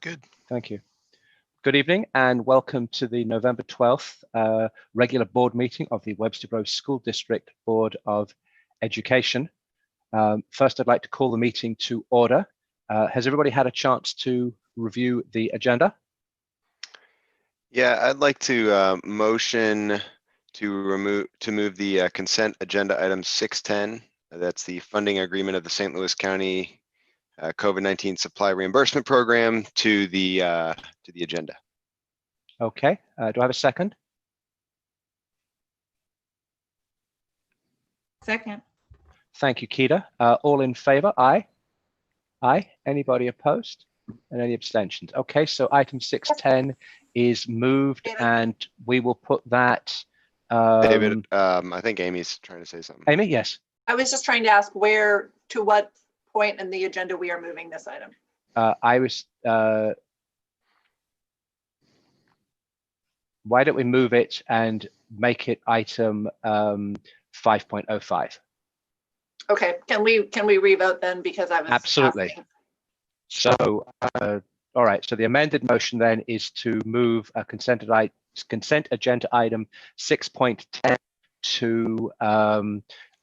good. Thank you. Good evening and welcome to the November 12th regular board meeting of the Webster Groves School District Board of Education. First, I'd like to call the meeting to order. Has everybody had a chance to review the agenda? Yeah, I'd like to motion to move the consent agenda item 610. That's the funding agreement of the St. Louis County COVID-19 supply reimbursement program to the agenda. Okay, do I have a second? Second. Thank you, Keita. All in favor? Aye. Aye. Anybody opposed? And any abstentions? Okay, so item 610 is moved and we will put that. David, I think Amy's trying to say something. Amy, yes. I was just trying to ask to what point in the agenda we are moving this item. Why don't we move it and make it item 5.05? Okay, can we revote then, because I was absolutely asking. So all right, so the amended motion then is to move a consent agenda item 6.10 to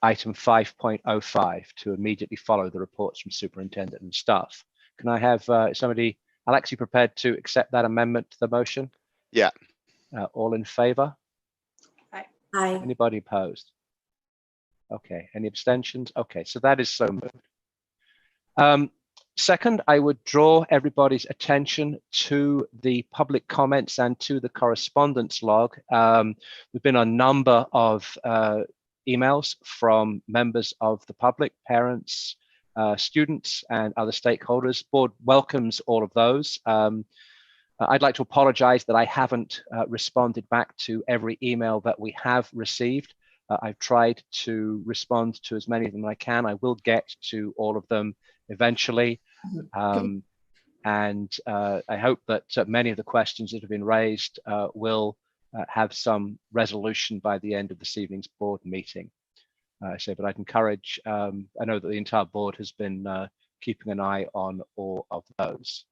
item 5.05 to immediately follow the reports from superintendent and staff. Can I have somebody, Alex, you prepared to accept that amendment to the motion? Yeah. All in favor? Aye. Aye. Anybody opposed? Okay, any abstentions? Okay, so that is so moved. Second, I would draw everybody's attention to the public comments and to the correspondence log. There've been a number of emails from members of the public, parents, students, and other stakeholders. Board welcomes all of those. I'd like to apologize that I haven't responded back to every email that we have received. I've tried to respond to as many of them as I can. I will get to all of them eventually. And I hope that many of the questions that have been raised will have some resolution by the end of this evening's board meeting. But I'd encourage, I know that the entire board has been keeping an eye on all of those.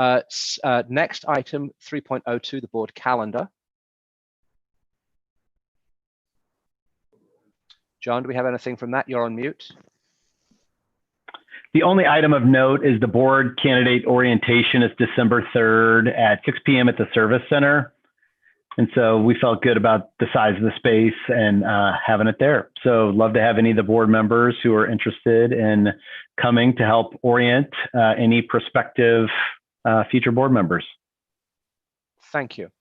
Next item 3.02, the board calendar. John, do we have anything from that? You're on mute. The only item of note is the board candidate orientation is December 3rd at 6 p.m. at the Service Center. And so we felt good about the size of the space and having it there. So love to have any of the board members who are interested in coming to help orient any prospective future board members. Thank you.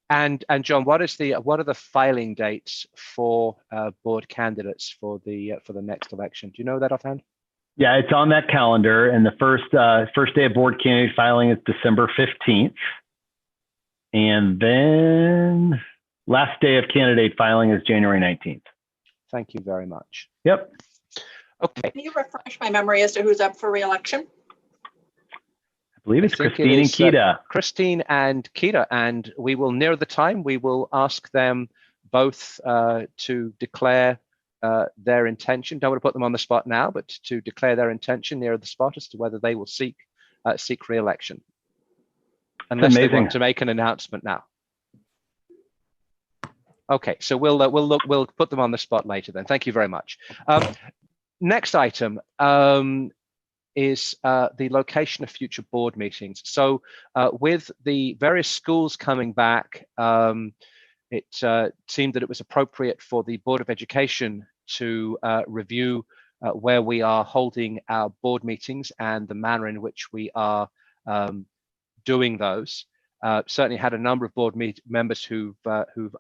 And John, what are the filing dates for board candidates for the next election? Do you know that offhand? Yeah, it's on that calendar, and the first day of board candidate filing is December 15th, and then last day of candidate filing is January 19th. Thank you very much. Yep. Okay. Can you refresh my memory as to who's up for re-election? I believe it's Christine and Keita. Christine and Keita, and we will, near the time, we will ask them both to declare their intention. Don't want to put them on the spot now, but to declare their intention near the spot as to whether they will seek re-election. Unless they want to make an announcement now. Okay, so we'll put them on the spot later then. Thank you very much. Next item is the location of future board meetings. So with the various schools coming back, it seemed that it was appropriate for the Board of Education to review where we are holding our board meetings and the manner in which we are doing those. Certainly had a number of board members who've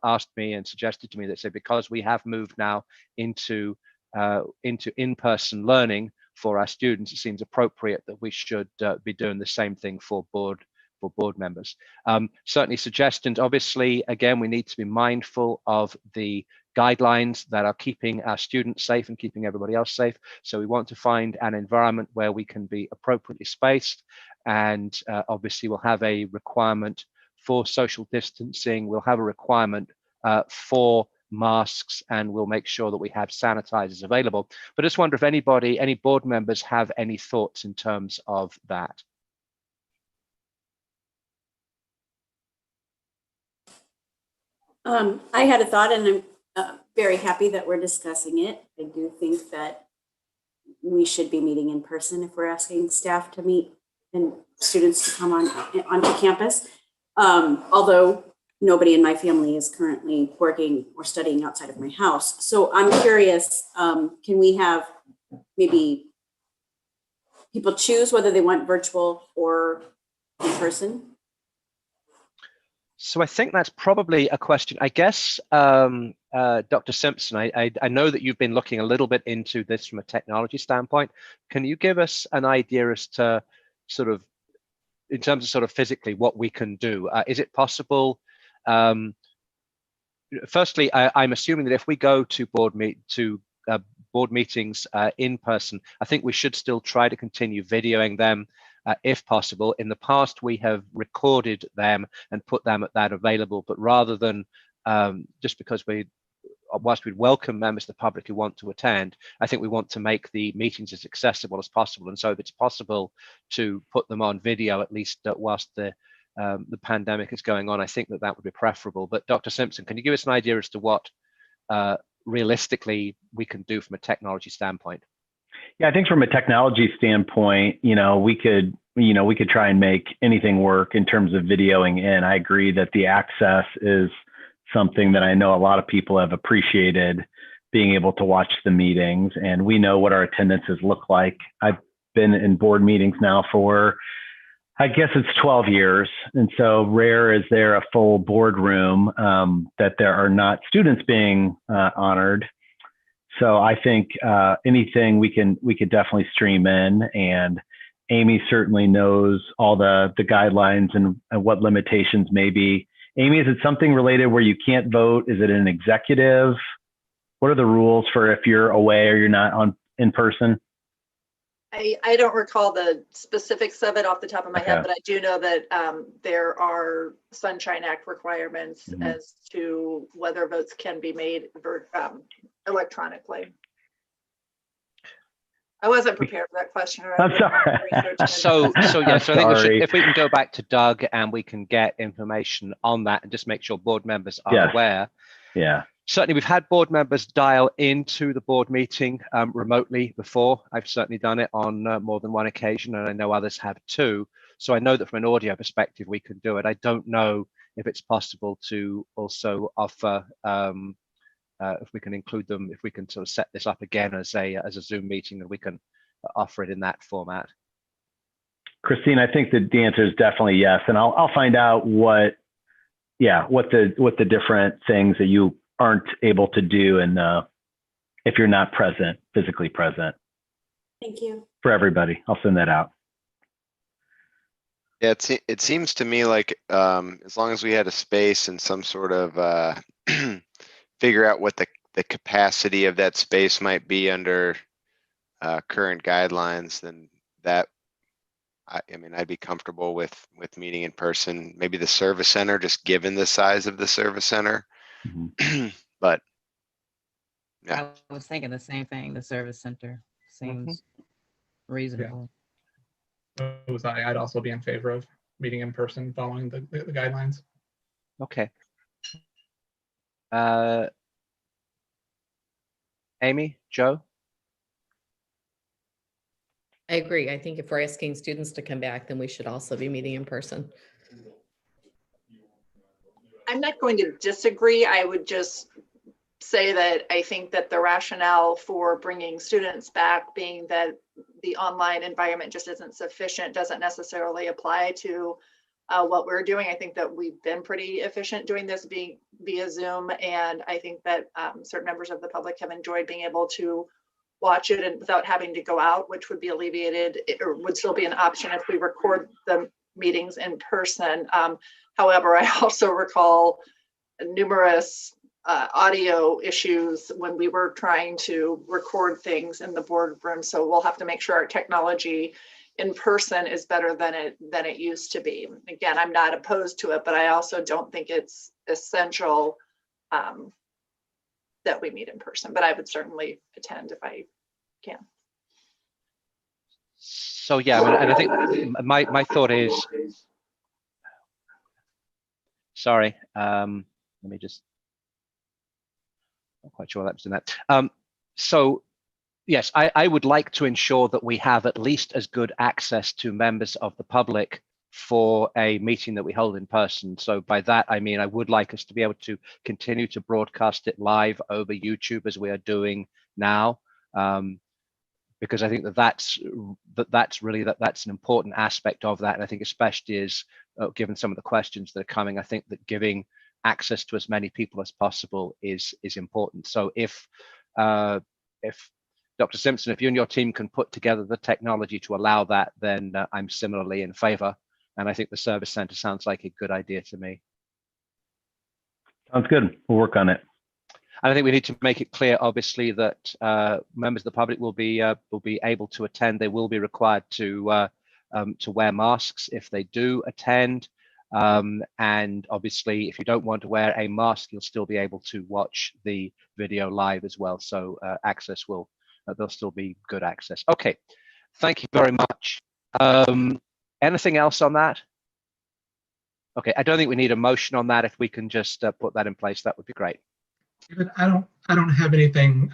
asked me and suggested to me that say, because we have moved now into in-person learning for our students, it seems appropriate that we should be doing the same thing for board members. Certainly suggestions, obviously, again, we need to be mindful of the guidelines that are keeping our students safe and keeping everybody else safe. So we want to find an environment where we can be appropriately spaced, and obviously we'll have a requirement for social distancing. We'll have a requirement for masks, and we'll make sure that we have sanitizers available. But I just wonder if any board members have any thoughts in terms of that. I had a thought, and I'm very happy that we're discussing it. I do think that we should be meeting in person if we're asking staff to meet and students to come onto campus. Although nobody in my family is currently working or studying outside of my house. So I'm curious, can we have maybe people choose whether they want virtual or in person? So I think that's probably a question, I guess, Dr. Simpson, I know that you've been looking a little bit into this from a technology standpoint. Can you give us an idea as to sort of, in terms of sort of physically what we can do? Is it possible? Firstly, I'm assuming that if we go to board meetings in person, I think we should still try to continue videoing them if possible. In the past, we have recorded them and put them at that available, but rather than just because whilst we'd welcome members of the public who want to attend, I think we want to make the meetings as accessible as possible. And so if it's possible to put them on video, at least whilst the pandemic is going on, I think that would be preferable. But Dr. Simpson, can you give us an idea as to what realistically we can do from a technology standpoint? Yeah, I think from a technology standpoint, we could try and make anything work in terms of videoing in. I agree that the access is something that I know a lot of people have appreciated, being able to watch the meetings, and we know what our attendances look like. I've been in board meetings now for, I guess it's 12 years. And so rare is there a full boardroom that there are not students being honored. So I think anything we could definitely stream in, and Amy certainly knows all the guidelines and what limitations may be. Amy, is it something related where you can't vote? Is it an executive? What are the rules for if you're away or you're not in person? I don't recall the specifics of it off the top of my head, but I do know that there are Sunshine Act requirements as to whether votes can be made electronically. I wasn't prepared for that question. I'm sorry. So I think if we can go back to Doug and we can get information on that and just make sure board members are aware. Yeah. Certainly, we've had board members dial into the board meeting remotely before. I've certainly done it on more than one occasion, and I know others have too. So I know that from an audio perspective, we can do it. I don't know if it's possible to also offer, if we can include them, if we can sort of set this up again as a Zoom meeting, and we can offer it in that format. Christine, I think that the answer is definitely yes, and I'll find out what the different things that you aren't able to do, and if you're not physically present. Thank you. For everybody, I'll send that out. Yeah, it seems to me like as long as we had a space and some sort of figure out what the capacity of that space might be under current guidelines, then that I'd be comfortable with meeting in person. Maybe the service center, just given the size of the service center. But yeah, I was thinking the same thing. The service center seems reasonable. I'd also be in favor of meeting in person following the guidelines. Okay. Amy, Joe? I agree. I think if we're asking students to come back, then we should also be meeting in person. I'm not going to disagree. I would just say that I think that the rationale for bringing students back, being that the online environment just isn't sufficient, doesn't necessarily apply to what we're doing. I think that we've been pretty efficient doing this via Zoom, and I think that certain members of the public have enjoyed being able to watch it and without having to go out, which would be alleviated, or would still be an option if we record the meetings in person. However, I also recall numerous audio issues when we were trying to record things in the boardroom. So we'll have to make sure our technology in person is better than it used to be. Again, I'm not opposed to it, but I also don't think it's essential that we meet in person. But I would certainly attend if I can. So yeah, and I think my thought is, sorry, let me just Not quite sure that was in that. So yes, I would like to ensure that we have at least as good access to members of the public for a meeting that we hold in person. So by that, I mean, I would like us to be able to continue to broadcast it live over YouTube as we are doing now. Because I think that's an important aspect of that. And I think especially is given some of the questions that are coming, I think that giving access to as many people as possible is important. So if Dr. Simpson, if you and your team can put together the technology to allow that, then I'm similarly in favor. And I think the service center sounds like a good idea to me. Sounds good. We'll work on it. And I think we need to make it clear, obviously, that members of the public will be able to attend. They will be required to wear masks if they do attend. And obviously, if you don't want to wear a mask, you'll still be able to watch the video live as well. So access will, there'll still be good access. Okay, thank you very much. Anything else on that? Okay, I don't think we need a motion on that. If we can just put that in place, that would be great. I don't have anything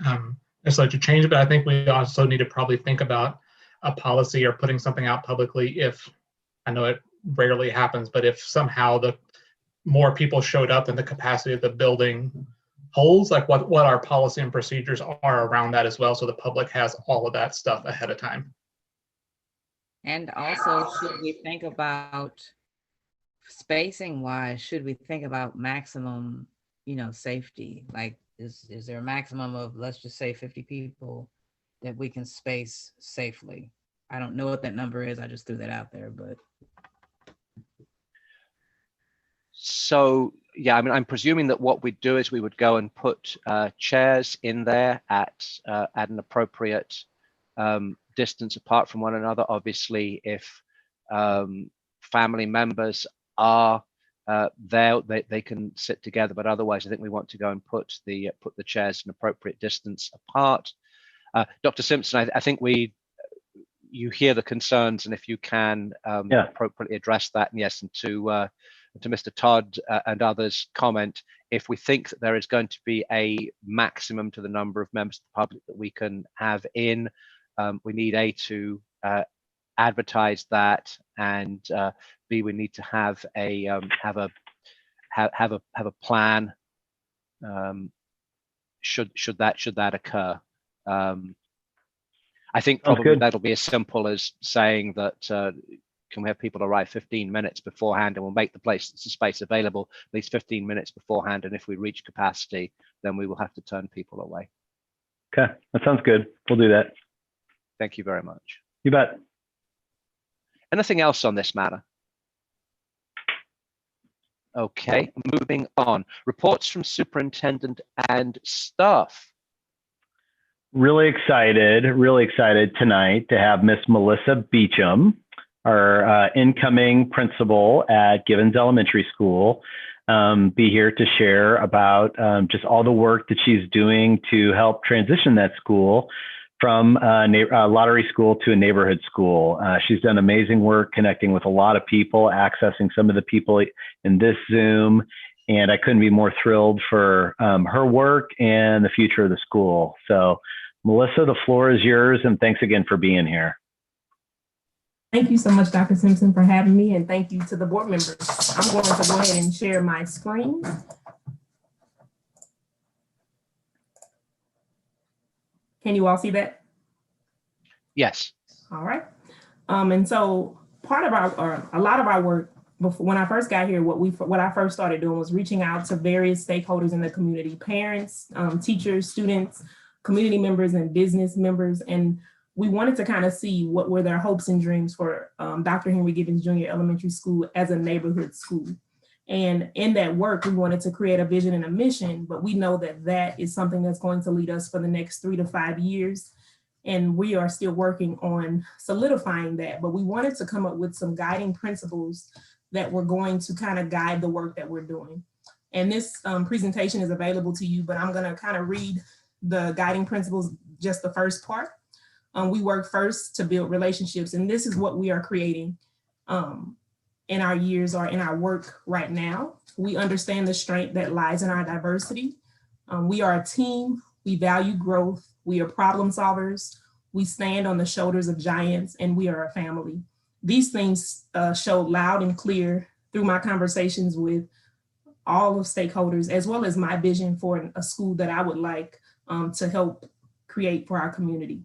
necessarily to change, but I think we also need to probably think about a policy or putting something out publicly if, I know it rarely happens, but if somehow the more people showed up than the capacity of the building holds, like what our policy and procedures are around that as well, so the public has all of that stuff ahead of time. And also, should we think about spacing wise, should we think about maximum, safety? Like, is there a maximum of, let's just say 50 people that we can space safely? I don't know what that number is. I just threw that out there, but. So, yeah, I mean, I'm presuming that what we'd do is we would go and put chairs in there at an appropriate distance apart from one another. Obviously, if family members are there, they can sit together, but otherwise I think we want to go and put the chairs an appropriate distance apart. Dr. Simpson, I think you hear the concerns, and if you can appropriately address that, and yes, and to Mr. Todd and others' comment, if we think that there is going to be a maximum to the number of members of the public that we can have in, we need to advertise that, and B, we need to have a plan should that occur. I think probably that'll be as simple as saying that can we have people arrive 15 minutes beforehand, and we'll make the space available at least 15 minutes beforehand, and if we reach capacity, then we will have to turn people away. Okay, that sounds good. We'll do that. Thank you very much. You bet. Anything else on this matter? Okay, moving on. Reports from superintendent and staff. Really excited tonight to have Miss Melissa Beecham, our incoming principal at Givens Elementary School, be here to share about just all the work that she's doing to help transition that school from a lottery school to a neighborhood school. She's done amazing work connecting with a lot of people, accessing some of the people in this Zoom, and I couldn't be more thrilled for her work and the future of the school. So Melissa, the floor is yours, and thanks again for being here. Thank you so much, Dr. Simpson, for having me, and thank you to the board members. I'm going to go ahead and share my screen. Can you all see that? Yes. All right. And so part of a lot of our work before, when I first got here, what I first started doing was reaching out to various stakeholders in the community, parents, teachers, students, community members, and business members. And we wanted to kind of see what were their hopes and dreams for Dr. Henry Gibbs Jr. Elementary School as a neighborhood school. And in that work, we wanted to create a vision and a mission, but we know that that is something that's going to lead us for the next 3 to 5 years. And we are still working on solidifying that, but we wanted to come up with some guiding principles that were going to kind of guide the work that we're doing. And this presentation is available to you, but I'm gonna kind of read the guiding principles, just the first part. We work first to build relationships, and this is what we are creating in our years or in our work right now. We understand the strength that lies in our diversity. We are a team, we value growth, we are problem solvers, we stand on the shoulders of giants, and we are a family. These things showed loud and clear through my conversations with all of stakeholders, as well as my vision for a school that I would like to help create for our community.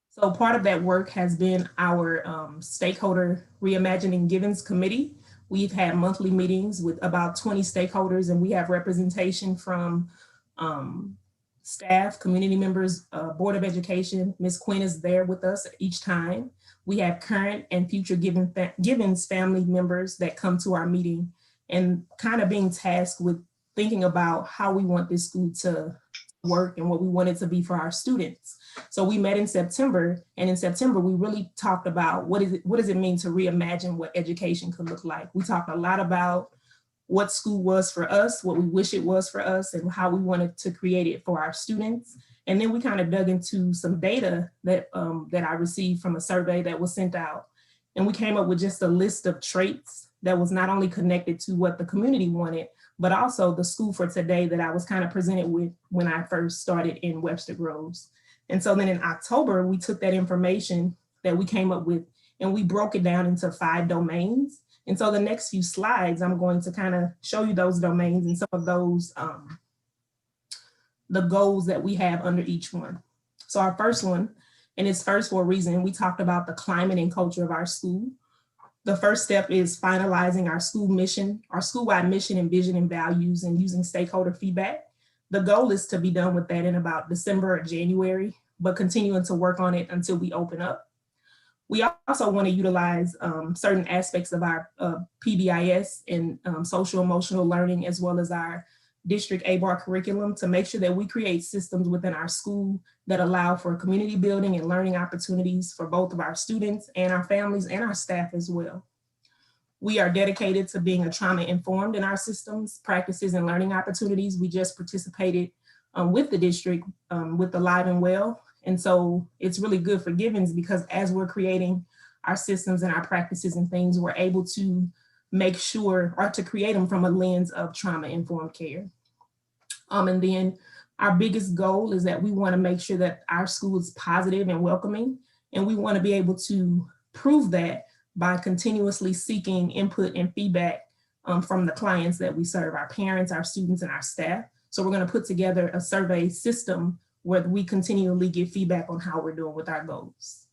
So part of that work has been our stakeholder reimagining Givens committee. We've had monthly meetings with about 20 stakeholders, and we have representation from staff, community members, Board of Education. Ms. Quinn is there with us each time. We have current and future Givens family members that come to our meeting and kind of being tasked with thinking about how we want this school to work and what we want it to be for our students. So we met in September, and in September, we really talked about what does it mean to reimagine what education could look like. We talked a lot about what school was for us, what we wish it was for us, and how we wanted to create it for our students. And then we kind of dug into some data that I received from a survey that was sent out. And we came up with just a list of traits that was not only connected to what the community wanted, but also the school for today that I was kind of presented with when I first started in Webster Groves. And so then in October, we took that information that we came up with and we broke it down into 5 domains. And so the next few slides, I'm going to kind of show you those domains and some of those, the goals that we have under each one. So our first one, and it's first for a reason, we talked about the climate and culture of our school. The first step is finalizing our school mission, our school-wide mission and vision and values, and using stakeholder feedback. The goal is to be done with that in about December or January, but continuing to work on it until we open up. We also want to utilize certain aspects of our PBIS and social emotional learning, as well as our district ABAR curriculum, to make sure that we create systems within our school that allow for community building and learning opportunities for both of our students and our families and our staff as well. We are dedicated to being a trauma informed in our systems, practices, and learning opportunities. We just participated with the district with the Live and Well. And so it's really good for Givens because as we're creating our systems and our practices and things, we're able to make sure or to create them from a lens of trauma informed care. And then our biggest goal is that we want to make sure that our school is positive and welcoming. And we want to be able to prove that by continuously seeking input and feedback from the clients that we serve, our parents, our students, and our staff. So we're going to put together a survey system where we continually get feedback on how we're doing with our goals.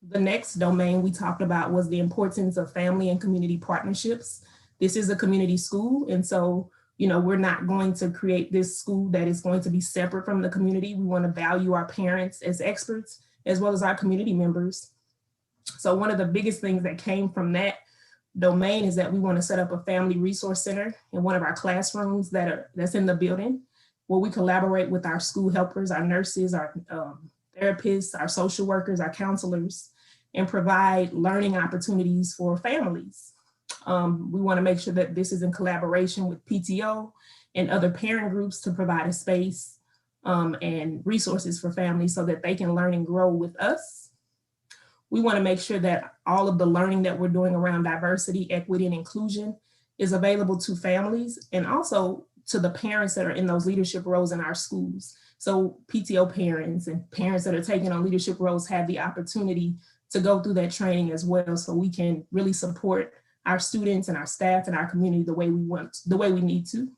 The next domain we talked about was the importance of family and community partnerships. This is a community school, and so we're not going to create this school that is going to be separate from the community. We want to value our parents as experts, as well as our community members. So one of the biggest things that came from that domain is that we want to set up a family resource center in one of our classrooms that's in the building, where we collaborate with our school helpers, our nurses, our therapists, our social workers, our counselors, and provide learning opportunities for families. We want to make sure that this is in collaboration with PTO and other parent groups to provide a space and resources for families so that they can learn and grow with us. We want to make sure that all of the learning that we're doing around diversity, equity, and inclusion is available to families and also to the parents that are in those leadership roles in our schools. So PTO parents and parents that are taking on leadership roles have the opportunity to go through that training as well, so we can really support our students and our staff and our community the way we need to.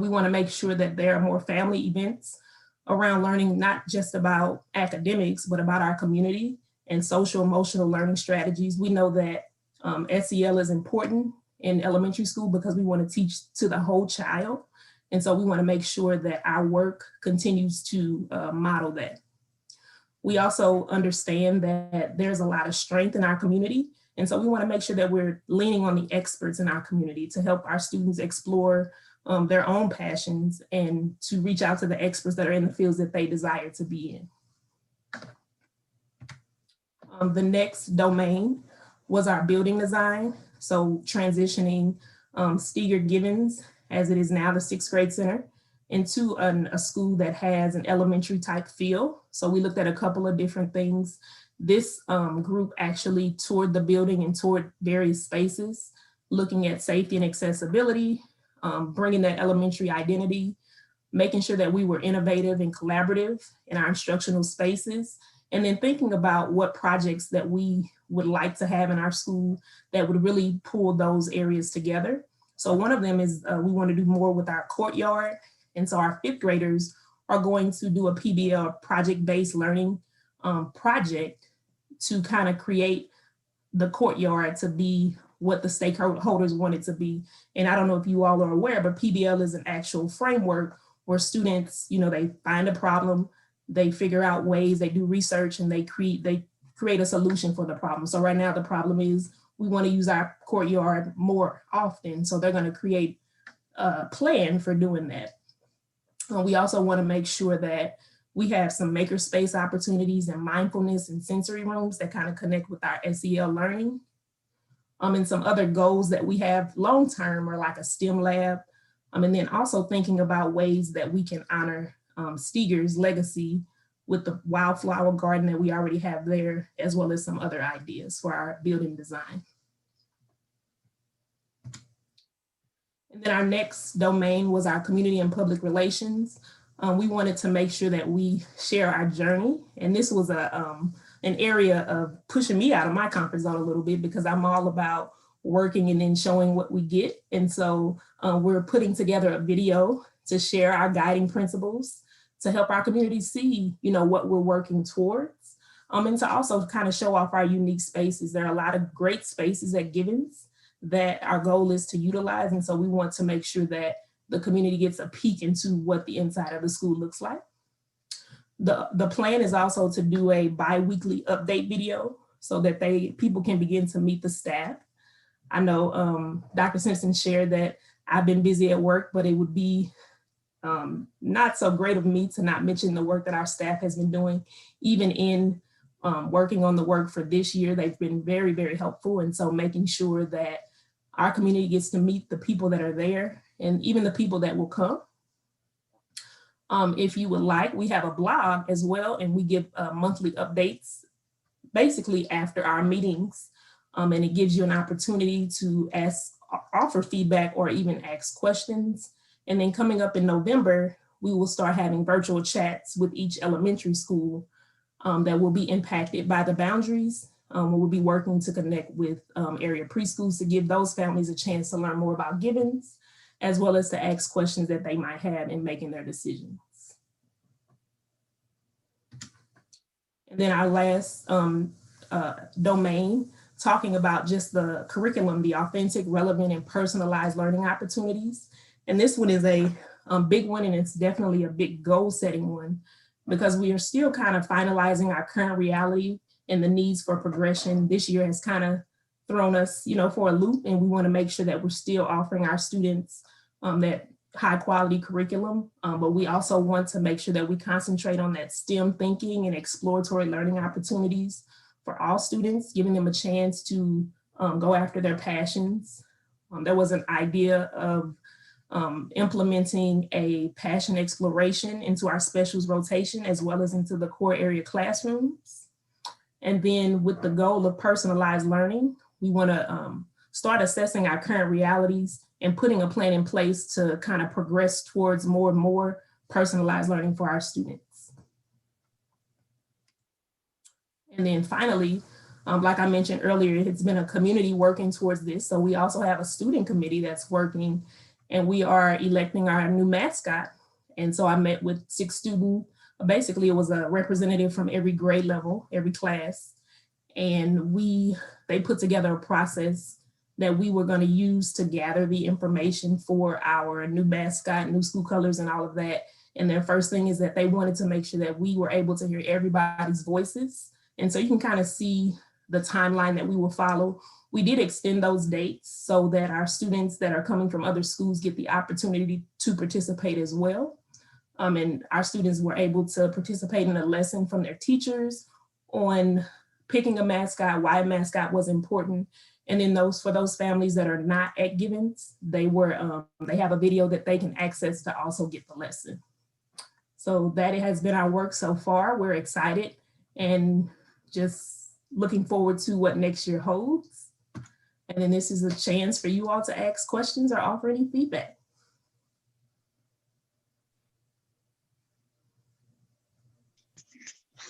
We want to make sure that there are more family events around learning, not just about academics, but about our community and social emotional learning strategies. We know that SEL is important in elementary school because we want to teach to the whole child. And so we want to make sure that our work continues to model that. We also understand that there's a lot of strength in our community. And so we want to make sure that we're leaning on the experts in our community to help our students explore their own passions and to reach out to the experts that are in the fields that they desire to be in. The next domain was our building design. So transitioning Steger Givens, as it is now the 6th grade center, into a school that has an elementary type feel. So we looked at a couple of different things. This group actually toured the building and toured various spaces looking at safety and accessibility, bringing that elementary identity, making sure that we were innovative and collaborative in our instructional spaces, and then thinking about what projects that we would like to have in our school that would really pull those areas together. So one of them is we want to do more with our courtyard. And so our 5th graders are going to do a PBL, project-based learning project, to kind of create the courtyard to be what the stakeholders want it to be. And I don't know if you all are aware, but PBL is an actual framework where students, they find a problem, they figure out ways, they do research, and they create a solution for the problem. So right now the problem is we want to use our courtyard more often. So they're going to create a plan for doing that. We also want to make sure that we have some makerspace opportunities and mindfulness and sensory rooms that kind of connect with our SEL learning. And some other goals that we have long-term are like a STEM lab. And then also thinking about ways that we can honor Steger's legacy with the wildflower garden that we already have there, as well as some other ideas for our building design. And then our next domain was our community and public relations. We wanted to make sure that we share our journey. And this was an area of pushing me out of my comfort zone a little bit, because I'm all about working and then showing what we get. And so we're putting together a video to share our guiding principles to help our community see, what we're working towards. And to also kind of show off our unique spaces. There are a lot of great spaces at Gibbons that our goal is to utilize. And so we want to make sure that the community gets a peek into what the inside of the school looks like. The plan is also to do a bi-weekly update video so that people can begin to meet the staff. I know Dr. Simpson shared that I've been busy at work, but it would be not so great of me to not mention the work that our staff has been doing, even in working on the work for this year. They've been very, very helpful. And so making sure that our community gets to meet the people that are there and even the people that will come. If you would like, we have a blog as well, and we give monthly updates basically after our meetings. And it gives you an opportunity to offer feedback or even ask questions. And then coming up in November, we will start having virtual chats with each elementary school that will be impacted by the boundaries. We'll be working to connect with area preschools to give those families a chance to learn more about Gibbons, as well as to ask questions that they might have in making their decisions. And then our last domain, talking about just the curriculum, the authentic, relevant, and personalized learning opportunities. And this one is a big one, and it's definitely a big goal-setting one, because we are still kind of finalizing our current reality and the needs for progression. This year has kind of thrown us, for a loop, and we want to make sure that we're still offering our students that high quality curriculum, but we also want to make sure that we concentrate on that STEM thinking and exploratory learning opportunities for all students, giving them a chance to go after their passions. There was an idea of implementing a passion exploration into our specials rotation, as well as into the core area classrooms. And then with the goal of personalized learning, we want to start assessing our current realities and putting a plan in place to kind of progress towards more and more personalized learning for our students. And then finally, like I mentioned earlier, it's been a community working towards this. So we also have a student committee that's working, and we are electing our new mascot. And so I met with 6 students. Basically, it was a representative from every grade level, every class. And they put together a process that we were going to use to gather the information for our new mascot, new school colors, and all of that. And their first thing is that they wanted to make sure that we were able to hear everybody's voices. And so you can kind of see the timeline that we will follow. We did extend those dates so that our students that are coming from other schools get the opportunity to participate as well. And our students were able to participate in a lesson from their teachers on picking a mascot, why a mascot was important. And then for those families that are not at Gibbons, they have a video that they can access to also get the lesson. So that has been our work so far. We're excited and just looking forward to what next year holds. And then this is a chance for you all to ask questions or offer any feedback.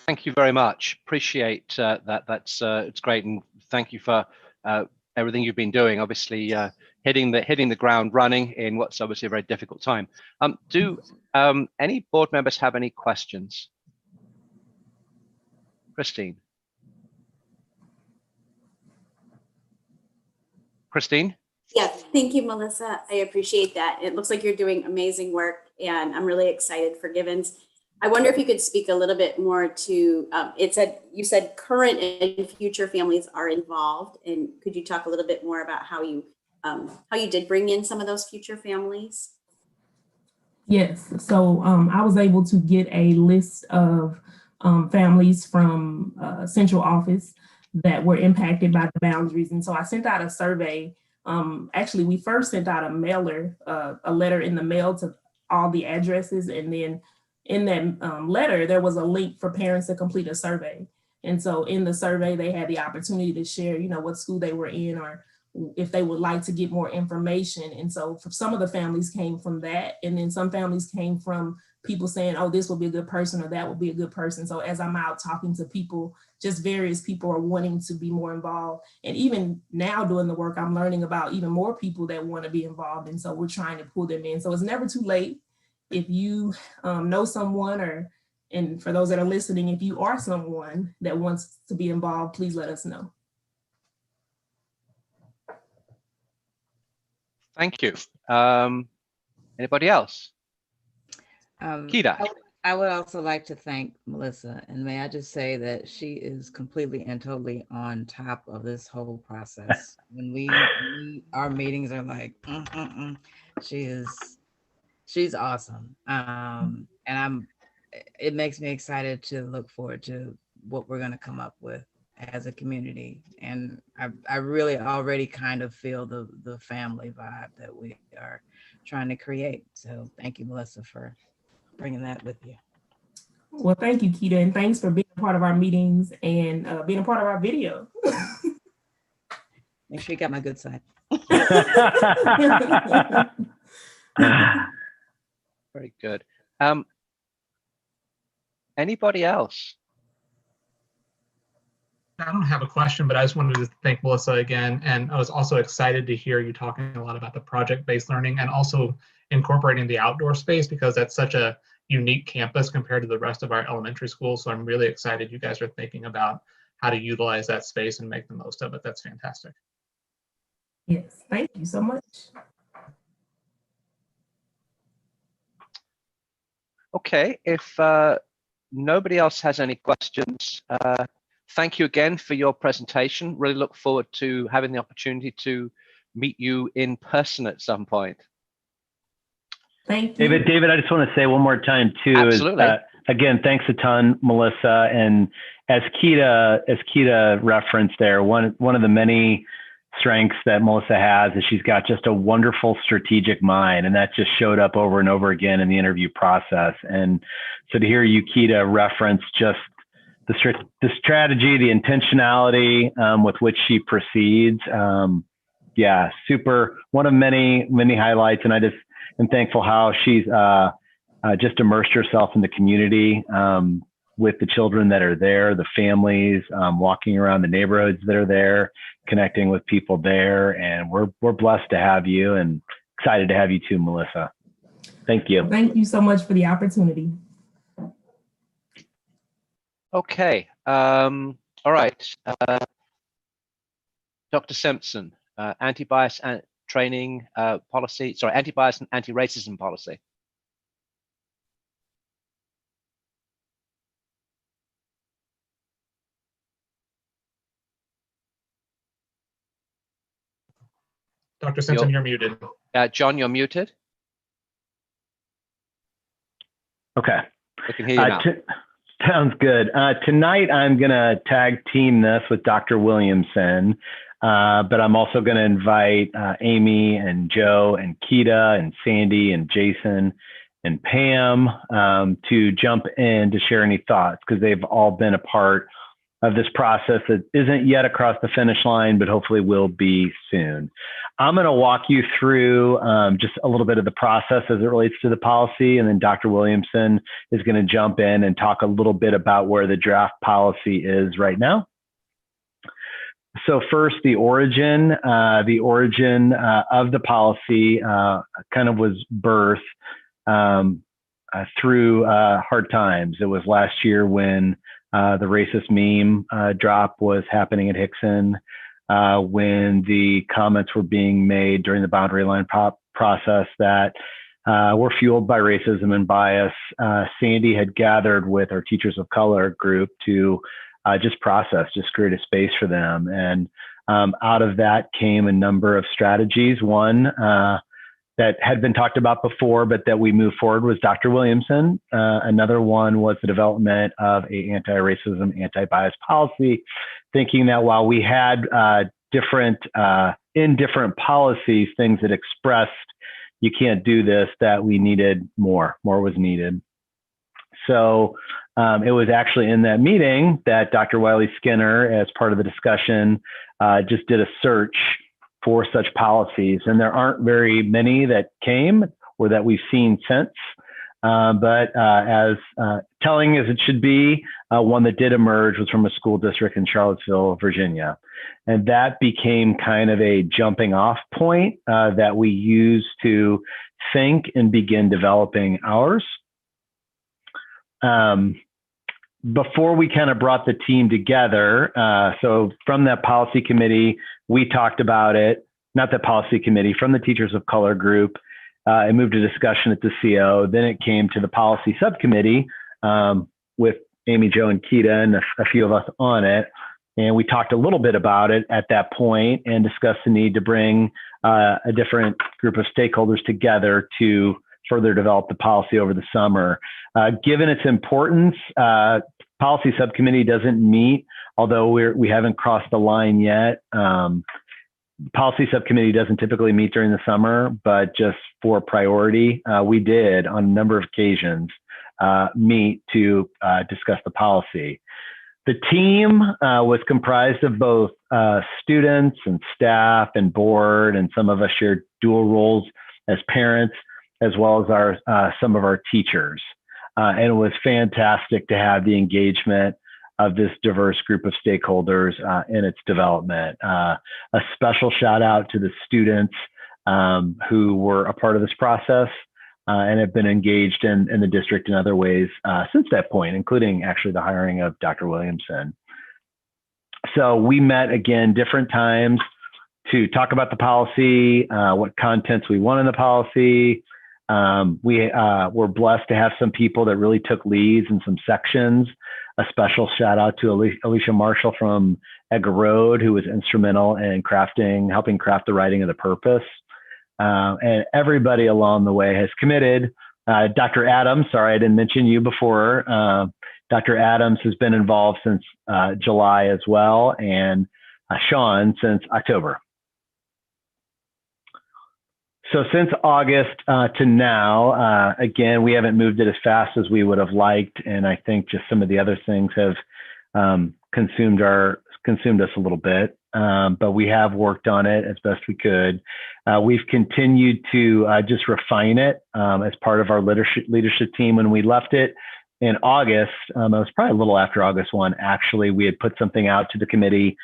Thank you very much. Appreciate that. It's great, and thank you for everything you've been doing. Obviously, hitting the ground running in what's obviously a very difficult time. Do any board members have any questions? Christine. Christine? Yes, thank you, Melissa. I appreciate that. It looks like you're doing amazing work, and I'm really excited for Givens. I wonder if you could speak a little bit more to, you said current and future families are involved, and could you talk a little bit more about how you did bring in some of those future families? Yes, so I was able to get a list of families from central office that were impacted by the boundaries. And so I sent out a survey. Actually, we first sent out a mailer, a letter in the mail to all the addresses. And then in that letter, there was a link for parents to complete a survey. And so in the survey, they had the opportunity to share, what school they were in, or if they would like to get more information. And so for some of the families came from that. And then some families came from people saying, oh, this will be a good person, or that will be a good person. So as I'm out talking to people, just various people are wanting to be more involved. And even now doing the work, I'm learning about even more people that want to be involved. And so we're trying to pull them in. So it's never too late. If you know someone, and for those that are listening, if you are someone that wants to be involved, please let us know. Thank you. Anybody else? Kita. I would also like to thank Melissa, and may I just say that she is completely and totally on top of this whole process. When our meetings are like, she's awesome. And it makes me excited to look forward to what we're gonna come up with as a community. And I really already kind of feel the family vibe that we are trying to create. So thank you, Melissa, for bringing that with you. Well, thank you, Kita, and thanks for being a part of our meetings and being a part of our video. Make sure you got my good side. Very good. Anybody else? I don't have a question, but I just wanted to thank Melissa again. And I was also excited to hear you talking a lot about the project-based learning and also incorporating the outdoor space, because that's such a unique campus compared to the rest of our elementary schools. So I'm really excited you guys are thinking about how to utilize that space and make the most of it. That's fantastic. Yes, thank you so much. Okay, if nobody else has any questions, thank you again for your presentation. Really look forward to having the opportunity to meet you in person at some point. Thank you. David, I just want to say one more time too. Absolutely. Again, thanks a ton, Melissa. And as Kita referenced there, one of the many strengths that Melissa has is she's got just a wonderful strategic mind, and that just showed up over and over again in the interview process. And so to hear you, Kita, reference just the strategy, the intentionality with which she proceeds, yeah, super. One of many highlights, and I just am thankful how she's just immersed herself in the community with the children that are there, the families, walking around the neighborhoods that are there, connecting with people there. And we're blessed to have you and excited to have you too, Melissa. Thank you. Thank you so much for the opportunity. Okay. All right. Dr. Simpson, anti-bias and training policy, sorry, anti-bias and anti-racism policy. Dr. Simpson, you're muted. John, you're muted. Okay. I can hear you now. Sounds good. Tonight, I'm going to tag team this with Dr. Williamson, but I'm also going to invite Amy and Joe and Kita and Sandy and Jason and Pam to jump in to share any thoughts, because they've all been a part of this process that isn't yet across the finish line, but hopefully will be soon. I'm going to walk you through just a little bit of the process as it relates to the policy, and then Dr. Williamson is going to jump in and talk a little bit about where the draft policy is right now. So first, the origin of the policy kind of was birthed through hard times. It was last year when the racist meme drop was happening at Hixson, when the comments were being made during the boundary line process that were fueled by racism and bias. Sandy had gathered with our Teachers of Color group to just create a space for them. And out of that came a number of strategies. One that had been talked about before, but that we moved forward was Dr. Williamson. Another one was the development of a anti-racism, anti-bias policy, thinking that while we had different policies, things that expressed you can't do this, that we needed more was needed. So it was actually in that meeting that Dr. Wiley Skinner, as part of the discussion, just did a search for such policies. And there aren't very many that came or that we've seen since. But as telling as it should be, one that did emerge was from a school district in Charlottesville, Virginia. And that became kind of a jumping off point that we used to think and begin developing ours. Before we kind of brought the team together, so from that policy committee, we talked about it, not the policy committee, from the Teachers of Color group. It moved to discussion at the CO. Then it came to the policy subcommittee with Amy, Joe, and Keita, and a few of us on it. And we talked a little bit about it at that point and discussed the need to bring a different group of stakeholders together to further develop the policy over the summer. Given its importance, policy subcommittee doesn't meet, although we haven't crossed the line yet. Policy subcommittee doesn't typically meet during the summer, but just for priority, we did on a number of occasions meet to discuss the policy. The team was comprised of both students and staff and board, and some of us shared dual roles as parents, as well as some of our teachers. And it was fantastic to have the engagement of this diverse group of stakeholders in its development. A special shout out to the students who were a part of this process and have been engaged in the district in other ways since that point, including actually the hiring of Dr. Williamson. So we met again different times to talk about the policy, what contents we want in the policy. We were blessed to have some people that really took leads in some sections. A special shout out to Alicia Marshall from Edgar Road, who was instrumental in helping craft the writing of the purpose. And everybody along the way has committed. Dr. Adams, sorry, I didn't mention you before. Dr. Adams has been involved since July as well, and Sean since October. So since August to now, again, we haven't moved it as fast as we would have liked. And I think just some of the other things have consumed us a little bit, but we have worked on it as best we could. We've continued to just refine it as part of our leadership team. When we left it in August, it was probably a little after August 1, actually, we had put something out to the committee,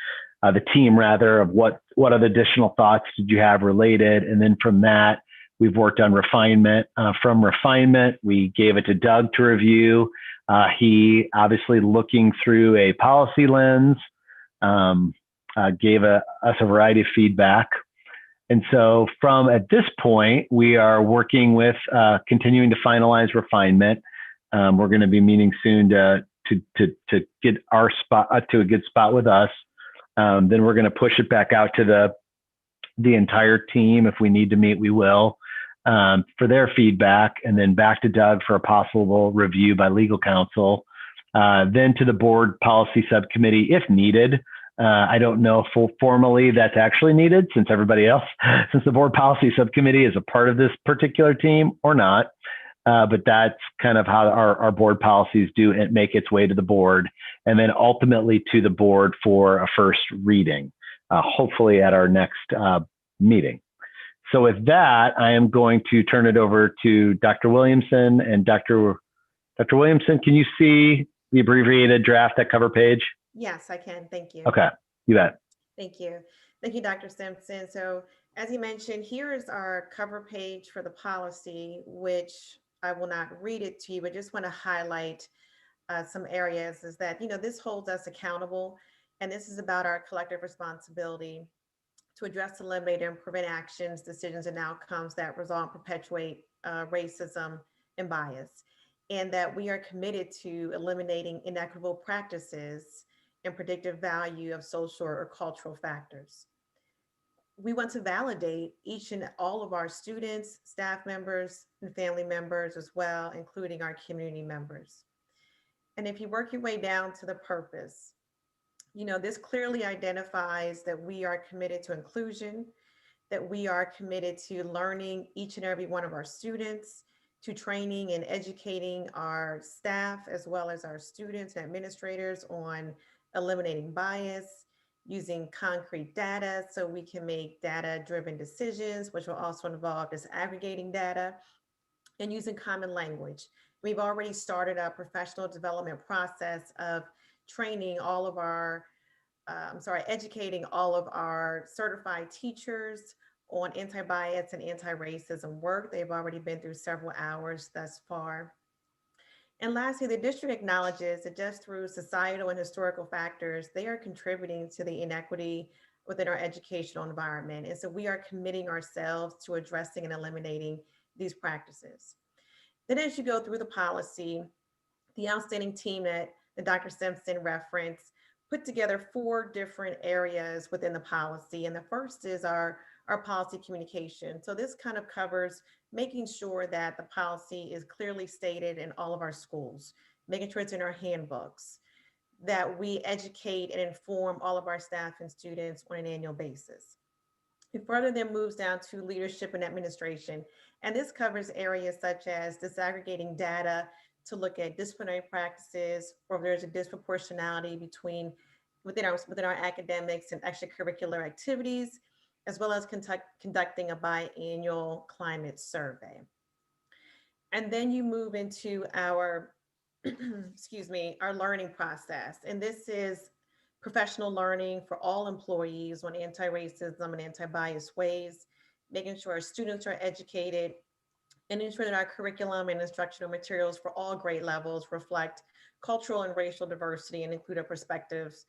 the team rather, of what other additional thoughts did you have related? And then from that, we've worked on refinement. From refinement, we gave it to Doug to review. He obviously, looking through a policy lens, gave us a variety of feedback. And so from at this point, we are working with continuing to finalize refinement. We're going to be meeting soon to get our spot to a good spot with us. Then we're going to push it back out to the entire team. If we need to meet, we will, for their feedback, and then back to Doug for a possible review by legal counsel, then to the board policy subcommittee if needed. I don't know if formally that's actually needed since the board policy subcommittee is a part of this particular team or not. But that's kind of how our board policies do make its way to the board. and then ultimately to the board for a first reading, hopefully at our next meeting. So with that, I am going to turn it over to Dr. Williamson. And Dr. Williamson, can you see the abbreviated draft, that cover page? Yes, I can. Thank you. Okay, you bet. Thank you. Thank you, Dr. Simpson. So as you mentioned, here is our cover page for the policy, which I will not read it to you, but just want to highlight some areas is that, this holds us accountable. And this is about our collective responsibility to address, eliminate, and prevent actions, decisions, and outcomes that result and perpetuate racism and bias. And that we are committed to eliminating inequitable practices and predictive value of social or cultural factors. We want to validate each and all of our students, staff members, and family members as well, including our community members. And if you work your way down to the purpose, this clearly identifies that we are committed to inclusion, that we are committed to learning each and every one of our students, to training and educating our staff, as well as our students and administrators on eliminating bias, using concrete data so we can make data-driven decisions, which will also involve disaggregating data, and using common language. We've already started a professional development process of training all of our, educating all of our certified teachers on anti-bias and anti-racism work. They've already been through several hours thus far. And lastly, the district acknowledges that just through societal and historical factors, they are contributing to the inequity within our educational environment. And so we are committing ourselves to addressing and eliminating these practices. Then as you go through the policy, the outstanding team that Dr. Simpson referenced put together 4 different areas within the policy. And the first is our policy communication. So this kind of covers making sure that the policy is clearly stated in all of our schools, making sure it's in our handbooks, that we educate and inform all of our staff and students on an annual basis. It further then moves down to leadership and administration. And this covers areas such as disaggregating data to look at disciplinary practices, or if there's a disproportionality within our academics and extracurricular activities, as well as conducting a biannual climate survey. And then you move into our, our learning process. And this is professional learning for all employees on anti-racism and anti-bias ways, making sure our students are educated, and ensure that our curriculum and instructional materials for all grade levels reflect cultural and racial diversity and include a perspectives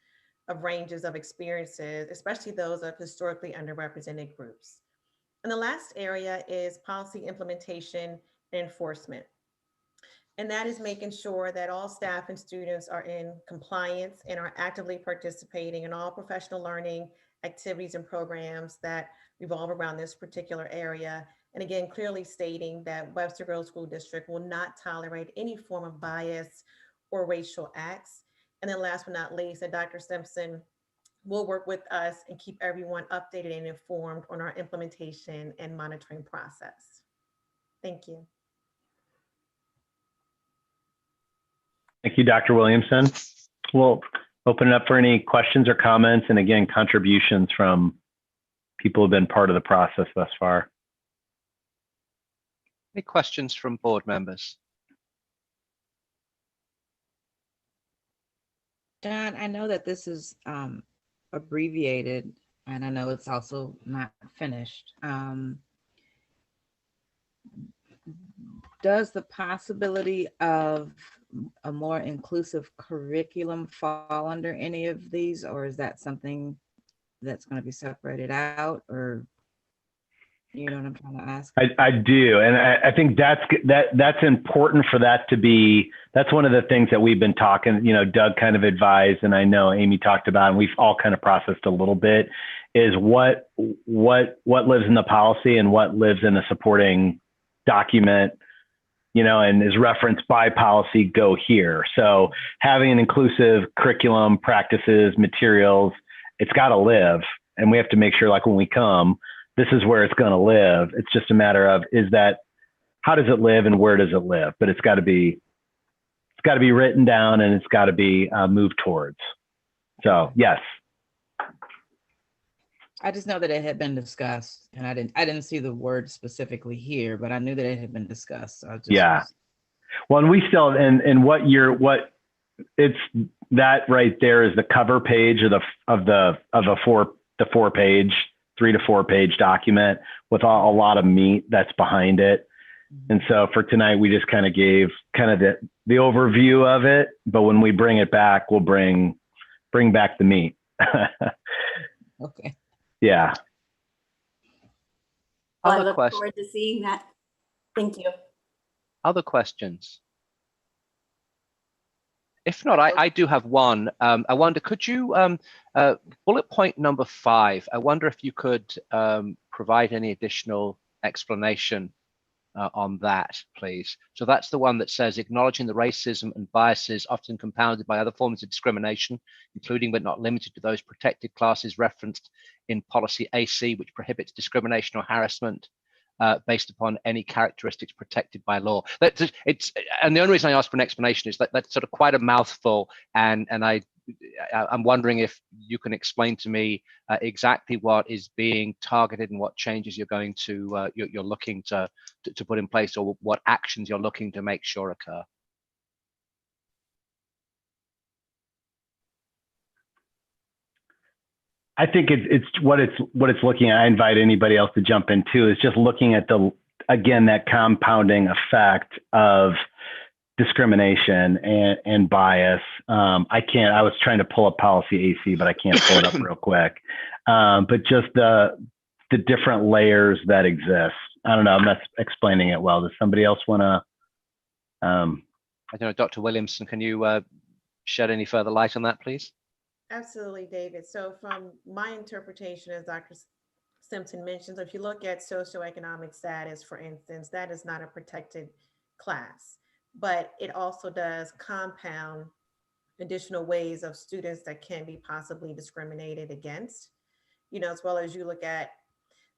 of ranges of experiences, especially those of historically underrepresented groups. And the last area is policy implementation and enforcement. And that is making sure that all staff and students are in compliance and are actively participating in all professional learning activities and programs that revolve around this particular area. And again, clearly stating that Webster Groves School District will not tolerate any form of bias or racial acts. And then last but not least, that Dr. Simpson will work with us and keep everyone updated and informed on our implementation and monitoring process. Thank you. Thank you, Dr. Williamson. We'll open it up for any questions or comments, and again, contributions from people who have been part of the process thus far. Any questions from board members? John, I know that this is abbreviated, and I know it's also not finished. Does the possibility of a more inclusive curriculum fall under any of these, or is that something that's going to be separated out, or you know what I'm trying to ask? I do, and I think that's important for that to be. That's one of the things that we've been talking. Doug kind of advised, and I know Amy talked about, and we've all kind of processed a little bit. Is what lives in the policy and what lives in a supporting document, and is referenced by policy, go here. So having an inclusive curriculum, practices, materials, it's got to live, and we have to make sure, like when we come, this is where it's going to live. It's just a matter of, how does it live and where does it live? But it's got to be got to be written down and it's got to be moved towards. So yes. I just know that it had been discussed, and I didn't see the word specifically here, but I knew that it had been discussed. So I just Yeah. Well, and we still, and what it's that right there is the cover page of the 4 page, 3 to 4 page document with a lot of meat that's behind it. And so for tonight, we just kind of gave kind of the overview of it, but when we bring it back, we'll bring back the meat. Okay. Yeah. Well, I Other look questions? forward to seeing that. Thank you. Other questions? If not, I do have one. I wonder, could you, bullet point number 5, I wonder if you could provide any additional explanation on that, please. So that's the one that says acknowledging the racism and biases often compounded by other forms of discrimination, including but not limited to those protected classes referenced in policy AC, which prohibits discrimination or harassment based upon any characteristics protected by law. And the only reason I ask for an explanation is that that's sort of quite a mouthful, and I'm wondering if you can explain to me exactly what is being targeted and what changes you're going to you're looking to put in place, or what actions you're looking to make sure occur. I think it's what it's looking at. I invite anybody else to jump in too. Is just looking at that compounding effect of discrimination and bias. I was trying to pull up policy AC, but I can't pull it up real quick. But just the different layers that exist. I don't know. I'm not explaining it well. Does somebody else want to? I don't know, Dr. Williamson, can you shed any further light on that, please? Absolutely, David. So from my interpretation, as Dr. Simpson mentions, if you look at socioeconomic status, for instance, that is not a protected class, but it also does compound additional ways of students that can be possibly discriminated against, as well as you look at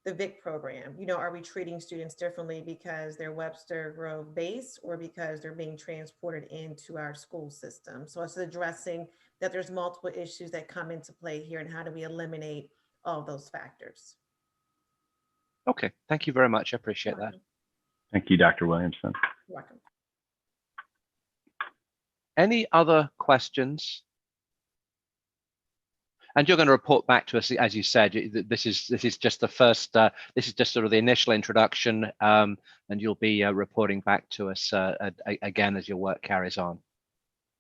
the VIC program. Are we treating students differently because they're Webster Grove based or because they're being transported into our school system? So it's addressing that there's multiple issues that come into play here, and how do we eliminate all those factors? Okay, thank you very much. I appreciate that. Thank you, Dr. Williamson. You're welcome. Any other questions? And you're going to report back to us, as you said. This is just the first. This is just sort of the initial introduction, and you'll be reporting back to us again as your work carries on.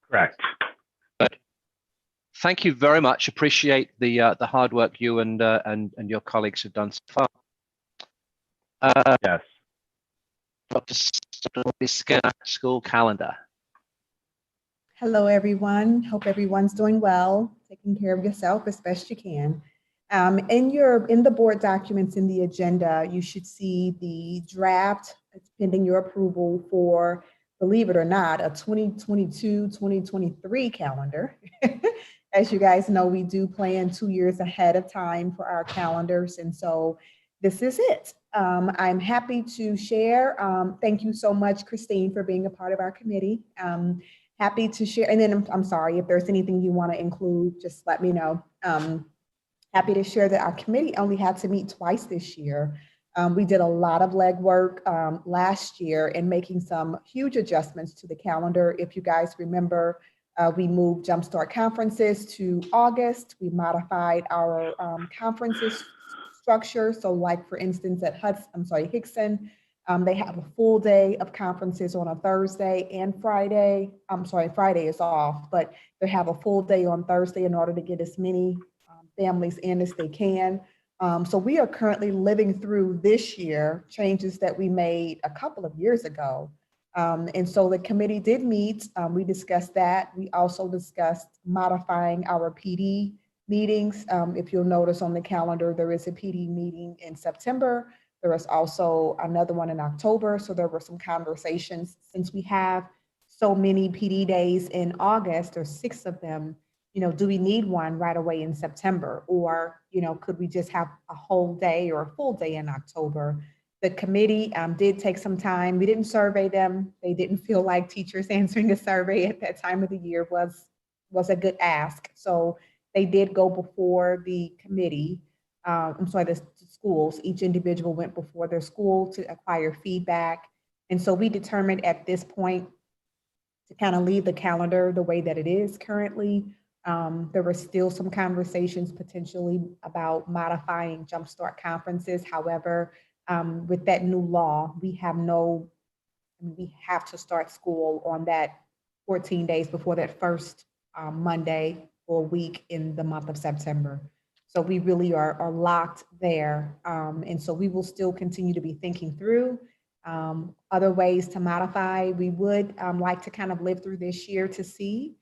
Correct. But thank you very much. Appreciate the hard work you and your colleagues have done so far. Yes. Dr. Skinner, school calendar. Hello, everyone. Hope everyone's doing well, taking care of yourself as best you can. In the board documents in the agenda, you should see the draft. It's pending your approval for, believe it or not, a 2022-2023 calendar. As you guys know, we do plan 2 years ahead of time for our calendars, and so this is it. I'm happy to share. Thank you so much, Christine, for being a part of our committee. Happy to share, and then I'm sorry, if there's anything you want to include, just let me know. Happy to share that our committee only had to meet twice this year. We did a lot of legwork last year in making some huge adjustments to the calendar. If you guys remember, we moved Jumpstart conferences to August. We modified our conferences structure. So like, for instance, at Hixson, they have a full day of conferences on a Thursday and Friday. Friday is off, but they have a full day on Thursday in order to get as many families in as they can. So we are currently living through this year changes that we made a couple of years ago. And so the committee did meet. We discussed that. We also discussed modifying our PD meetings. If you'll notice on the calendar, there is a PD meeting in September. There is also another one in October. So there were some conversations, since we have so many PD days in August, there's 6 of them, do we need one right away in September? Or, could we just have a whole day or a full day in October? The committee did take some time. We didn't survey them. They didn't feel like teachers answering a survey at that time of the year was a good ask. So they did go before the committee. I'm sorry, the schools. Each individual went before their school to acquire feedback. And so we determined at this point to kind of leave the calendar the way that it is currently. There were still some conversations potentially about modifying Jumpstart conferences. However, with that new law, we have to start school on that 14 days before that first Monday or week in the month of September. So we really are locked there. And so we will still continue to be thinking through other ways to modify. We would like to kind of live through this year to see.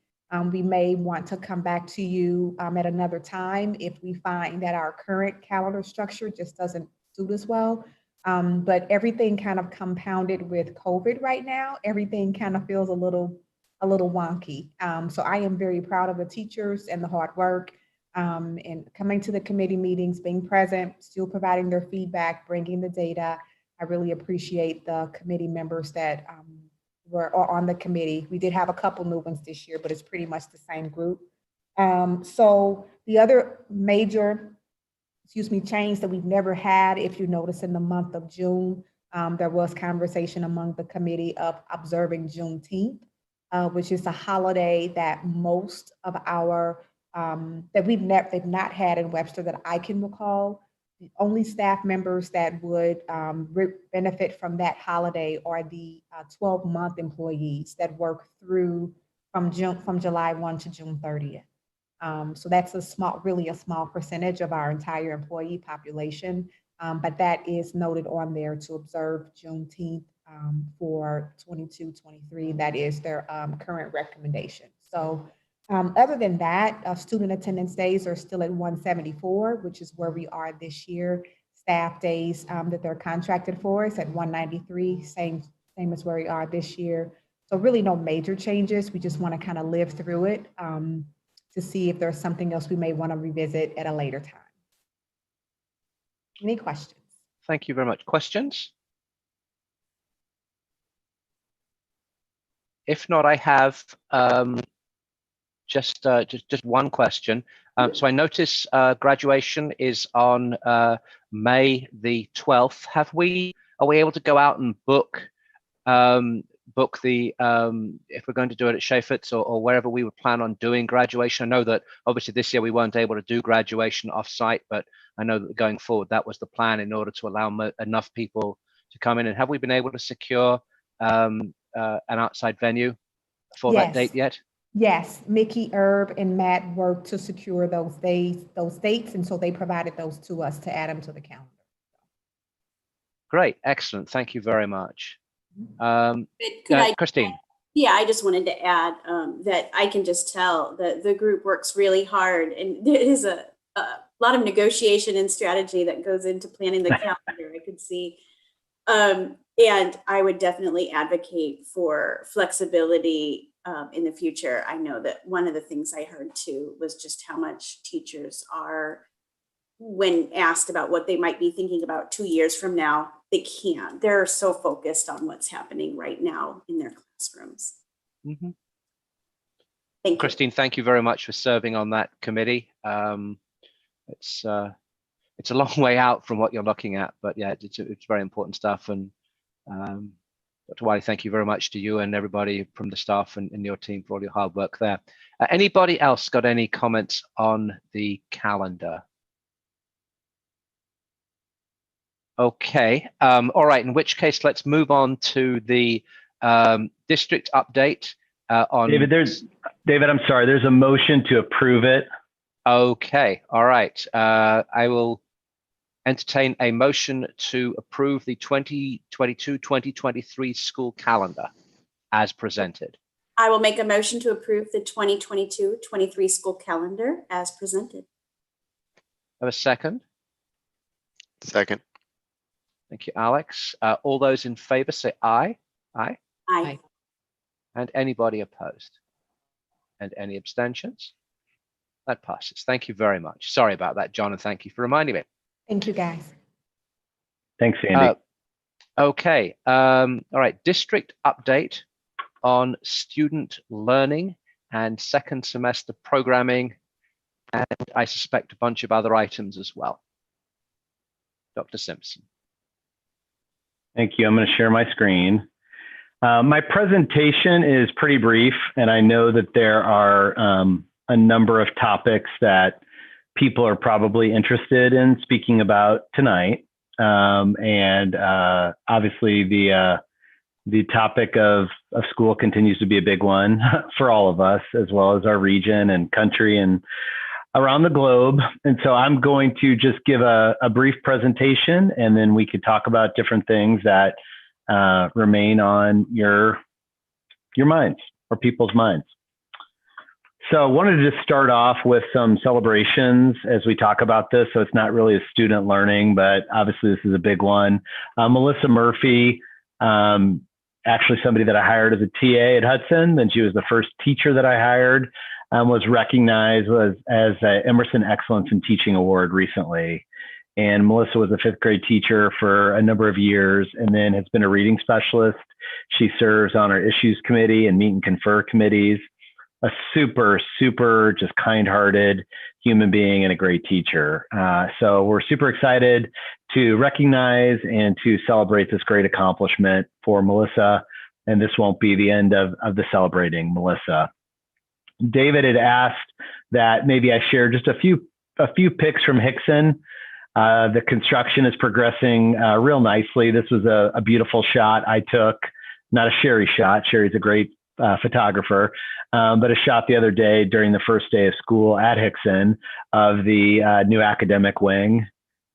We may want to come back to you at another time if we find that our current calendar structure just doesn't suit us well. But everything kind of compounded with COVID right now. Everything kind of feels a little wonky. So I am very proud of the teachers and the hard work and coming to the committee meetings, being present, still providing their feedback, bringing the data. I really appreciate the committee members that were on the committee. We did have a couple new ones this year, but it's pretty much the same group. So the other major, change that we've never had, if you notice in the month of June, there was conversation among the committee of observing Juneteenth, which is a holiday that most of our, that they've not had in Webster that I can recall. The only staff members that would benefit from that holiday are the 12-month employees that work through from July 1 to June 30th. So that's really a small percentage of our entire employee population, but that is noted on there to observe Juneteenth for 22-23. That is their current recommendation. So other than that, student attendance days are still at 174, which is where we are this year. Staff days that they're contracted for is at 193, same as where we are this year. So really no major changes. We just want to kind of live through it to see if there's something else we may want to revisit at a later time. Any questions? Thank you very much. Questions? If not, I have just one question. So I notice graduation is on May the 12th. Are we able to go out and book the if we're going to do it at Chaffetz or wherever we would plan on doing graduation? I know that obviously this year we weren't able to do graduation off-site, but I know that going forward that was the plan in order to allow enough people to come in. And have we been able to secure an outside venue for that date yet? Yes, Mickey, Herb, and Matt worked to secure those dates, and so they provided those to us to add them to the calendar. Great, excellent. Thank you very much. Christine. Yeah, I just wanted to add that I can just tell that the group works really hard, and there is a lot of negotiation and strategy that goes into planning the calendar. I could see, and I would definitely advocate for flexibility in the future. I know that one of the things I heard too was just how much teachers are, when asked about what they might be thinking about 2 years from now, they're so focused on what's happening right now in their classrooms. Mm-hmm. Thank you. Christine, thank you very much for serving on that committee. It's a long way out from what you're looking at, but yeah, it's very important stuff. And Dr. Wiley, thank you very much to you and everybody from the staff and your team for all your hard work there. Anybody else got any comments on the calendar? Okay, all right, in which case let's move on to the district update on David, I'm sorry, there's a motion to approve it. Okay, all right. I will entertain a motion to approve the 2022-2023 school calendar as presented. I will make a motion to approve the 2022-23 school calendar as presented. Have a second? Second. Thank you, Alex. All those in favor say aye. Aye. Aye. And anybody opposed? And any abstentions? That passes. Thank you very much. Sorry about that, John, and thank you for reminding me. Thank you, guys. Thanks, Andy. Okay, all right, district update on student learning and second semester programming, and I suspect a bunch of other items as well. Dr. Simpson. Thank you. I'm going to share my screen. My presentation is pretty brief, and I know that there are a number of topics that people are probably interested in speaking about tonight. Obviously the topic of school continues to be a big one for all of us, as well as our region and country and around the globe. And so I'm going to just give a brief presentation, and then we could talk about different things that remain on your minds or people's minds. So I wanted to just start off with some celebrations as we talk about this. So it's not really a student learning, but obviously this is a big one. Melissa Murphy, actually somebody that I hired as a TA at Hudson, and she was the first teacher that I hired, was recognized as an Emerson Excellence in Teaching Award recently. And Melissa was a 5th grade teacher for a number of years, and then has been a reading specialist. She serves on our issues committee and meet and confer committees. A super, super just kind-hearted human being and a great teacher. So we're super excited to recognize and to celebrate this great accomplishment for Melissa. And this won't be the end of the celebrating Melissa. David had asked that maybe I share just a few pics from Hixson. The construction is progressing real nicely. This was a beautiful shot I took, not a Sherry shot. Sherry's a great photographer, but a shot the other day during the first day of school at Hixson of the new academic wing.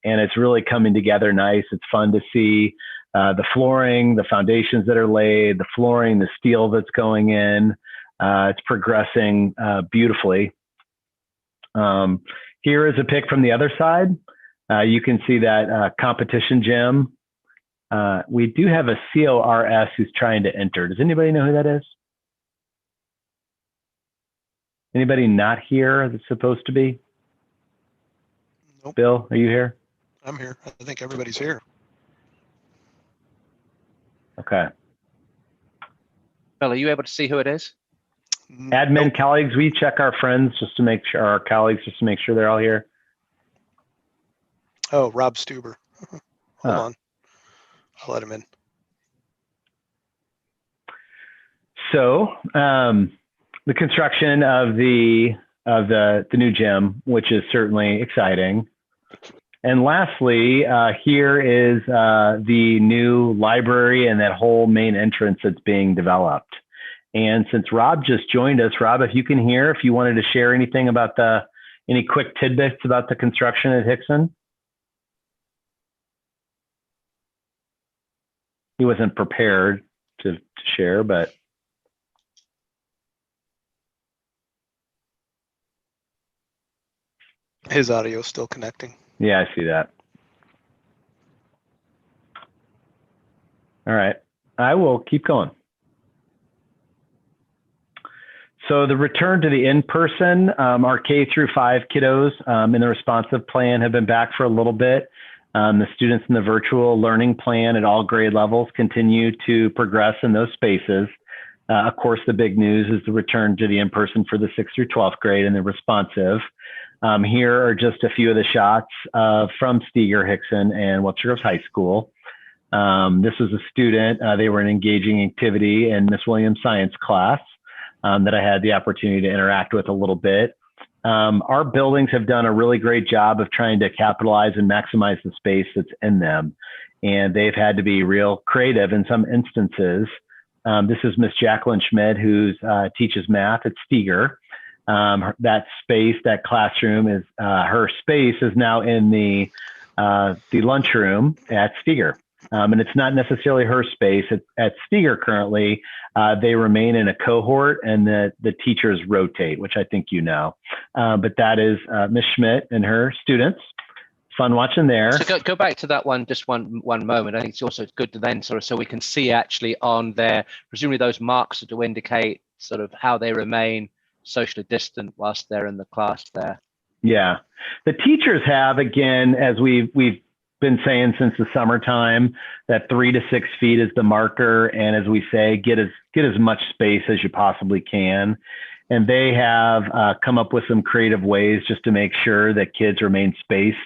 And it's really coming together nice. It's fun to see the flooring, the foundations that are laid, the flooring, the steel that's going in. It's progressing beautifully. Here is a pic from the other side. You can see that competition gym. We do have a CORS who's trying to enter. Does anybody know who that is? Anybody not here that's supposed to be? Nope. Bill, are you here? I'm here. I think everybody's here. Okay. Bill, are you able to see who it is? Admin Nope. colleagues, we check our friends just to make sure, our colleagues just to make sure they're all here. Oh, Rob Stuber. Hold Huh. on. I'll let him in. So the construction of the new gym, which is certainly exciting. And lastly, here is the new library and that whole main entrance that's being developed. And since Rob just joined us, Rob, if you can hear, if you wanted to share anything about any quick tidbits about the construction at Hixson. He wasn't prepared to share, but. His audio is still connecting. Yeah, I see that. All right, I will keep going. So the return to the in-person, our K through 5 kiddos in the responsive plan have been back for a little bit. The students in the virtual learning plan at all grade levels continue to progress in those spaces. Of course, the big news is the return to the in-person for the 6th through 12th grade and the responsive. Here are just a few of the shots from Steger, Hixson, and Webster Groves High School. This was a student, they were an engaging activity in Miss Williams' science class that I had the opportunity to interact with a little bit. Our buildings have done a really great job of trying to capitalize and maximize the space that's in them. And they've had to be real creative in some instances. This is Miss Jacqueline Schmidt, who teaches math at Steger. That space, that classroom is, her space is now in the lunchroom at Steger. And it's not necessarily her space. At Steger currently, they remain in a cohort and the teachers rotate, which I think you know. But that is Ms. Schmidt and her students. Fun watching there. So go back to that one, just one moment. I think it's also good to then so we can see actually on there, presumably those marks to indicate sort of how they remain socially distant whilst they're in the class there. Yeah, the teachers have, again, as we've been saying since the summertime that 3 to 6 feet is the marker. And as we say, get as much space as you possibly can. And they have come up with some creative ways just to make sure that kids remain spaced.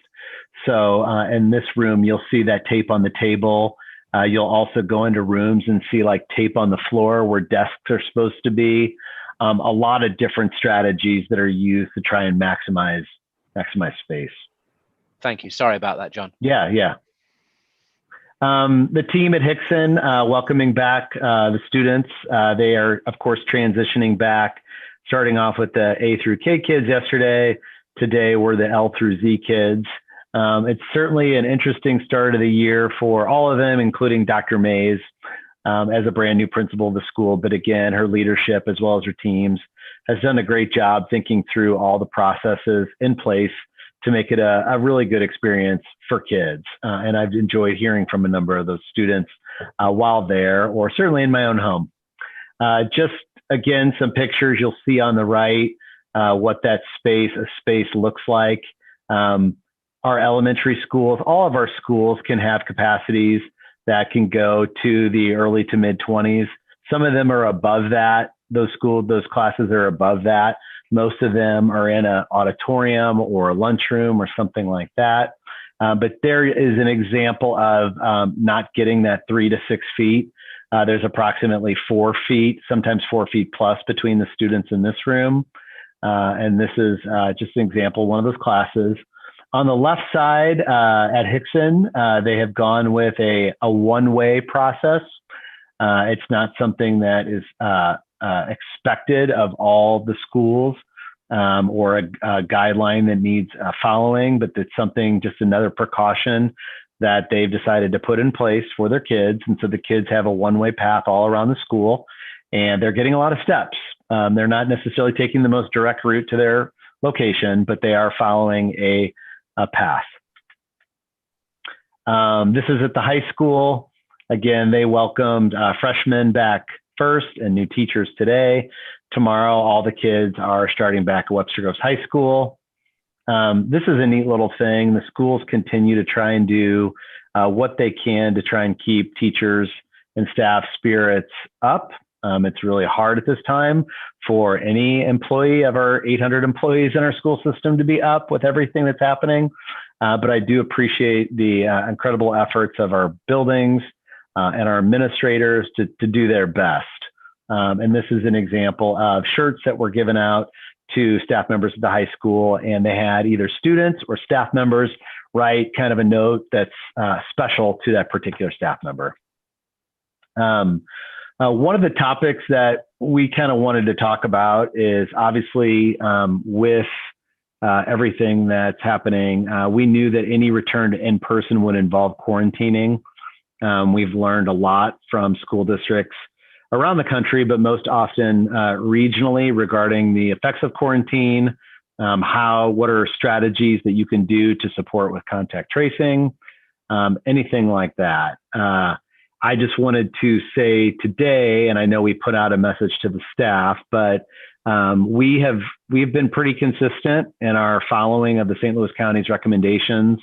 So in this room, you'll see that tape on the table. You'll also go into rooms and see like tape on the floor where desks are supposed to be. A lot of different strategies that are used to try and maximize space. Thank you. Sorry about that, John. Yeah. The team at Hixson, welcoming back the students. They are, of course, transitioning back, starting off with the A through K kids yesterday. Today, we're the L through Z kids. It's certainly an interesting start of the year for all of them, including Dr. Mays as a brand new principal of the school. But again, her leadership as well as her teams has done a great job thinking through all the processes in place to make it a really good experience for kids. And I've enjoyed hearing from a number of those students while there, or certainly in my own home. Just again, some pictures you'll see on the right, what that space looks like. Our elementary schools, all of our schools can have capacities that can go to the early to mid 20s. Some of them are above that. Those classes are above that. Most of them are in an auditorium or a lunchroom or something like that. But there is an example of not getting that 3 to 6 feet. There's approximately 4 feet, sometimes 4 feet plus between the students in this room. And this is just an example, one of those classes. On the left side at Hixson, they have gone with a one-way process. It's not something that is expected of all the schools or a guideline that needs following, but it's something, just another precaution that they've decided to put in place for their kids. And so the kids have a one-way path all around the school, and they're getting a lot of steps. They're not necessarily taking the most direct route to their location, but they are following a path. This is at the high school. Again, they welcomed freshmen back first and new teachers today. Tomorrow, all the kids are starting back at Webster Groves High School. This is a neat little thing. The schools continue to try and do what they can to try and keep teachers and staff spirits up. It's really hard at this time for any employee of our 800 employees in our school system to be up with everything that's happening. But I do appreciate the incredible efforts of our buildings and our administrators to do their best. And this is an example of shirts that were given out to staff members at the high school, and they had either students or staff members write kind of a note that's special to that particular staff member. One of the topics that we kind of wanted to talk about is obviously with everything that's happening, we knew that any return to in-person would involve quarantining. We've learned a lot from school districts around the country, but most often regionally, regarding the effects of quarantine, what are strategies that you can do to support with contact tracing, anything like that. I just wanted to say today, and I know we put out a message to the staff, but we've been pretty consistent in our following of the St. Louis County's recommendations,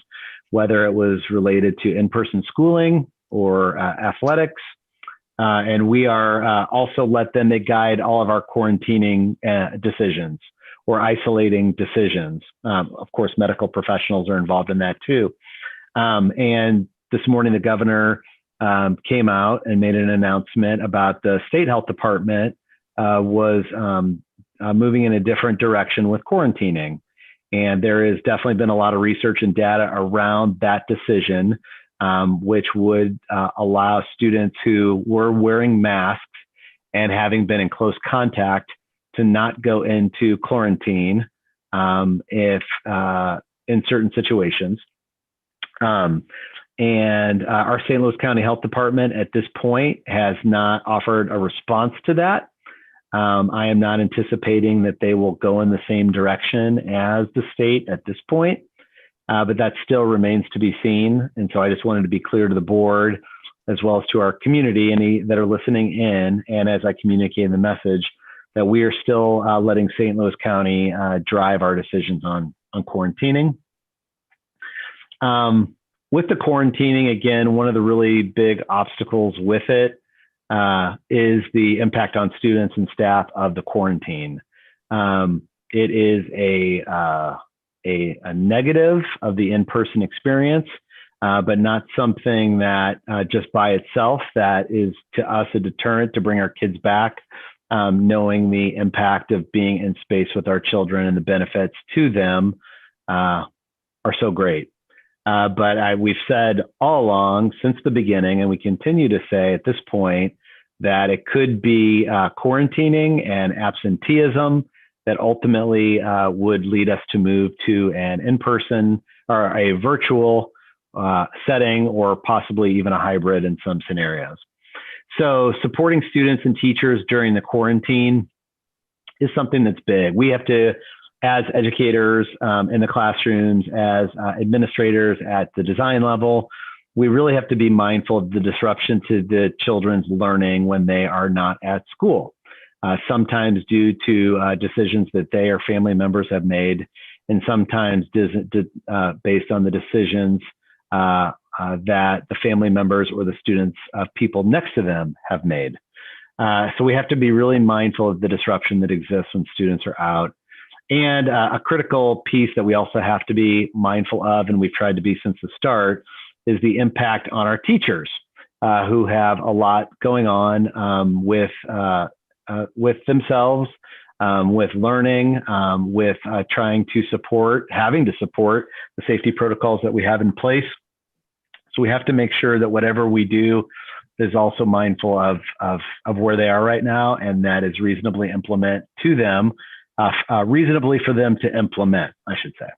whether it was related to in-person schooling or athletics. And we are also let them guide all of our quarantining decisions or isolating decisions. Of course, medical professionals are involved in that too. And this morning, the governor came out and made an announcement about the state health department was moving in a different direction with quarantining. And there has definitely been a lot of research and data around that decision, which would allow students who were wearing masks and having been in close contact to not go into quarantine if in certain situations. And our St. Louis County Health Department at this point has not offered a response to that. I am not anticipating that they will go in the same direction as the state at this point, but that still remains to be seen. And so I just wanted to be clear to the board, as well as to our community, any that are listening in, and as I communicate the message, that we are still letting St. Louis County drive our decisions on quarantining. With the quarantining, again, one of the really big obstacles with it is the impact on students and staff of the quarantine. It is a negative of the in-person experience, but not something that just by itself that is to us a deterrent to bring our kids back, knowing the impact of being in space with our children and the benefits to them are so great. But we've said all along since the beginning, and we continue to say at this point, that it could be quarantining and absenteeism that ultimately would lead us to move to an in-person or a virtual setting, or possibly even a hybrid in some scenarios. So supporting students and teachers during the quarantine is something that's big. We have to, as educators in the classrooms, as administrators at the design level, we really have to be mindful of the disruption to the children's learning when they are not at school, sometimes due to decisions that they or family members have made, and sometimes based on the decisions that the family members or the students of people next to them have made. So we have to be really mindful of the disruption that exists when students are out. And a critical piece that we also have to be mindful of, and we've tried to be since the start, is the impact on our teachers who have a lot going on with themselves, with learning, with trying to having to support the safety protocols that we have in place. So we have to make sure that whatever we do is also mindful of where they are right now, and that is reasonably reasonably for them to implement, I should say.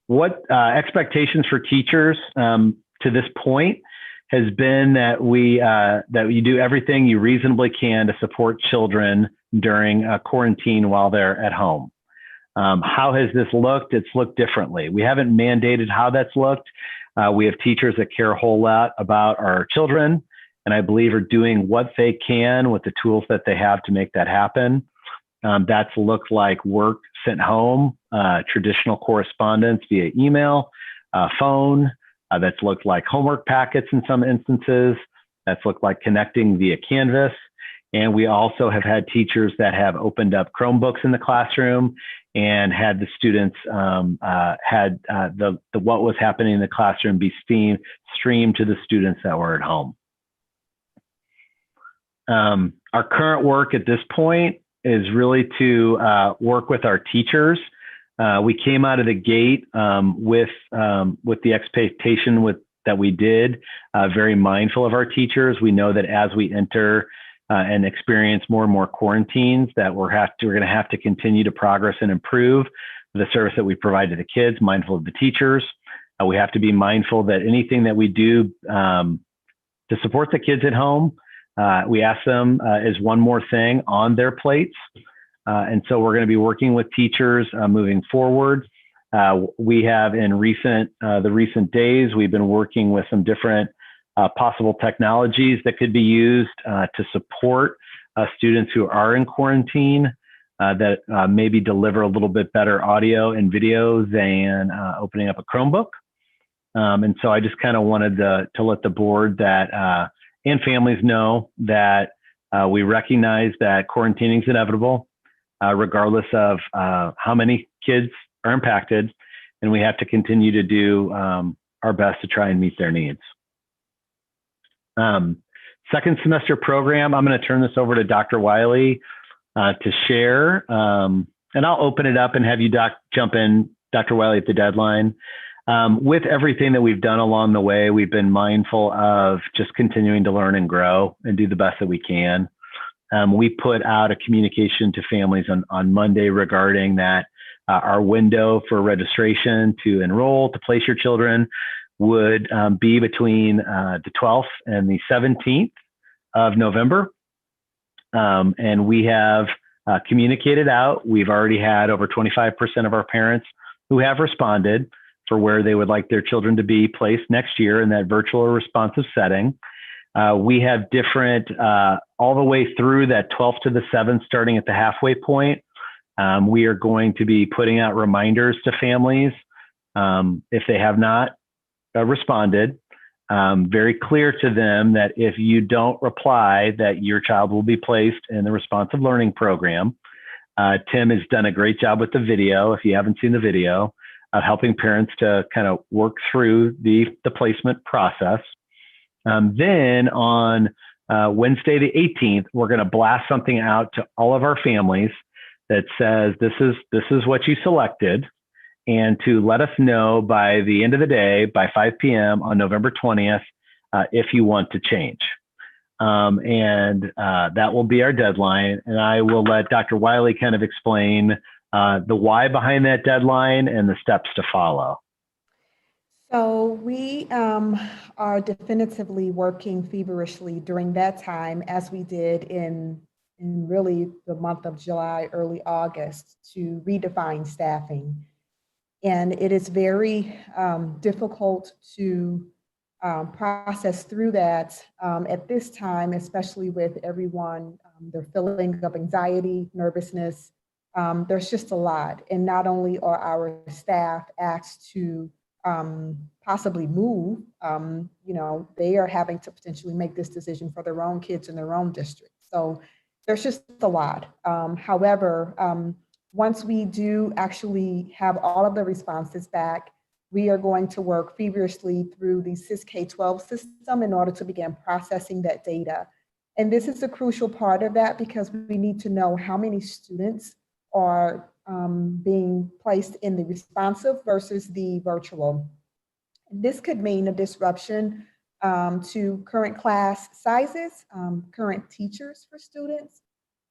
What expectations for teachers to this point has been that you do everything you reasonably can to support children during quarantine while they're at home. How has this looked? It's looked differently. We haven't mandated how that's looked. We have teachers that care a whole lot about our children, and I believe are doing what they can with the tools that they have to make that happen. That's looked like work sent home, traditional correspondence via email, phone. That's looked like homework packets in some instances. That's looked like connecting via Canvas. And we also have had teachers that have opened up Chromebooks in the classroom and had the students had what was happening in the classroom be streamed to the students that were at home. Our current work at this point is really to work with our teachers. We came out of the gate with the expectation that we did, very mindful of our teachers. We know that as we enter and experience more and more quarantines, that we're going to have to continue to progress and improve the service that we provide to the kids, mindful of the teachers. We have to be mindful that anything that we do to support the kids at home, we ask them is one more thing on their plates. And so we're going to be working with teachers moving forward. We have in the recent days, we've been working with some different possible technologies that could be used to support students who are in quarantine that maybe deliver a little bit better audio and video than opening up a Chromebook. And so I just kind of wanted to let the board and families know that we recognize that quarantining is inevitable, regardless of how many kids are impacted, and we have to continue to do our best to try and meet their needs. Second semester program, I'm going to turn this over to Dr. Wiley to share, and I'll open it up and have you jump in, Dr. Wiley, at the deadline. With everything that we've done along the way, we've been mindful of just continuing to learn and grow and do the best that we can. We put out a communication to families on Monday regarding that our window for registration to enroll, to place your children, would be between the 12th and the 17th of November. And we have communicated out. We've already had over 25% of our parents who have responded for where they would like their children to be placed next year in that virtual or responsive setting. We have different, all the way through that 12th to the 7th, starting at the halfway point. We are going to be putting out reminders to families If they have not responded, very clear to them that if you don't reply, that your child will be placed in the responsive learning program. Tim has done a great job with the video, if you haven't seen the video, helping parents to kind of work through the placement process. Then on Wednesday the 18th, we're going to blast something out to all of our families that says this is what you selected, and to let us know by the end of the day, by 5 p.m. on November 20th, if you want to change. That will be our deadline. And I will let Dr. Wiley kind of explain the why behind that deadline and the steps to follow. So we are definitively working feverishly during that time, as we did in really the month of July, early August, to redefine staffing. And it is very difficult to process through that at this time, especially with everyone, their feeling of anxiety, nervousness. There's just a lot. And not only are our staff asked to possibly move, they are having to potentially make this decision for their own kids in their own district. So there's just a lot. However, once we do actually have all of the responses back, we are going to work feverishly through the SysK-12 system in order to begin processing that data. And this is a crucial part of that, because we need to know how many students are being placed in the responsive versus the virtual. This could mean a disruption to current class sizes, current teachers for students.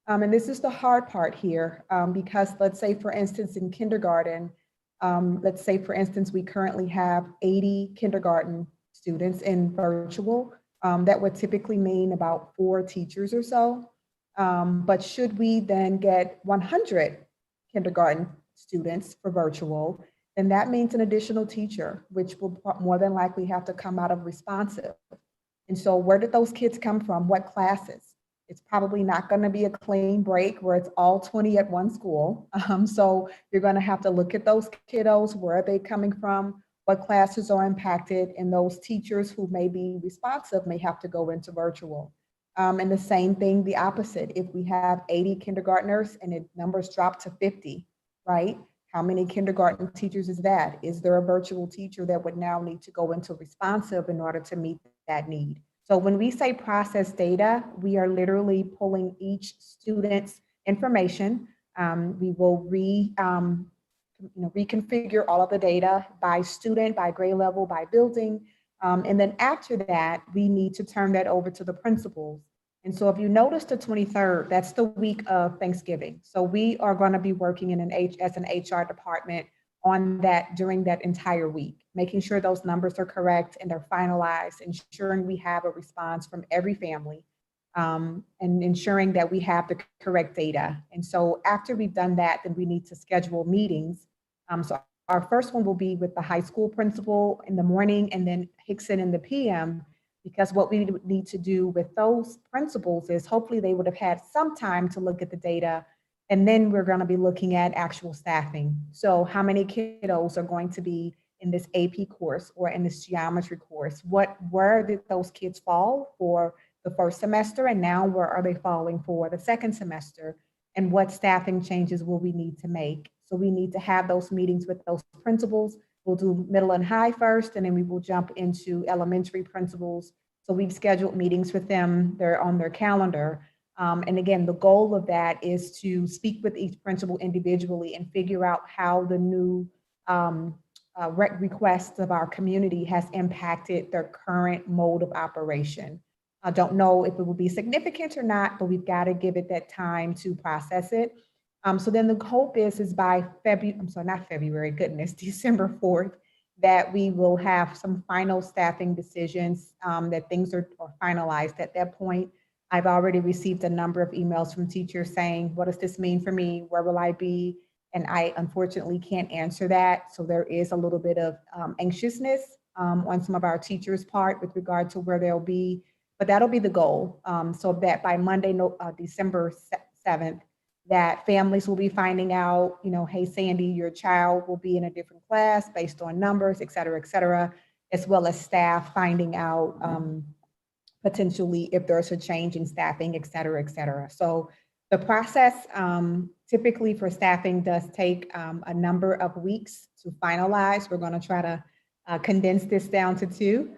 And this is the hard part here, because let's say, for instance, in kindergarten, let's say, for instance, we currently have 80 kindergarten students in virtual. That would typically mean about 4 teachers or so. But should we then get 100 kindergarten students for virtual, then that means an additional teacher, which will more than likely have to come out of responsive. And so where did those kids come from? What classes? It's probably not going to be a clean break where it's all 20 at one school. So you're going to have to look at those kiddos. Where are they coming from? What classes are impacted? And those teachers who may be responsive may have to go into virtual. And the same thing, the opposite. If we have 80 kindergartners and the numbers drop to 50, right? How many kindergarten teachers is that? Is there a virtual teacher that would now need to go into responsive in order to meet that need? So when we say process data, we are literally pulling each student's information. We will reconfigure all of the data by student, by grade level, by building. And then after that, we need to turn that over to the principals. And so if you notice the 23rd, that's the week of Thanksgiving. So we are going to be working as an HR department on that during that entire week, making sure those numbers are correct and they're finalized, ensuring we have a response from every family, and ensuring that we have the correct data. And so after we've done that, then we need to schedule meetings. So our first one will be with the high school principal in the morning, and then Hixson in the PM, because what we need to do with those principals is hopefully they would have had some time to look at the data. And then we're going to be looking at actual staffing. So how many kiddos are going to be in this AP course or in this geometry course? Where did those kids fall for the first semester? And now where are they falling for the second semester? And what staffing changes will we need to make? So we need to have those meetings with those principals. We'll do middle and high first, and then we will jump into elementary principals. So we've scheduled meetings with them. They're on their calendar. And again, the goal of that is to speak with each principal individually and figure out how the new requests of our community has impacted their current mode of operation. I don't know if it will be significant or not, but we've got to give it that time to process it. So then the hope is by December 4th, that we will have some final staffing decisions, that things are finalized at that point. I've already received a number of emails from teachers saying, what does this mean for me? Where will I be? And I unfortunately can't answer that. So there is a little bit of anxiousness on some of our teachers' part with regard to where they'll be, but that'll be the goal. So that by Monday, December 7th, that families will be finding out, hey, Sandy, your child will be in a different class based on numbers, et cetera, as well as staff finding out potentially if there's a change in staffing, et cetera. So the process typically for staffing does take a number of weeks to finalize. We're going to try to condense this down to 2,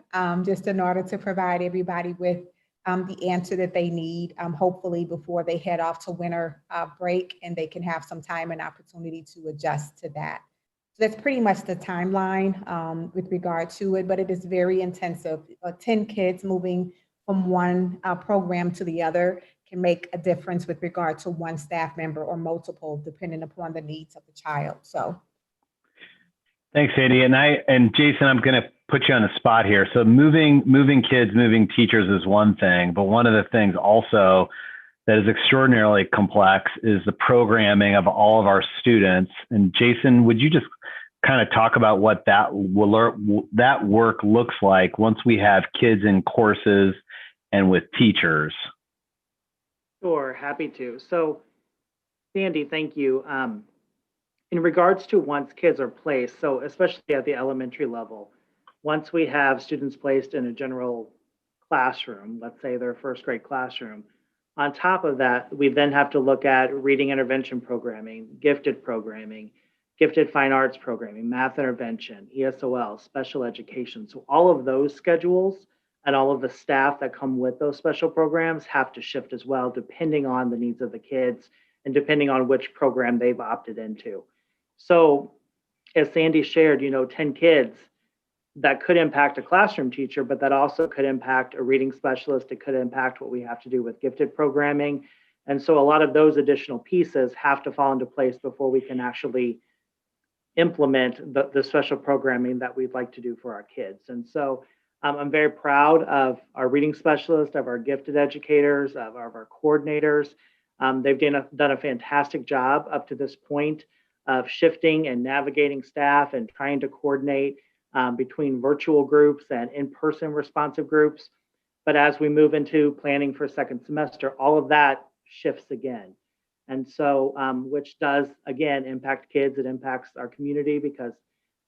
just in order to provide everybody with the answer that they need, hopefully before they head off to winter break, and they can have some time and opportunity to adjust to that. So that's pretty much the timeline with regard to it, but it is very intensive. 10 kids moving from one program to the other can make a difference with regard to one staff member or multiple, depending upon the needs of the child. So. Thanks, Sandy. And Jason, I'm going to put you on the spot here. So moving kids, moving teachers is one thing, but one of the things also that is extraordinarily complex is the programming of all of our students. And Jason, would you just kind of talk about what that work looks like once we have kids in courses and with teachers? Sure, happy to. So, Sandy, thank you. In regards to once kids are placed, so especially at the elementary level, once we have students placed in a general classroom, let's say their first grade classroom, on top of that, we then have to look at reading intervention programming, gifted fine arts programming, math intervention, ESOL, special education. So all of those schedules and all of the staff that come with those special programs have to shift as well, depending on the needs of the kids and depending on which program they've opted into. So as Sandy shared, 10 kids, that could impact a classroom teacher, but that also could impact a reading specialist. It could impact what we have to do with gifted programming. And so a lot of those additional pieces have to fall into place before we can actually implement the special programming that we'd like to do for our kids. And so I'm very proud of our reading specialists, of our gifted educators, of our coordinators. They've done a fantastic job up to this point of shifting and navigating staff and trying to coordinate between virtual groups and in-person responsive groups. But as we move into planning for second semester, all of that shifts again. And so, which does, again, impact kids, it impacts our community, because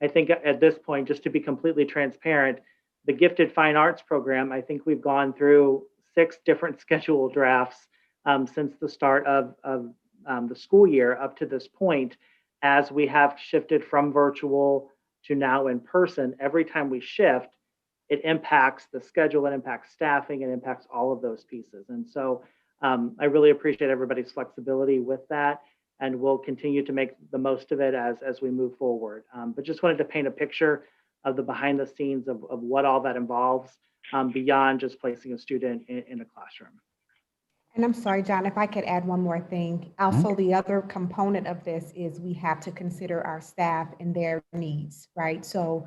I think at this point, just to be completely transparent, the gifted fine arts program, I think we've gone through 6 different schedule drafts since the start of the school year up to this point, as we have shifted from virtual to now in person. Every time we shift, it impacts the schedule, it impacts staffing, it impacts all of those pieces. And so I really appreciate everybody's flexibility with that, and we'll continue to make the most of it as we move forward. But just wanted to paint a picture of the behind the scenes of what all that involves beyond just placing a student in a classroom. And I'm sorry, John, if I could add one more thing. Also, the other component of this is we have to consider our staff and their needs, right? So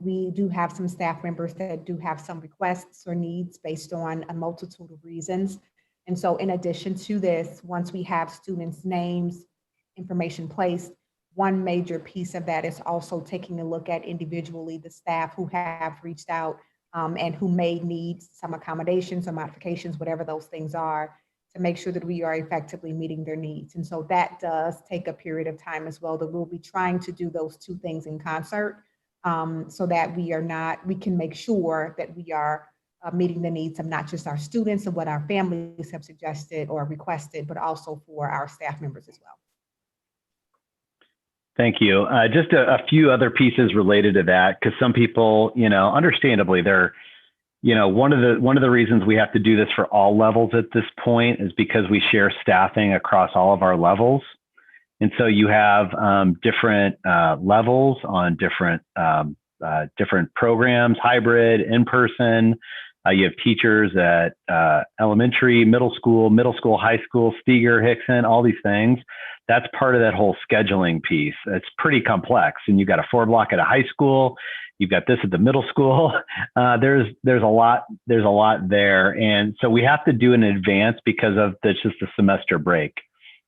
we do have some staff members that do have some requests or needs based on a multitude of reasons. And so in addition to this, once we have students' names, information placed, one major piece of that is also taking a look at individually the staff who have reached out and who may need some accommodations or modifications, whatever those things are, to make sure that we are effectively meeting their needs. And so that does take a period of time as well, that we'll be trying to do those 2 things in concert so that we can make sure that we are meeting the needs of not just our students and what our families have suggested or requested, but also for our staff members as well. Thank you. Just a few other pieces related to that, because some people, understandably, they're, one of the reasons we have to do this for all levels at this point is because we share staffing across all of our levels. And so you have different levels on different programs, hybrid, in-person. You have teachers at elementary, middle school, high school, Steger, Hixson, all these things. That's part of that whole scheduling piece. It's pretty complex. And you've got a 4 block at a high school. You've got this at the middle school. There's a lot there. And so we have to do it in advance because of just the semester break.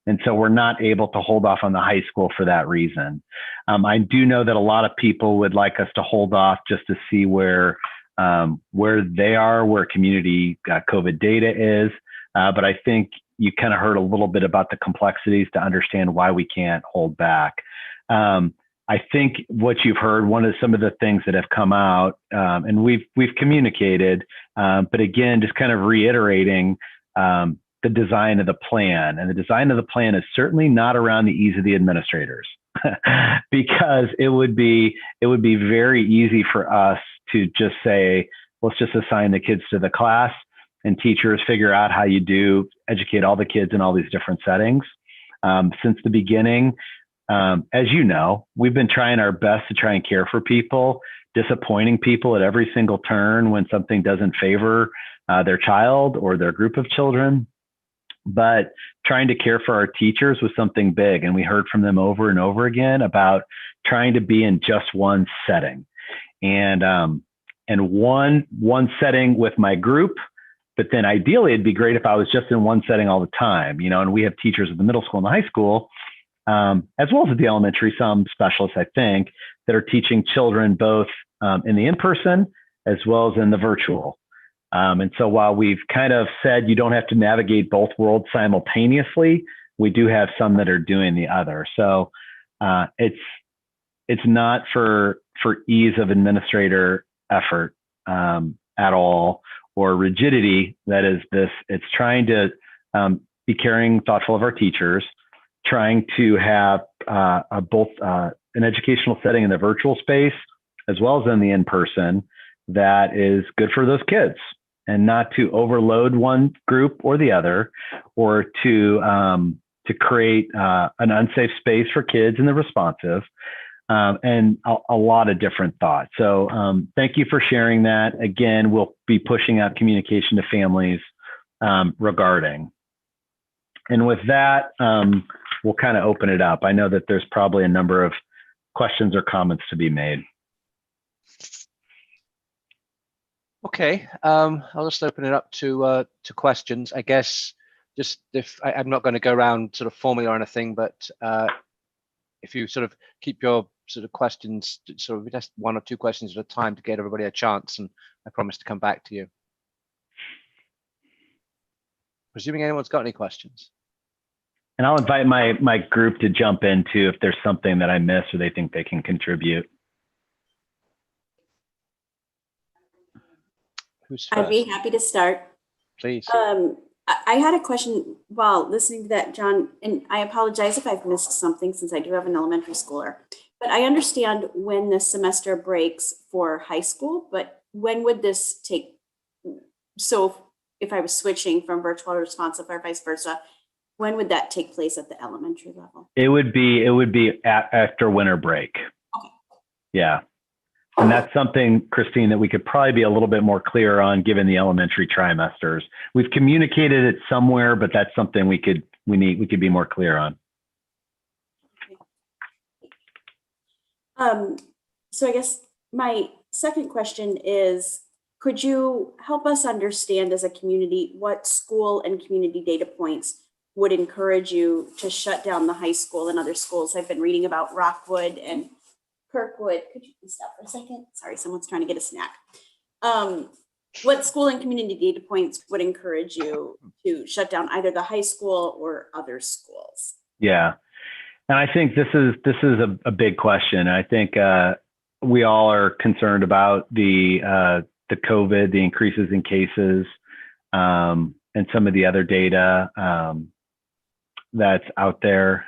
And so we're not able to hold off on the high school for that reason. I do know that a lot of people would like us to hold off just to see where they are, where community COVID data is. But I think, you kind of heard a little bit about the complexities to understand why we can't hold back. I think what you've heard, one of some of the things that have come out, and we've communicated, but again, just kind of reiterating the design of the plan. And the design of the plan is certainly not around the ease of the administrators, because it would be very easy for us to just say, let's just assign the kids to the class and teachers figure out how you do educate all the kids in all these different settings. Since the beginning, as you know, we've been trying our best to try and care for people, disappointing people at every single turn when something doesn't favor their child or their group of children, but trying to care for our teachers was something big. And we heard from them over and over again about trying to be in just one setting, and one setting with my group. But then ideally, it'd be great if I was just in one setting all the time, and we have teachers at the middle school and the high school, as well as at the elementary, some specialists, I think, that are teaching children both in the in-person as well as in the virtual. And so while we've kind of said you don't have to navigate both worlds simultaneously, we do have some that are doing the other. So it's not for ease of administrator effort at all, or rigidity. That is this, it's trying to be caring, thoughtful of our teachers, trying to have both an educational setting in the virtual space as well as in the in-person that is good for those kids, and not to overload one group or the other, or to create an unsafe space for kids in the responsive, and a lot of different thoughts. So thank you for sharing that. Again, we'll be pushing out communication to families regarding. And with that, we'll kind of open it up. I know that there's probably a number of questions or comments to be made. Okay, I'll just open it up to questions. I guess just if I'm not going to go around sort of formula or anything, but if you sort of keep your sort of questions, sort of just one or two questions at a time to get everybody a chance, and I promise to come back to you. Presuming anyone's got any questions. And I'll invite my group to jump in too if there's something that I missed or they think they can contribute. Who's first? I'd be happy to start. Please. I had a question while listening to that, John, and I apologize if I've missed something since I do have an elementary schooler, but I understand when the semester breaks for high school, but when would this take? So if I was switching from virtual to responsive or vice versa, when would that take place at the elementary level? It would be after winter break. Okay. Yeah. And that's something, Christine, that we could probably be a little bit more clear on given the elementary trimesters. We've communicated it somewhere, but that's something we could be more clear on. So I guess my second question is, could you help us understand as a community what school and community data points would encourage you to shut down the high school and other schools? I've been reading about Rockwood and Kirkwood. Could you please stop for a second? Sorry, someone's trying to get a snack. What school and community data points would encourage you to shut down either the high school or other schools? Yeah, and I think this is a big question. I think we all are concerned about the COVID, the increases in cases, and some of the other data that's out there.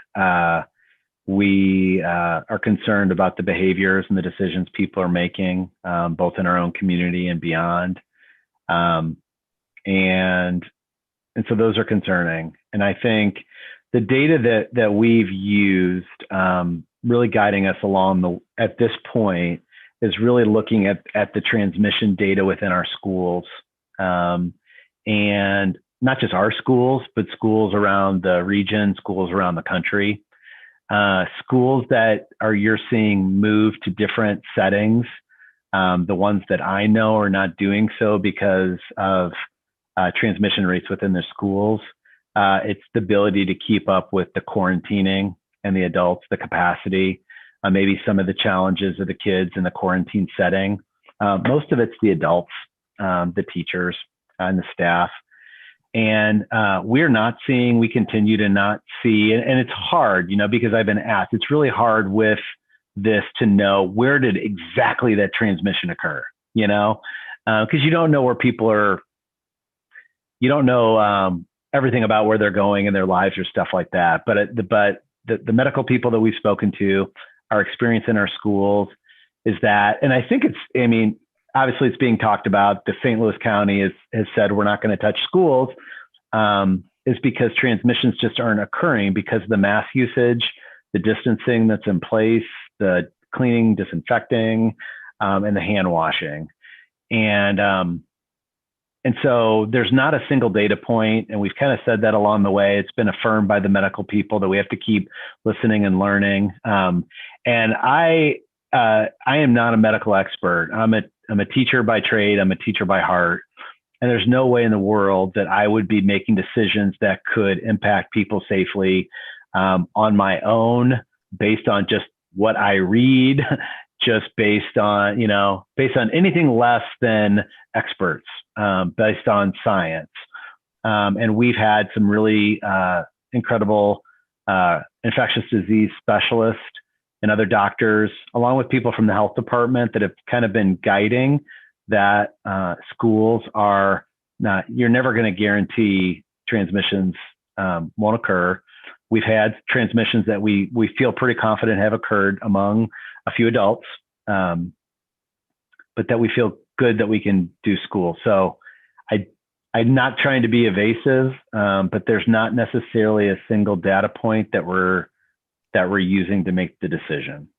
We are concerned about the behaviors and the decisions people are making, both in our own community and beyond. And so those are concerning. And I think the data that we've used really guiding us along at this point is really looking at the transmission data within our schools, and not just our schools, but schools around the region, schools around the country. Schools that you're seeing move to different settings. The ones that I know are not doing so because of transmission rates within their schools. It's the ability to keep up with the quarantining and the adults, the capacity, maybe some of the challenges of the kids in the quarantine setting. Most of it's the adults, the teachers and the staff. And we continue to not see, and it's hard, because I've been asked, it's really hard with this to know where did exactly that transmission occur, because you don't know where people are, you don't know everything about where they're going in their lives or stuff like that. But the medical people that we've spoken to, our experience in our schools is that, and I think obviously it's being talked about, the St. Louis County has said we're not going to touch schools, is because transmissions just aren't occurring because of the mask usage, the distancing that's in place, the cleaning, disinfecting, and the hand washing. And so there's not a single data point, and we've kind of said that along the way. It's been affirmed by the medical people that we have to keep listening and learning. And I am not a medical expert. I'm a teacher by trade. I'm a teacher by heart. And there's no way in the world that I would be making decisions that could impact people safely on my own, based on just what I read, just based on anything less than experts, based on science. And we've had some really incredible infectious disease specialists and other doctors, along with people from the health department, that have kind of been guiding that schools are not, you're never going to guarantee transmissions won't occur. We've had transmissions that we feel pretty confident have occurred among a few adults, but that we feel good that we can do school. So I'm not trying to be evasive, but there's not necessarily a single data point that we're using to make the decision,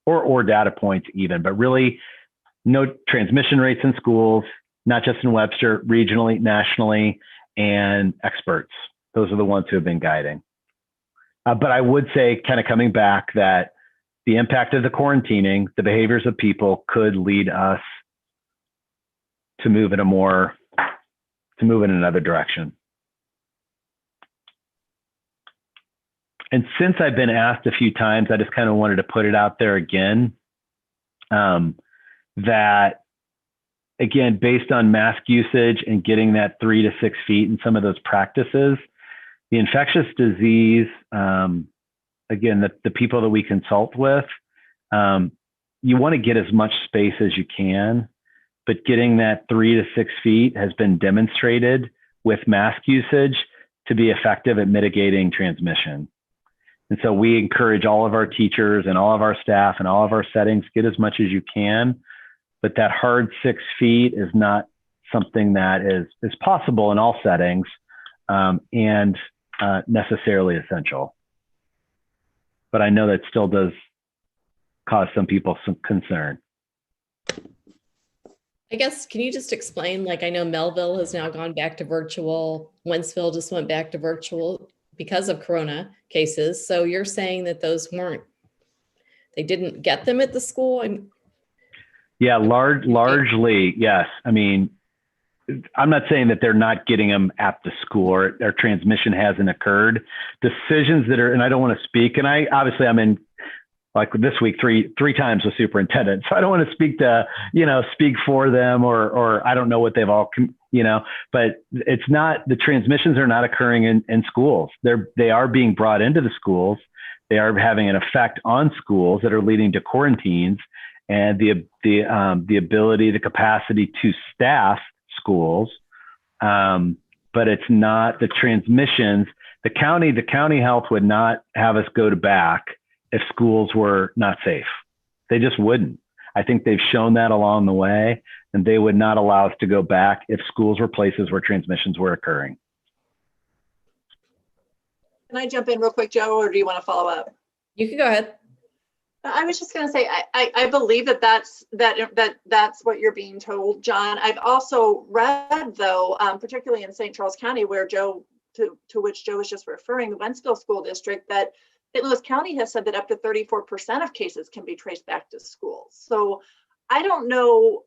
or data points even, but really no transmission rates in schools, not just in Webster, regionally, nationally, and experts. Those are the ones who have been guiding. But I would say, kind of coming back, that the impact of the quarantining, the behaviors of people, could lead us to move in another direction. And since I've been asked a few times, I just kind of wanted to put it out there again, that, again, based on mask usage and getting that 3 to 6 feet in some of those practices, the infectious disease, again, the people that we consult with, you want to get as much space as you can, but getting that 3 to 6 feet has been demonstrated with mask usage to be effective at mitigating transmission. And so we encourage all of our teachers and all of our staff and all of our settings, get as much as you can, but that hard 6 feet is not something that is possible in all settings, and necessarily essential. But I know that still does cause some people some concern. I guess, can you just explain, like, I know Melville has now gone back to virtual, Wentzville just went back to virtual because of Corona cases. So you're saying that those they didn't get them at the school? Yeah, largely, yes. I mean, I'm not saying that they're not getting them at the school, or transmission hasn't occurred. Decisions that are, and I don't want to speak, and I'm in, like this week, three times with superintendent. So I don't want to speak for them, or I don't know what they've all, but it's not, the transmissions are not occurring in schools. They are being brought into the schools. They are having an effect on schools that are leading to quarantines, and the ability, the capacity to staff schools. But it's not the transmissions. The county health would not have us go to back if schools were not safe. They just wouldn't. I think they've shown that along the way, and they would not allow us to go back if schools were places where transmissions were occurring. Can I jump in real quick, Joe, or do you want to follow up? You can go ahead. I was just going to say, I believe that's what you're being told, John. I've also read, though, particularly in St. Charles County, where to which Joe was just referring, the Wentzville School District, that St. Louis County has said that up to 34% of cases can be traced back to schools. So I don't know.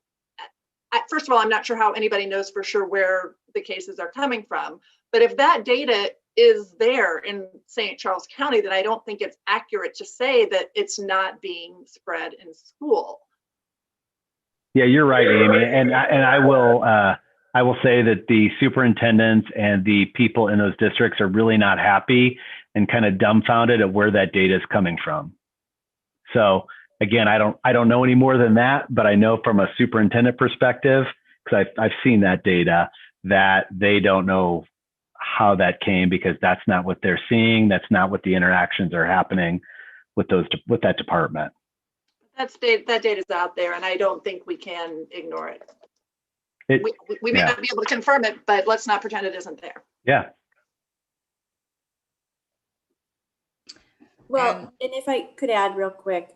First of all, I'm not sure how anybody knows for sure where the cases are coming from. But if that data is there in St. Charles County, then I don't think it's accurate to say that it's not being spread in school. Yeah, you're right, Amy. And I I will say that the superintendents and the people in those districts are really not happy and kind of dumbfounded at where that data is coming from. So again, I don't know any more than that, but I know from a superintendent perspective, because I've seen that data, that they don't know how that came, because that's not what they're seeing. That's not what the interactions are happening with that department. That data is out there, and I don't think we can ignore it. We may Yeah. not be able to confirm it, but let's not pretend it isn't there. Yeah. Well, and if I could add real quick,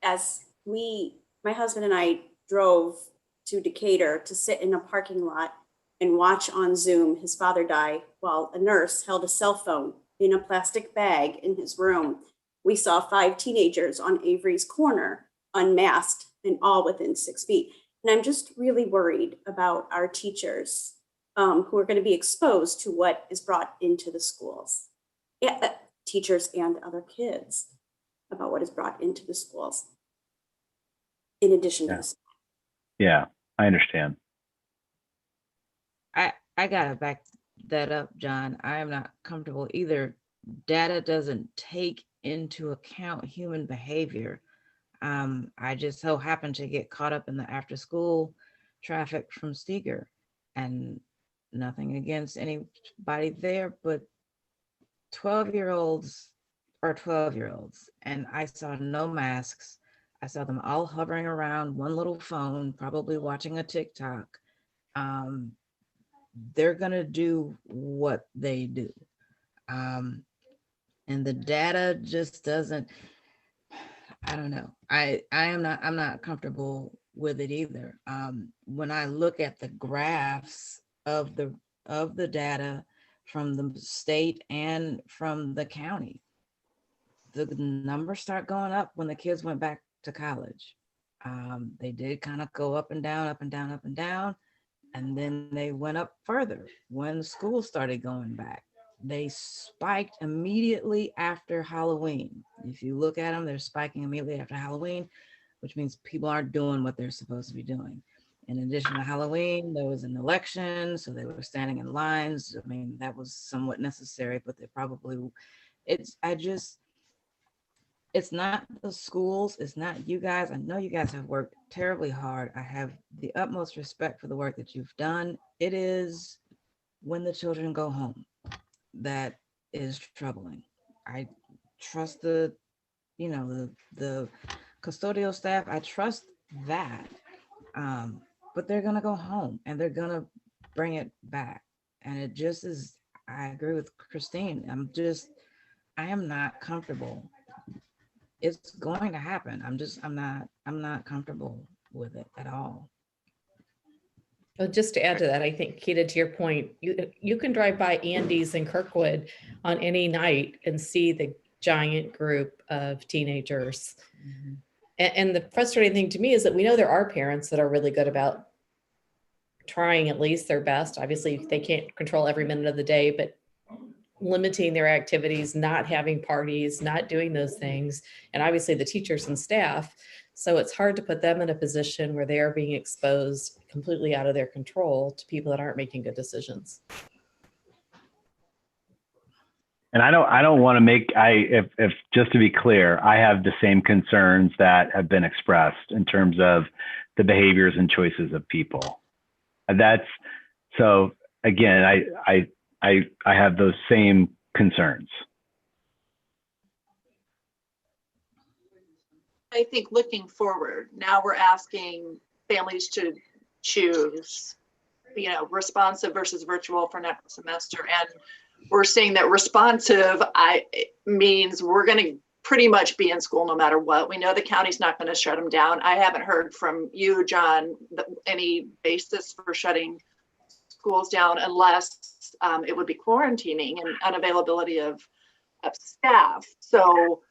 as my husband and I drove to Decatur to sit in a parking lot and watch on Zoom his father die while a nurse held a cell phone in a plastic bag in his room. We saw 5 teenagers on Avery's corner, unmasked and all within 6 feet. And I'm just really worried about our teachers who are going to be exposed to what is brought into the schools. Yeah, teachers and other kids, about what is brought into the schools. In addition to this. Yeah, I understand. I gotta back that up, John. I am not comfortable either. Data doesn't take into account human behavior. I just so happened to get caught up in the after school traffic from Steger, and nothing against anybody there, but 12-year-olds are 12-year-olds, and I saw no masks. I saw them all hovering around one little phone, probably watching a TikTok. They're gonna do what they do. And the data just doesn't, I don't know. I'm not comfortable with it either. When I look at the graphs of the data from the state and from the county, the numbers start going up when the kids went back to college. They did kind of go up and down, up and down, up and down. And then they went up further when school started going back. They spiked immediately after Halloween. If you look at them, they're spiking immediately after Halloween, which means people aren't doing what they're supposed to be doing. In addition to Halloween, there was an election, so they were standing in lines. I mean, that was somewhat necessary, but they probably, it's not the schools, it's not you guys. I know you guys have worked terribly hard. I have the utmost respect for the work that you've done. It is when the children go home that is troubling. I trust the custodial staff. I trust that, but they're gonna go home and they're gonna bring it back. And it just is, I agree with Christine. I am not comfortable. It's going to happen. I'm not comfortable with it at all. Well, just to add to that, I think, Keita, to your point, you can drive by Andy's in Kirkwood on any night and see the giant group of teenagers. Mm-hmm. And the frustrating thing to me is that we know there are parents that are really good about trying at least their best. Obviously, they can't control every minute of the day, but limiting their activities, not having parties, not doing those things, and obviously the teachers and staff. So it's hard to put them in a position where they are being exposed completely out of their control to people that aren't making good decisions. And I don't want to make, if just to be clear, I have the same concerns that have been expressed in terms of the behaviors and choices of people. And that's, so again, I have those same concerns. I think looking forward, now we're asking families to choose, responsive versus virtual for next semester. And we're seeing that responsive means we're going to pretty much be in school no matter what. We know the county's not going to shut them down. I haven't heard from you, John, any basis for shutting schools down unless it would be quarantining and unavailability of staff. So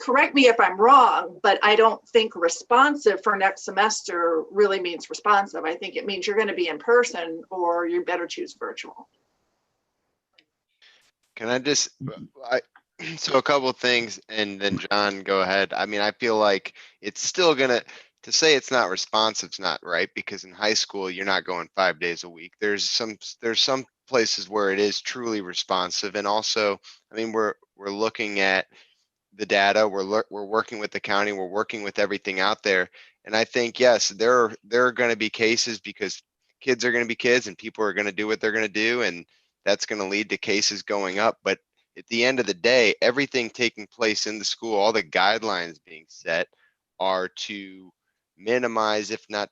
correct me if I'm wrong, but I don't think responsive for next semester really means responsive. I think it means you're going to be in person or you better choose virtual. Can I just, so a couple of things and then John, go ahead. I mean, I feel like it's still gonna, to say it's not responsive is not right, because in high school, you're not going 5 days a week. There's some places where it is truly responsive. And also, I mean, we're looking at the data, we're working with the county, we're working with everything out there. And I think, yes, there are going to be cases, because kids are going to be kids and people are going to do what they're going to do. And that's going to lead to cases going up. But at the end of the day, everything taking place in the school, all the guidelines being set are to minimize, if not,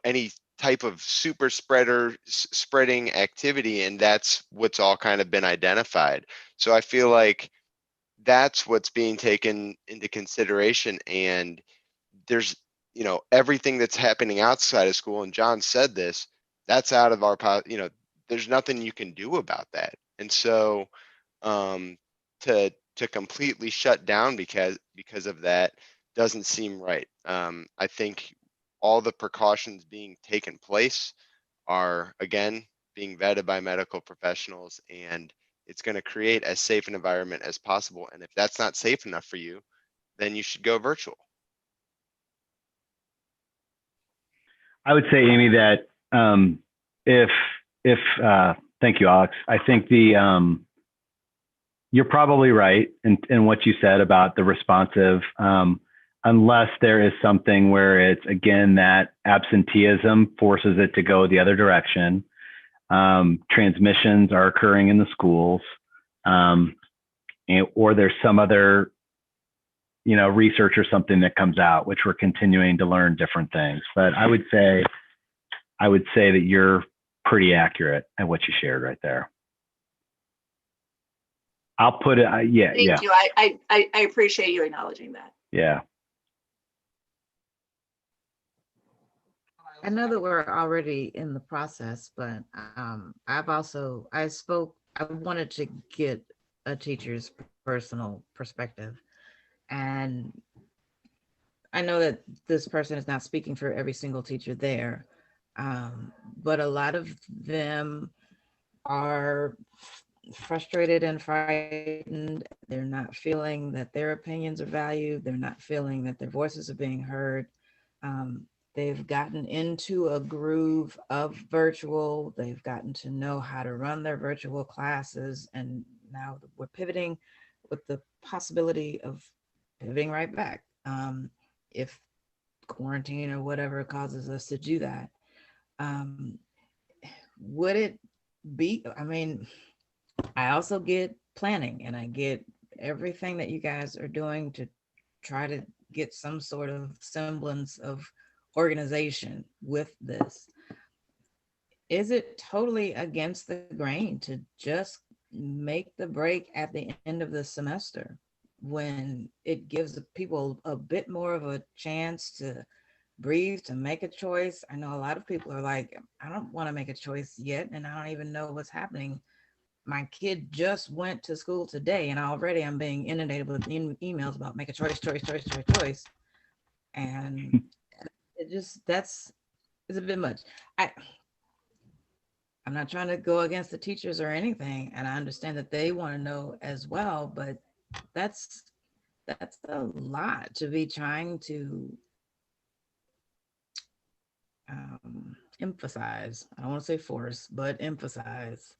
any type of super spreading activity. And that's what's all kind of been identified. So I feel like that's what's being taken into consideration. And there's, everything that's happening outside of school, and John said this, that's out of our there's nothing you can do about that. And so to completely shut down because of that doesn't seem right. I think all the precautions being taken place are, again, being vetted by medical professionals, and it's going to create as safe an environment as possible. And if that's not safe enough for you, then you should go virtual. I would say, Amy, that if thank you, Alex. I think you're probably right in what you said about the responsive, unless there is something where it's, again, that absenteeism forces it to go the other direction. Transmissions are occurring in the schools, or there's some other, research or something that comes out, which we're continuing to learn different things. But I would say that you're pretty accurate at what you shared right there. I'll put it, yeah. Thank you. I appreciate you acknowledging that. Yeah. I know that we're already in the process, but I wanted to get a teacher's personal perspective. And I know that this person is not speaking for every single teacher there, but a lot of them are frustrated and frightened. They're not feeling that their opinions are valued. They're not feeling that their voices are being heard. They've gotten into a groove of virtual. They've gotten to know how to run their virtual classes. And now we're pivoting with the possibility of pivoting right back. If quarantine or whatever causes us to do that. Would it be, I also get planning, and I get everything that you guys are doing to try to get some sort of semblance of organization with this. Is it totally against the grain to just make the break at the end of the semester, when it gives people a bit more of a chance to breathe, to make a choice? I know a lot of people are like, I don't want to make a choice yet, and I don't even know what's happening. My kid just went to school today, and already I'm being inundated with emails about make a choice. And it just, it's a bit much. I'm not trying to go against the teachers or anything, and I understand that they want to know as well, but that's a lot to be trying to emphasize. I don't want to say force, but emphasize.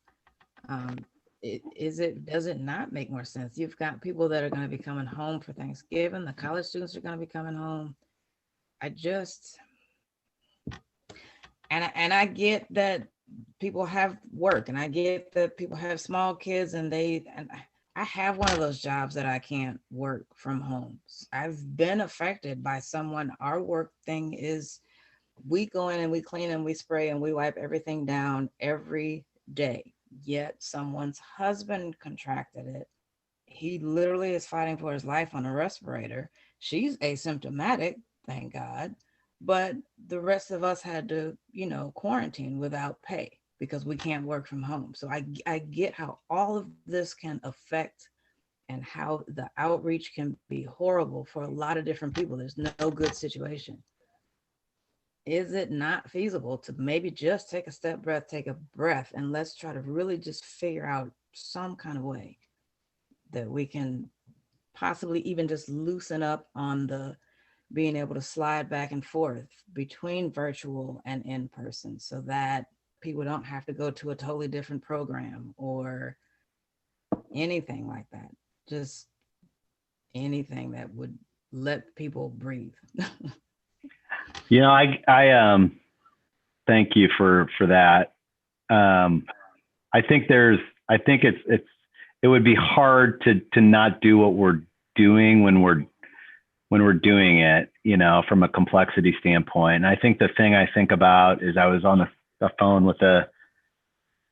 Does it not make more sense? You've got people that are going to be coming home for Thanksgiving. The college students are going to be coming home. I get that people have work, and I get that people have small kids, and I have one of those jobs that I can't work from home. I've been affected by someone. Our work thing is we go in and we clean and we spray and we wipe everything down every day. Yet someone's husband contracted it. He literally is fighting for his life on a respirator. She's asymptomatic, thank God. But the rest of us had to, quarantine without pay because we can't work from home. So I get how all of this can affect, and how the outreach can be horrible for a lot of different people. There's no good situation. Is it not feasible to maybe just take a breath, and let's try to really just figure out some kind of way that we can possibly even just loosen up on the being able to slide back and forth between virtual and in person so that people don't have to go to a totally different program or anything like that. Just anything that would let people breathe. You know, I thank you for that. I think it would be hard to not do what we're doing when we're doing it, you know, from a complexity standpoint. And I think the thing I think about is I was on the phone with a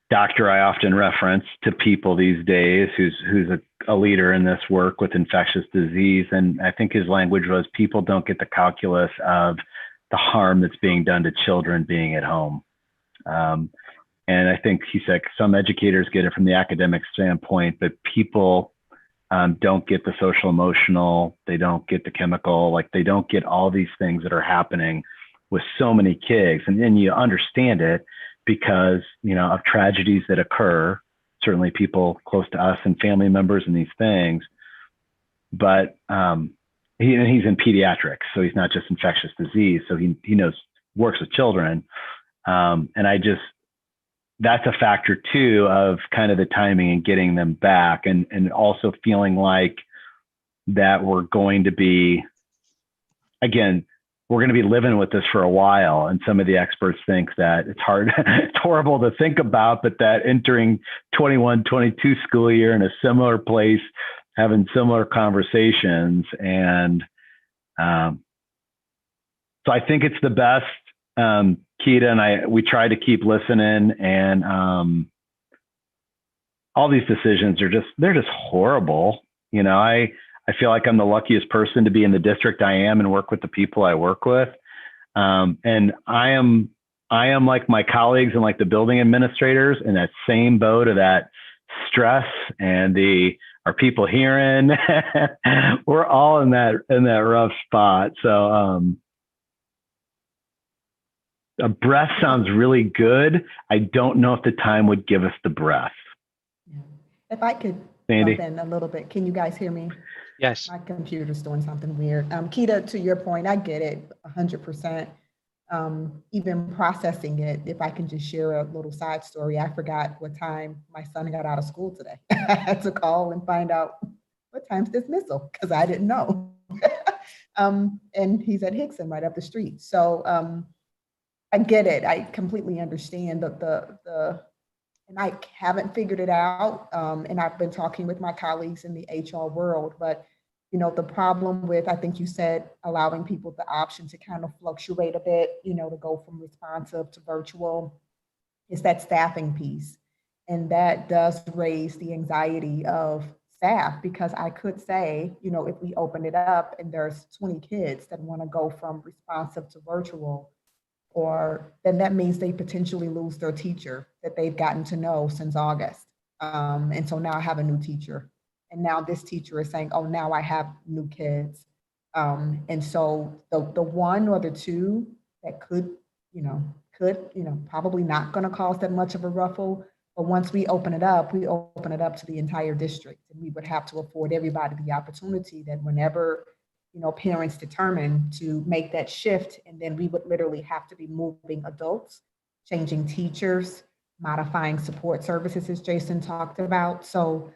doctor I often reference to people these days, who's a leader in this work with infectious disease. And I think his language was, people don't get the calculus of the harm that's being done to children being at home. And I think he said some educators get it from the academic standpoint, but people don't get the social emotional, they don't get the chemical, like they don't get all these things that are happening with so many kids. And then you understand it because, you know, of tragedies that occur, certainly people close to us and family members and these things. But he's in pediatrics, so he's not just infectious disease. So he knows, works with children. And that's a factor too of kind of the timing and getting them back, and also feeling like that we're going to be, again, we're going to be living with this for a while. And some of the experts think that it's hard, it's horrible to think about, but that entering 21-22 school year in a similar place, having similar conversations. And so I think it's the best. Keita and we try to keep listening, and all these decisions they're just horrible. You know, I feel like I'm the luckiest person to be in the district I am and work with the people I work with. And I am like my colleagues and like the building administrators in that same boat of that stress and are people hearing? We're all in that rough spot. So a breath sounds really good. I don't know if the time would give us the breath. If I could Sandy, jump in a little bit, can you guys hear me? Yes. My computer's doing something weird. Keita, to your point, I get it 100%. Even processing it, if I can just share a little side story, I forgot what time my son got out of school today. I had to call and find out what time's dismissal, because I didn't know. And he's at Hixson right up the street. So I get it. I completely understand and I haven't figured it out. And I've been talking with my colleagues in the HR world, but you know, the problem with, I think you said, allowing people the option to kind of fluctuate a bit, you know, to go from responsive to virtual, is that staffing piece. And that does raise the anxiety of staff, because I could say, you know, if we open it up and there's 20 kids that want to go from responsive to virtual, then that means they potentially lose their teacher that they've gotten to know since August. And so now I have a new teacher. And now this teacher is saying, oh, now I have new kids. And so the one or the two that could, probably not going to cause that much of a ruffle. But once we open it up to the entire district. And we would have to afford everybody the opportunity that whenever, you know, parents determine to make that shift, and then we would literally have to be moving adults, changing teachers, modifying support services, as Jason talked about. So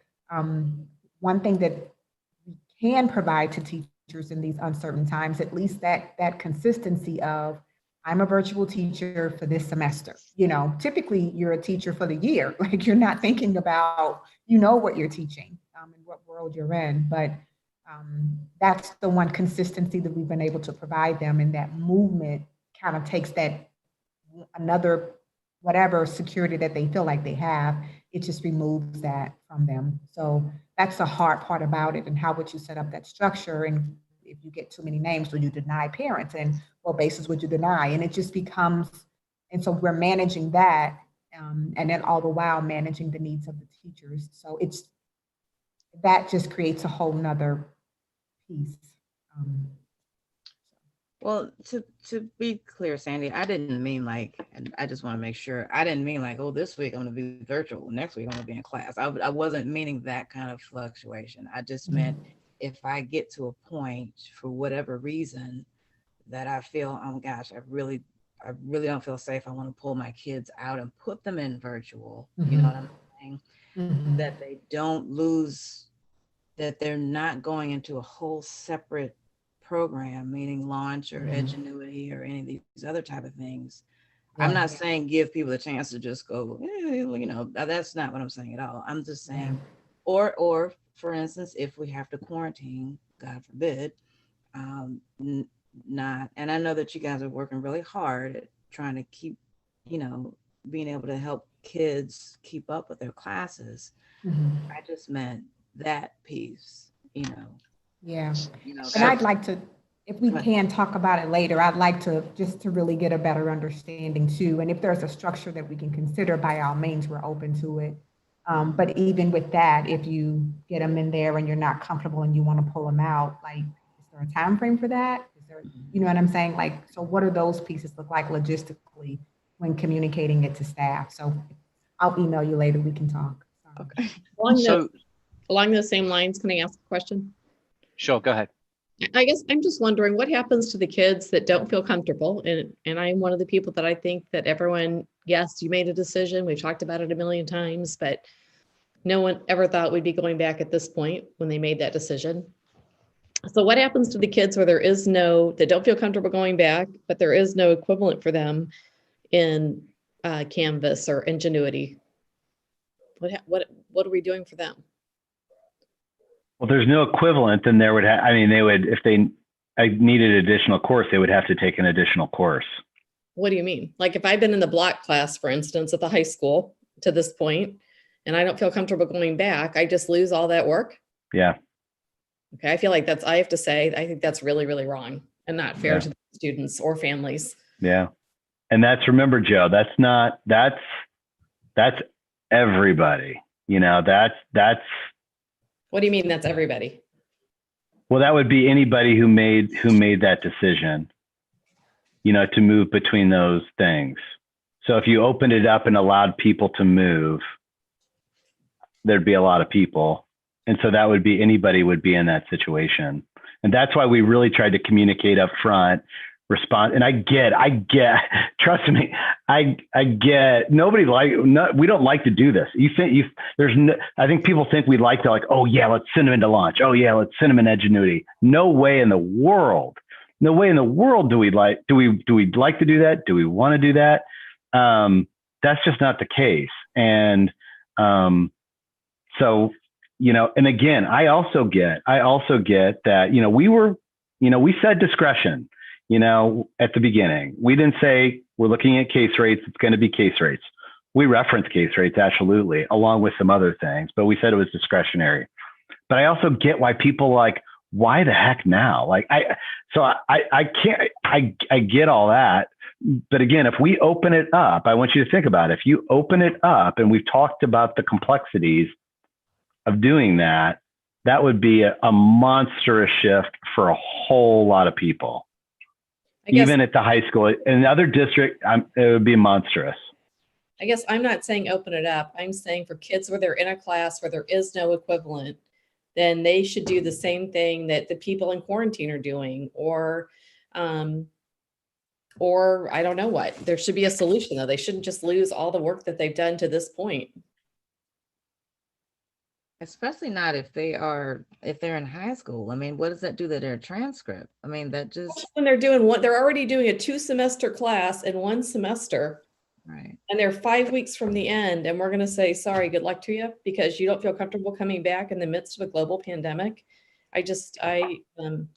one thing that we can provide to teachers in these uncertain times, at least that consistency of, I'm a virtual teacher for this semester. You know, typically you're a teacher for the year. Like, you're not thinking about, you know, what you're teaching and what world you're in. But that's the one consistency that we've been able to provide them. And that movement kind of takes that another whatever security that they feel like they have, it just removes that from them. So that's the hard part about it. And how would you set up that structure? And if you get too many names, will you deny parents? And what basis would you deny? And it just becomes, and so we're managing that, and then all the while managing the needs of the teachers. So that just creates a whole nother piece. Well, to be clear, Sandy, I didn't mean like, and I just want to make sure, I didn't mean like, oh, this week I'm going to be virtual, next week I'm going to be in class. I wasn't meaning that kind of fluctuation. I just meant if I get to a point for whatever reason that I feel, oh gosh, I really don't feel safe. I want to pull my kids out and put them in virtual. You know what I'm saying? That they don't lose, that they're not going into a whole separate program, meaning Launch or Edgenuity or any of these other type of things. I'm not saying give people a chance to just go, you know, that's not what I'm saying at all. I'm just saying, or for instance, if we have to quarantine, God forbid, not, and I know that you guys are working really hard at trying to keep, you know, being able to help kids keep up with their classes. I just meant that piece, you know. Yeah. You know, And I'd like to, if we can talk about it later, I'd like to just to really get a better understanding too. And if there's a structure that we can consider, by all means, we're open to it. But even with that, if you get them in there and you're not comfortable and you want to pull them out, like, is there a time frame for that? Is there, you know what I'm saying? Like, so what do those pieces look like logistically when communicating it to staff? So I'll email you later, we can talk. Okay. Along those same lines, can I ask a question? Sure, go ahead. I guess I'm just wondering what happens to the kids that don't feel comfortable. And I'm one of the people that I think that everyone, yes, you made a decision. We've talked about it a million times, but no one ever thought we'd be going back at this point when they made that decision. So what happens to the kids where there is no, that don't feel comfortable going back, but there is no equivalent for them in Canvas or Ingenuity? What are we doing for them? Well, there's no equivalent, then there would have, I mean, they would, if they needed additional course, they would have to take an additional course. What do you mean? Like if I've been in the block class, for instance, at the high school to this point, and I don't feel comfortable going back, I just lose all that work? Yeah. Okay, I feel like that's, I have to say, I think that's really, really wrong and not fair to the students or families. Yeah. And that's, remember, Joe, that's everybody, you know, that's. What do you mean that's everybody? Well, that would be anybody who made that decision, you know, to move between those things. So if you opened it up and allowed people to move, there'd be a lot of people. And so that would be, anybody would be in that situation. And that's why we really tried to communicate up front, respond. And I get, trust me, I get, we don't like to do this. I think people think we like to, like, oh yeah, let's send them into Launch. Oh yeah, let's send them in Edgenuity. No way in the world do we like to do that? Do we want to do that? That's just not the case. And so, you know, and again, I also get that, you know, we said discretion, you know, at the beginning. We didn't say we're looking at case rates. It's going to be case rates. We reference case rates, absolutely, along with some other things, but we said it was discretionary. But I also get why people like, why the heck now? Like, I get all that. But again, if we open it up, I want you to think about it. If you open it up, and we've talked about the complexities of doing that, that would be a monstrous shift for a whole lot of people. Even at the high school, in other district, it would be monstrous. I guess I'm not saying open it up. I'm saying for kids where they're in a class where there is no equivalent, then they should do the same thing that the people in quarantine are doing, or I don't know what. There should be a solution though. They shouldn't just lose all the work that they've done to this point. Especially not if they're in high school. I mean, what does that do to their transcript? I mean, that just, when they're already doing a 2-semester class in 1 semester, right? And they're 5 weeks from the end, and we're going to say, sorry, good luck to you, because you don't feel comfortable coming back in the midst of a global pandemic. I don't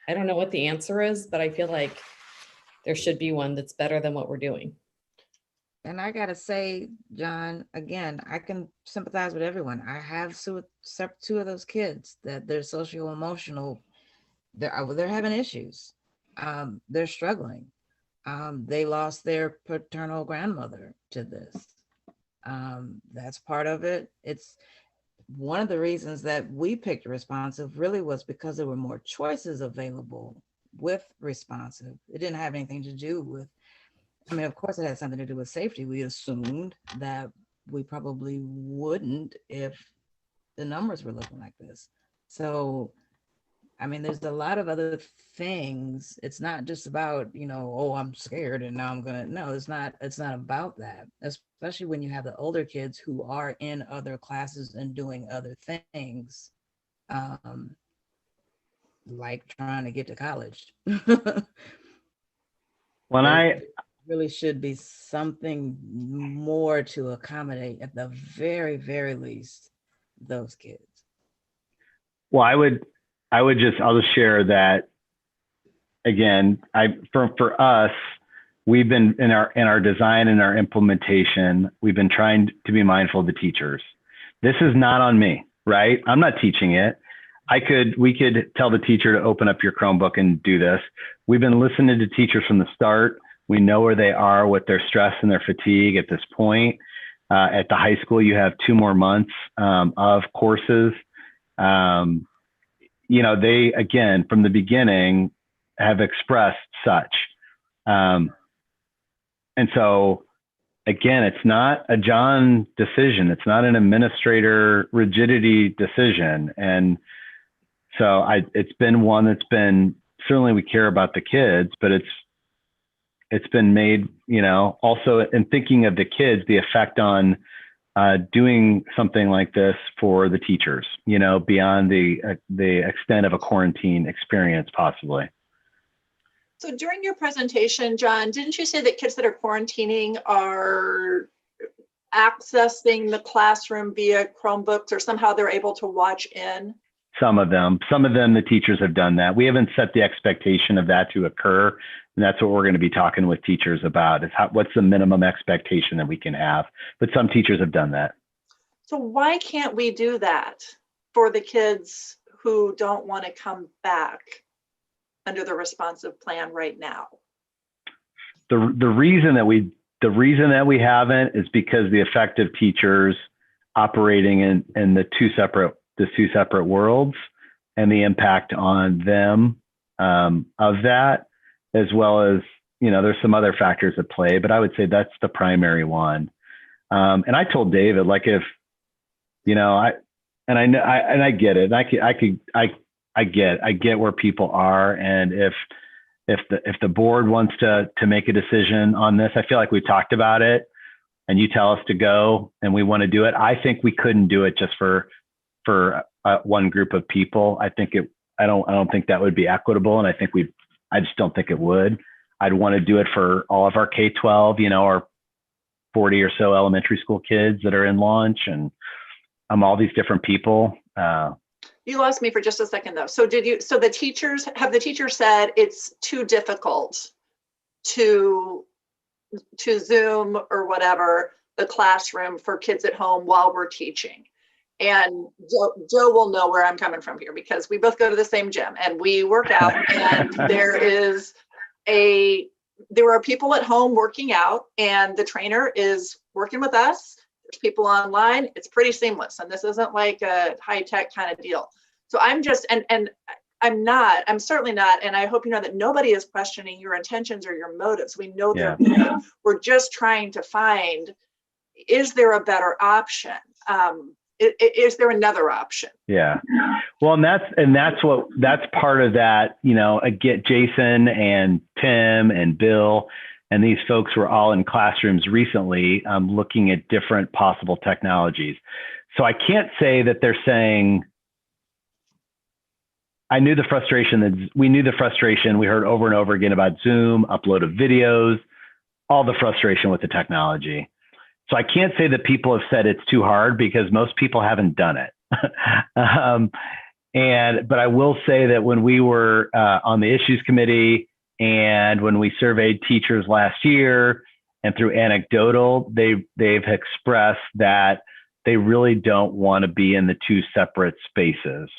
know what the answer is, but I feel like there should be one that's better than what we're doing. And I gotta say, John, again, I can sympathize with everyone. I have two of those kids that they're socio-emotional. They're having issues. They're struggling. They lost their paternal grandmother to this. That's part of it. It's one of the reasons that we picked responsive really was because there were more choices available with responsive. It didn't have anything to do with, I mean, of course it had something to do with safety. We assumed that we probably wouldn't if the numbers were looking like this. So I mean, there's a lot of other things. It's not just about, oh, I'm scared and now I'm gonna. No, it's not about that. Especially when you have the older kids who are in other classes and doing other things, like trying to get to college. There really should be something more to accommodate, at the very, very least, those kids. Well, I'll just share that again. For us, we've been in our design and our implementation, we've been trying to be mindful of the teachers. This is not on me, right? I'm not teaching it. We could tell the teacher to open up your Chromebook and do this. We've been listening to teachers from the start. We know where they are with their stress and their fatigue at this point. At the high school, you have 2 more months of courses. They, again, from the beginning, have expressed such. And so, again, it's not a John decision. It's not an administrator rigidity decision. And so it's been one that's been, certainly we care about the kids, but it's been made, also in thinking of the kids, the effect on doing something like this for the teachers, beyond the extent of a quarantine experience, possibly. So during your presentation, John, didn't you say that kids that are quarantining are accessing the classroom via Chromebooks, or somehow they're able to watch in? Some of them, the teachers have done that. We haven't set the expectation of that to occur. And that's what we're going to be talking with teachers about, is what's the minimum expectation that we can have. But some teachers have done that. So why can't we do that for the kids who don't want to come back under the responsive plan right now? The reason that we haven't is because the effective teachers operating in the two separate worlds, and the impact on them of that, as well as, there's some other factors at play, but I would say that's the primary one. And I told David, like, if, I get it. I get where people are. And if the board wants to make a decision on this, I feel like we've talked about it, and you tell us to go and we want to do it. I think we couldn't do it just for one group of people. I don't think that would be equitable. And I just don't think it would. I'd want to do it for all of our K-12, our 40 or so elementary school kids that are in launch, and all these different people. You lost me for just a second though. So have the teachers said it's too difficult to Zoom or whatever, the classroom for kids at home while we're teaching? And Joe will know where I'm coming from here, because we both go to the same gym and we work out, and there are people at home working out, and the trainer is working with us. There's people online. It's pretty seamless, and this isn't like a high-tech kind of deal. So I'm just, and I'm certainly not, and I hope you know that nobody is questioning your intentions or your motives. We know they're good. We're just trying to find, is there a better option? Is there another option? Yeah. Well, and that's part of that, again, Jason and Tim and Bill and these folks were all in classrooms recently, looking at different possible technologies. So I can't say that they're saying, we knew the frustration. We heard over and over again about Zoom, upload of videos, all the frustration with the technology. So I can't say that people have said it's too hard, because most people haven't done it. But I will say that when we were on the issues committee, and when we surveyed teachers last year, and through anecdotal, they've expressed that they really don't want to be in the two separate spaces.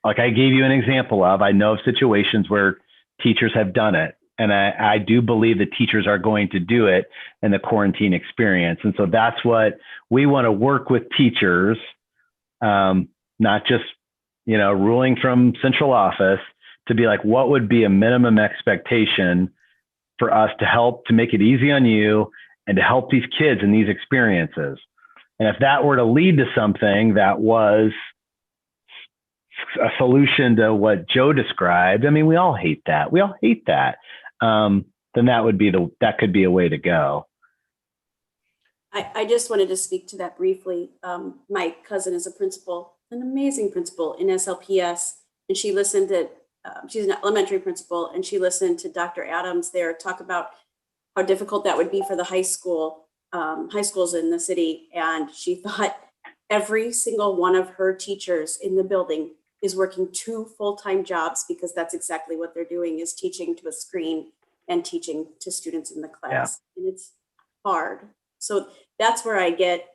Like I gave you an example of, I know of situations where teachers have done it. And I do believe that teachers are going to do it in the quarantine experience. And so that's what we want to work with teachers, not just, ruling from central office, to be like, what would be a minimum expectation for us to make it easy on you and to help these kids in these experiences. And if that were to lead to something that was a solution to what Joe described, I mean, we all hate that. We all hate that. Then that could be a way to go. I just wanted to speak to that briefly. My cousin is a principal, an amazing principal in SLPS, and she listened to, she's an elementary principal, and she listened to Dr. Adams there talk about how difficult that would be for the high schools in the city. And she thought every single one of her teachers in the building is working 2 full-time jobs, because that's exactly what they're doing, is teaching to a screen and teaching to students in the class. Yeah. And it's hard. So that's where I get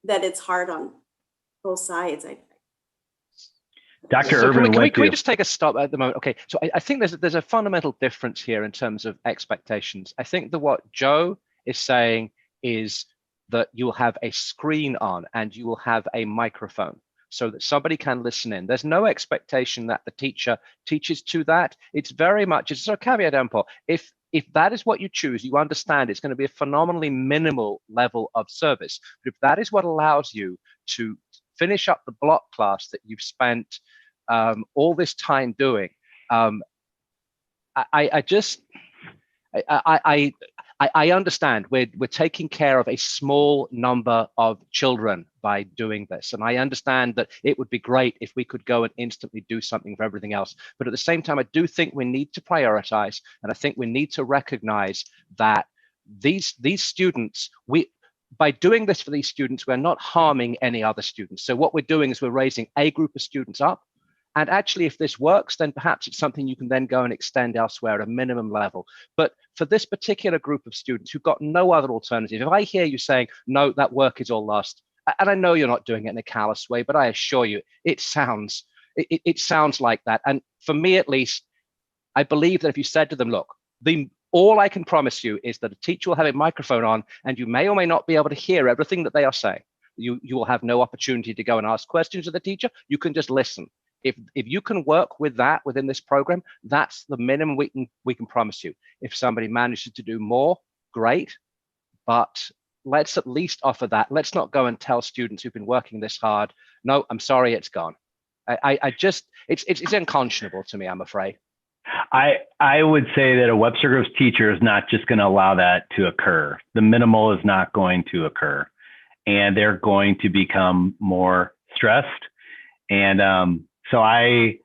that it's hard on both sides. Dr. So Urban, can we just take a stop at the moment? Okay, so I think there's a fundamental difference here in terms of expectations. I think that what Joe is saying is that you will have a screen on and you will have a microphone so that somebody can listen in. There's no expectation that the teacher teaches to that. It's very much, it's a caveat emptor. If that is what you choose, you understand it's going to be a phenomenally minimal level of service. But if that is what allows you to finish up the block class that you've spent all this time doing, I understand we're taking care of a small number of children by doing this. And I understand that it would be great if we could go and instantly do something for everything else. But at the same time, I do think we need to prioritize. And I think we need to recognize that these students, by doing this for these students, we're not harming any other students. So what we're doing is we're raising a group of students up. And actually, if this works, then perhaps it's something you can then go and extend elsewhere at a minimum level. But for this particular group of students who've got no other alternative, if I hear you saying, no, that work is all lost, and I know you're not doing it in a callous way, but I assure you, it sounds like that. And for me, at least, I believe that if you said to them, look, all I can promise you is that a teacher will have a microphone on, and you may or may not be able to hear everything that they are saying. You will have no opportunity to go and ask questions of the teacher. You can just listen. If you can work with that within this program, that's the minimum we can promise you. If somebody manages to do more, great, but let's at least offer that. Let's not go and tell students who've been working this hard, no, I'm sorry, it's gone. It's unconscionable to me, I'm afraid. I would say that a Webster Groves teacher is not just going to allow that to occur. The minimal is not going to occur, and they're going to become more stressed. And so I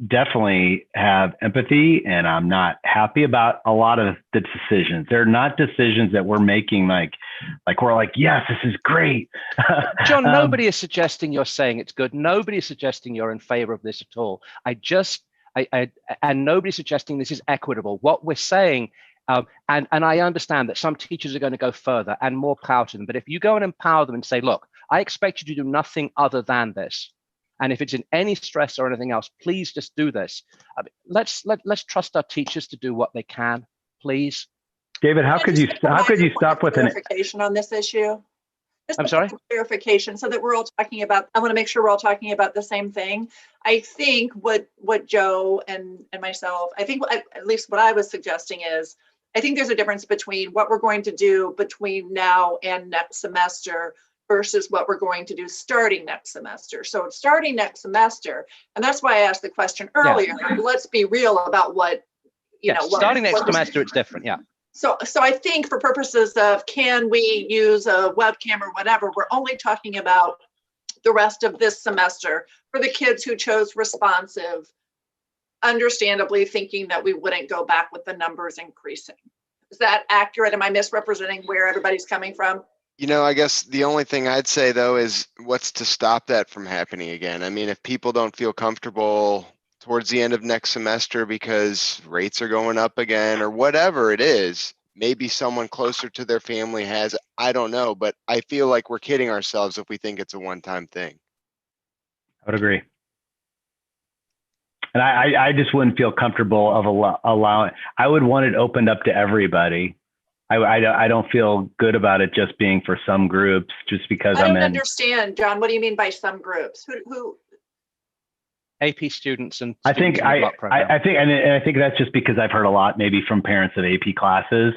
definitely have empathy, and I'm not happy about a lot of the decisions. They're not decisions that we're making like we're like, yes, this is great. John, nobody is suggesting you're saying it's good. Nobody is suggesting you're in favor of this at all. And nobody's suggesting this is equitable. What we're saying, and I understand that some teachers are going to go further and more power to them, but if you go and empower them and say, look, I expect you to do nothing other than this. And if it's in any stress or anything else, please just do this. I mean, let's trust our teachers to do what they can, please. David, how could you stop with an clarification on this issue? I'm sorry? Clarification so that we're all talking about, I want to make sure we're all talking about the same thing. I think what Joe and myself, I think at least what I was suggesting is, I think there's a difference between what we're going to do between now and next semester versus what we're going to do starting next semester. So it's starting next semester. And that's why I asked the question earlier. Yeah. Let's be real about what, starting next semester, it's different. Yeah. So I think for purposes of can we use a webcam or whatever, we're only talking about the rest of this semester for the kids who chose responsive, understandably thinking that we wouldn't go back with the numbers increasing. Is that accurate? Am I misrepresenting where everybody's coming from? I guess the only thing I'd say, though, is what's to stop that from happening again? I mean, if people don't feel comfortable towards the end of next semester because rates are going up again or whatever it is, maybe someone closer to their family has, I don't know, but I feel like we're kidding ourselves if we think it's a one-time thing. I would agree. And I just wouldn't feel comfortable of allowing, I would want it opened up to everybody. I don't feel good about it just being for some groups, just because I don't understand, John. What do you mean by some groups? Who? AP students and I think that's just because I've heard a lot, maybe from parents of AP classes.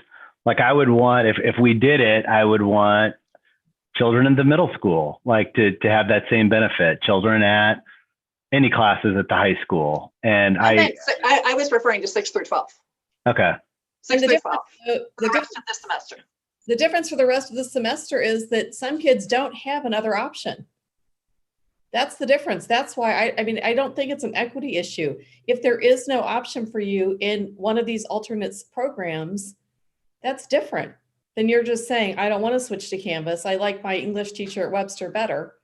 Like I would want, if we did it, I would want children in the middle school, like to have that same benefit, children at any classes at the high school. And I was referring to 6 through 12. Okay. 6 And through 12. the The rest of this semester. The difference for the rest of the semester is that some kids don't have another option. That's the difference. That's why I mean, I don't think it's an equity issue. If there is no option for you in one of these alternates programs, that's different than you're just saying, I don't want to switch to Canvas. I like my English teacher at Webster better.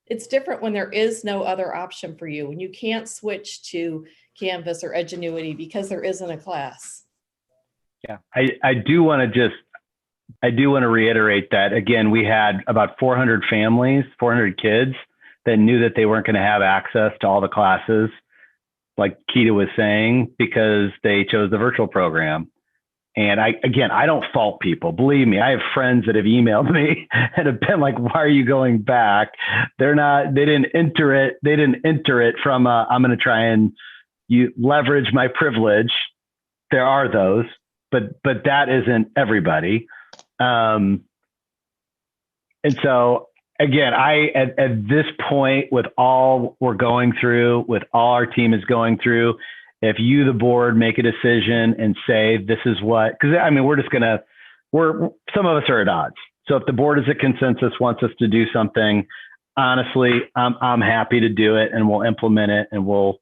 It's different when there is no other option for you, when you can't switch to Canvas or Edgenuity because there isn't a class. Yeah, I do want to reiterate that, again, we had about 400 families, 400 kids that knew that they weren't going to have access to all the classes, like Keita was saying, because they chose the virtual program. And I don't fault people. Believe me, I have friends that have emailed me and have been like, why are you going back? They didn't enter it from, I'm going to try and leverage my privilege. There are those, but that isn't everybody. And so again, at this point, with all we're going through, with all our team is going through, if you, the board, make a decision and say, this is what, because I mean, some of us are at odds. So if the board is a consensus, wants us to do something, honestly, I'm happy to do it, and we'll implement it, and we'll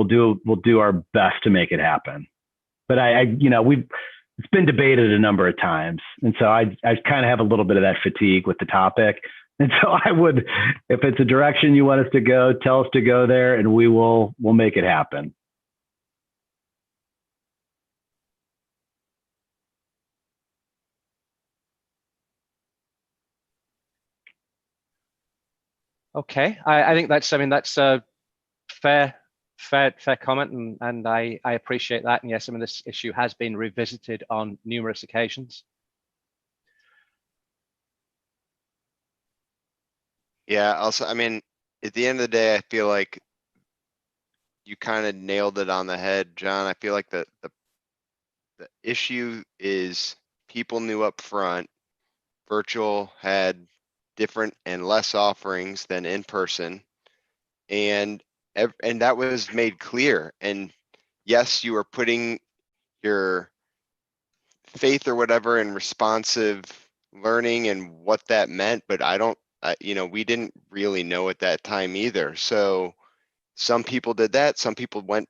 do our best to make it happen. But it's been debated a number of times. And so I kind of have a little bit of that fatigue with the topic. And so if it's a direction you want us to go, tell us to go there, and we'll make it happen. Okay, I think that's a fair comment, and I appreciate that. And yes, this issue has been revisited on numerous occasions. Yeah, also, at the end of the day, I feel like you kind of nailed it on the head, John. I feel like the issue is people knew up front virtual had different and less offerings than in person, and that was made clear. And yes, you are putting your faith or whatever in responsive learning and what that meant, but we didn't really know at that time either. So some people did that. Some people went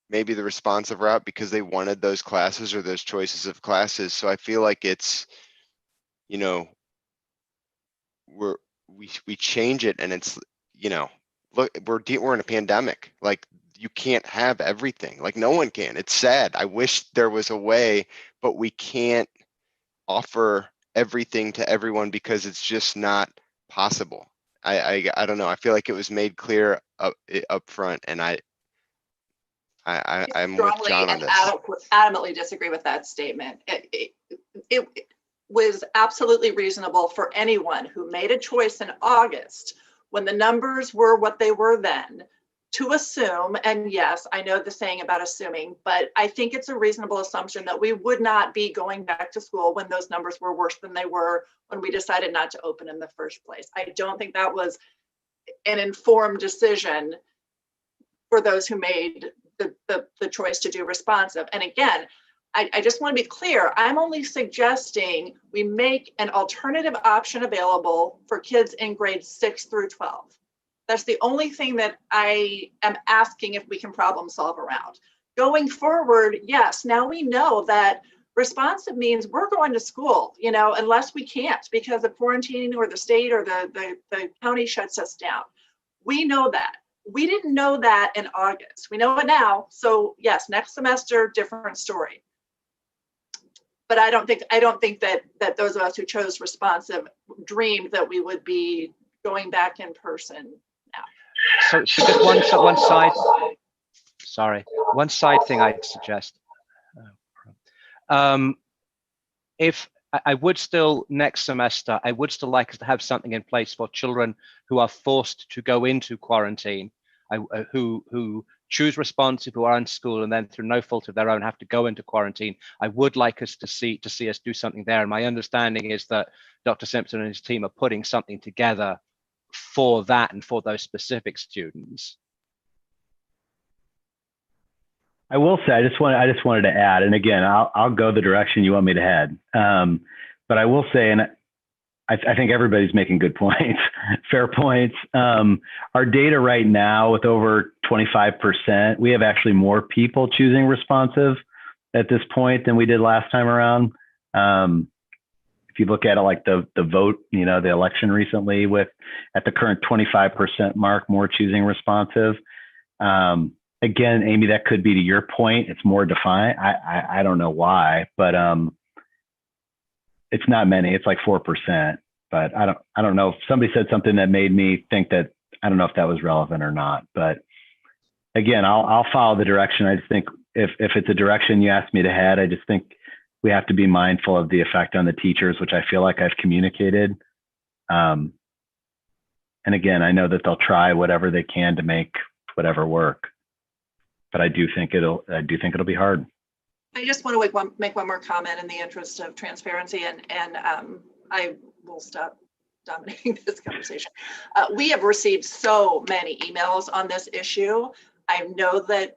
maybe the responsive route because they wanted those classes or those choices of classes. So I feel like it's, we change it, and it's, look, we're in a pandemic. Like, you can't have everything. Like, no one can. It's sad. I wish there was a way, but we can't offer everything to everyone because it's just not possible. I don't know. I feel like it was made clear up front, and I'm with John on this. Adamantly disagree with that statement. It was absolutely reasonable for anyone who made a choice in August, when the numbers were what they were then, to assume, and yes, I know the saying about assuming, but I think it's a reasonable assumption that we would not be going back to school when those numbers were worse than they were when we decided not to open in the first place. I don't think that was an informed decision for those who made the choice to do responsive. And again, I just want to be clear, I'm only suggesting we make an alternative option available for kids in grades 6 through 12. That's the only thing that I am asking if we can problem solve around. Going forward, yes, now we know that responsive means we're going to school, unless we can't because of quarantine or the state or the county shuts us down. We know that. We didn't know that in August. We know it now. So yes, next semester, different story. But I don't think that those of us who chose responsive dreamed that we would be going back in person now. So just one side thing I'd suggest. If I would still, next semester, I would still like us to have something in place for children who are forced to go into quarantine, who choose responsive, who are in school, and then through no fault of their own have to go into quarantine. I would like us to see us do something there. And my understanding is that Dr. Simpson and his team are putting something together for that and for those specific students. I will say, I just wanted to add, and again, I'll go the direction you want me to head. But I will say, and I think everybody's making good points, fair points. Our data right now with over 25%, we have actually more people choosing responsive at this point than we did last time around. If you look at it like the vote, the election recently at the current 25% mark, more choosing responsive. Again, Amy, that could be to your point. It's more defined. I don't know why, but it's not many. It's like 4%. But I don't know. If somebody said something that made me think that, I don't know if that was relevant or not. But again, I'll follow the direction. I just think if it's a direction you asked me to head, I just think we have to be mindful of the effect on the teachers, which I feel like I've communicated. And again, I know that they'll try whatever they can to make whatever work. But I do think it'll be hard. I just want to make one more comment in the interest of transparency, and I will stop dominating this conversation. We have received so many emails on this issue. I know that,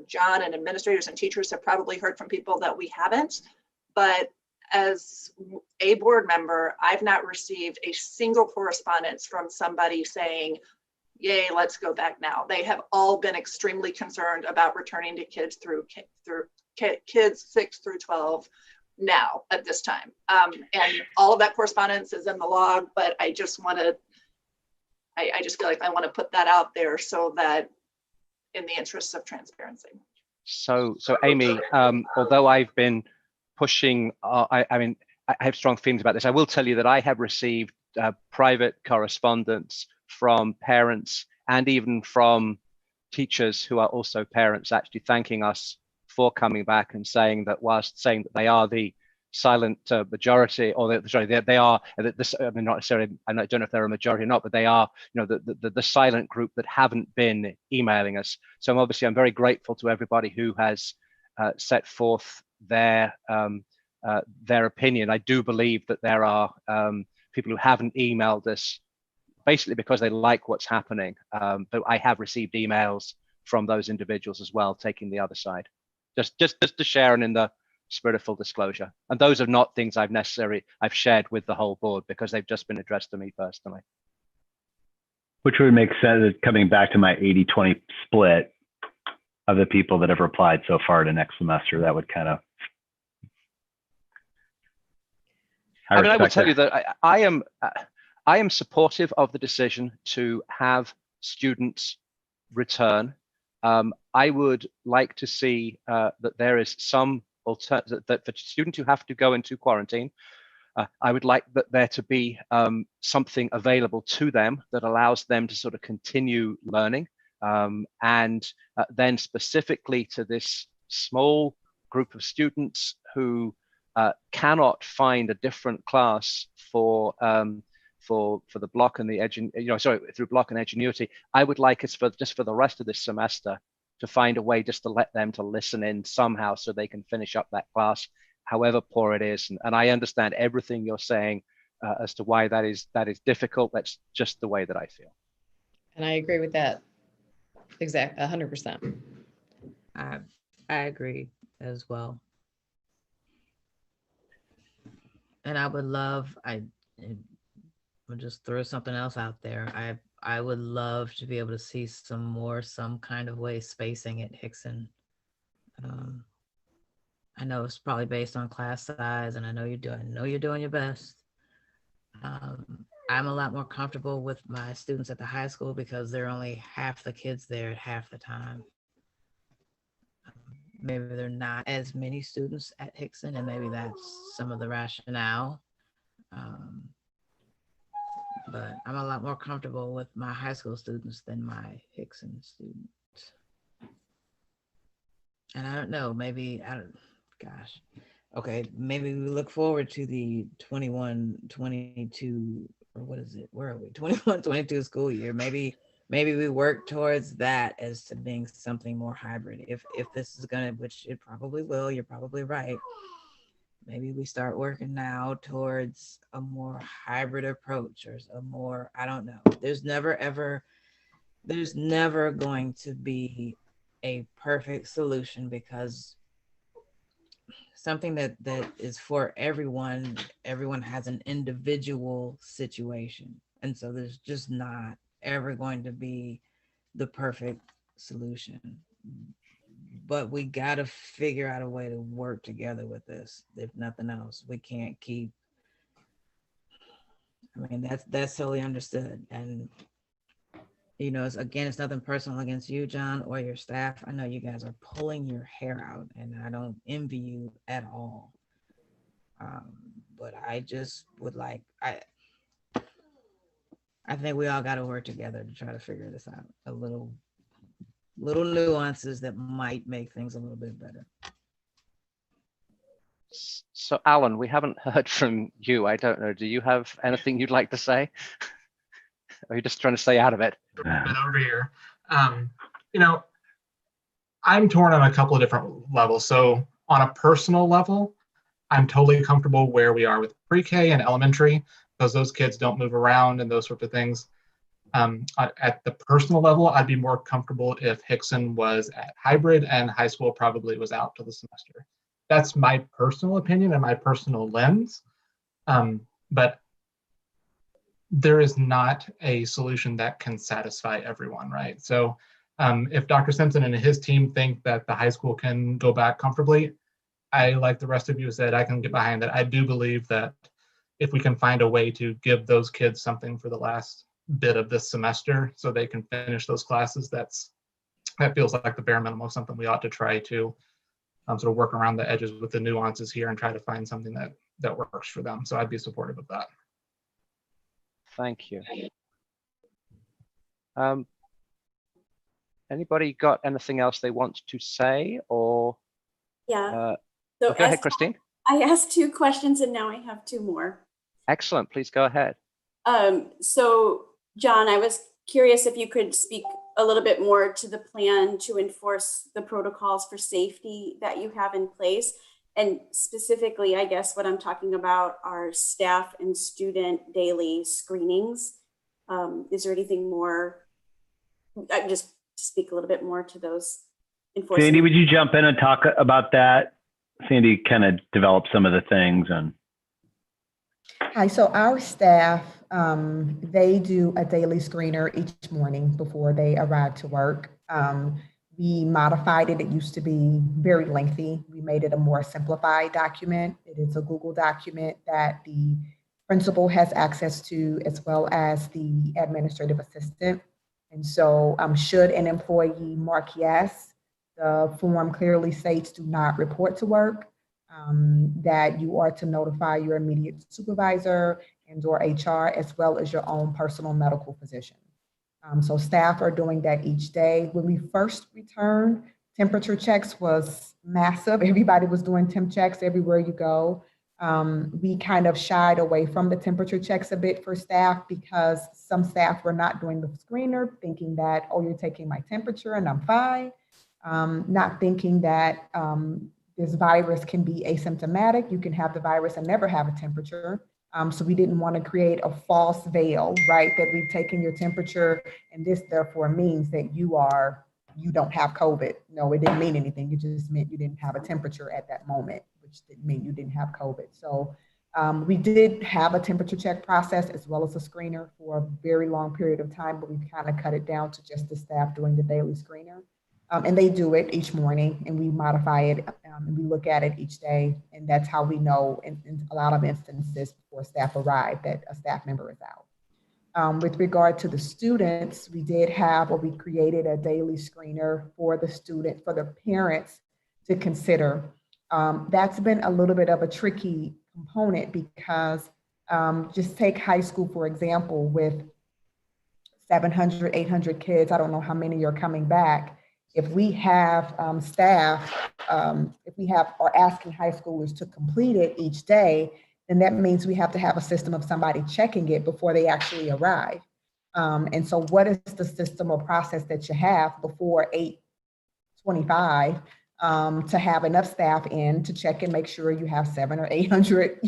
John and administrators and teachers have probably heard from people that we haven't, but as a board member, I've not received a single correspondence from somebody saying, yay, let's go back now. They have all been extremely concerned about returning to kids through kids 6 through 12 now at this time. And all of that correspondence is in the log, but I just feel like I want to put that out there so that in the interest of transparency. So Amy, although I've been pushing, I have strong feelings about this. I will tell you that I have received private correspondence from parents and even from teachers who are also parents, actually thanking us for coming back and saying that they are the silent majority, or they are this. I mean, not necessarily. I don't know if they're a majority or not, but they are, the silent group that haven't been emailing us. So I'm very grateful to everybody who has set forth their opinion. I do believe that there are people who haven't emailed us basically because they like what's happening. But I have received emails from those individuals as well, taking the other side. Just to share and in the spirit of full disclosure. And those are not things I've shared with the whole board because they've just been addressed to me personally. Which would make sense, coming back to my 80-20 split of the people that have replied so far to next semester, that would kind of. I will tell you that I am supportive of the decision to have students return. I would like to see that there is some alternative, that for students who have to go into quarantine, I would like there to be something available to them that allows them to sort of continue learning. And then specifically to this small group of students who cannot find a different class for the block and the through block and Edgenuity, I would like us for the rest of this semester to find a way just to let them to listen in somehow so they can finish up that class, however poor it is. And I understand everything you're saying as to why that is difficult. That's just the way that I feel. And I agree with that. Exactly, 100%. I agree as well. And I would love, I'll just throw something else out there. I would love to be able to see some kind of way spacing at Hixson. I know it's probably based on class size, and I know you're doing your best. I'm a lot more comfortable with my students at the high school because there are only half the kids there at half the time. Maybe there are not as many students at Hixson, and maybe that's some of the rationale. But I'm a lot more comfortable with my high school students than my Hixson students. And I don't know, maybe we look forward to the 21-22, or what is it? Where are we? 21-22 school year. Maybe maybe we work towards that as to being something more hybrid. If this is gonna, which it probably will, you're probably right. Maybe we start working now towards a more hybrid approach or a more, I don't know. There's never going to be a perfect solution, because something that is for everyone has an individual situation. And so there's just not ever going to be the perfect solution. But we got to figure out a way to work together with this. If nothing else, we can't keep, I mean, that's totally understood. And, you know, it's nothing personal against you, John, or your staff. I know you guys are pulling your hair out, and I don't envy you at all. But I just would like, I think we all got to work together to try to figure this out. A little nuances that might make things a little bit better. So Alan, we haven't heard from you. I don't know. Do you have anything you'd like to say? Or are you just trying to stay out of it? Been over here. You know, I'm torn on a couple of different levels. So on a personal level, I'm totally comfortable where we are with pre-K and elementary, because those kids don't move around and those sorts of things. At the personal level, I'd be more comfortable if Hixson was at hybrid and high school probably was out till the semester. That's my personal opinion and my personal lens. But there is not a solution that can satisfy everyone, right? So if Dr. Simpson and his team think that the high school can go back comfortably, I, like the rest of you said, I can get behind that. I do believe that if we can find a way to give those kids something for the last bit of this semester so they can finish those classes, that feels like the bare minimum of something we ought to try to sort of work around the edges with the nuances here and try to find something that works for them. So I'd be supportive of that. Thank you. Anybody got anything else they want to say, or? Yeah. So go ahead, Christine. I asked 2 questions and now I have 2 more. Excellent. Please go ahead. So John, I was curious if you could speak a little bit more to the plan to enforce the protocols for safety that you have in place. And specifically, I guess what I'm talking about are staff and student daily screenings. Is there anything more? I just speak a little bit more to those enforcement. Sandy, would you jump in and talk about that? Sandy kind of developed some of the things. And Hi, so our staff, they do a daily screener each morning before they arrive to work. We modified it. It used to be very lengthy. We made it a more simplified document. It is a Google document that the principal has access to, as well as the administrative assistant. And so should an employee mark yes, the form clearly states do not report to work, that you are to notify your immediate supervisor and or HR, as well as your own personal medical physician. So staff are doing that each day. When we first returned, temperature checks was massive. Everybody was doing temp checks everywhere you go. We kind of shied away from the temperature checks a bit for staff because some staff were not doing the screener, thinking that, oh, you're taking my temperature and I'm fine. Not thinking that this virus can be asymptomatic. You can have the virus and never have a temperature. So we didn't want to create a false veil, right? That we've taken your temperature and this therefore means that you don't have COVID. No, it didn't mean anything. It just meant you didn't have a temperature at that moment, which didn't mean you didn't have COVID. So we did have a temperature check process as well as a screener for a very long period of time, but we've kind of cut it down to just the staff doing the daily screener. And they do it each morning and we modify it and we look at it each day. And that's how we know in a lot of instances before staff arrive that a staff member is out. With regard to the students, we did have, or we created a daily screener for the student, for the parents to consider. That's been a little bit of a tricky component because just take high school, for example, with 700, 800 kids, I don't know how many are coming back. If we have staff, if we are asking high schoolers to complete it each day, then that means we have to have a system of somebody checking it before they actually arrive. And so what is the system or process that you have before 8:25 to have enough staff in to check and make sure you have 700 or 800,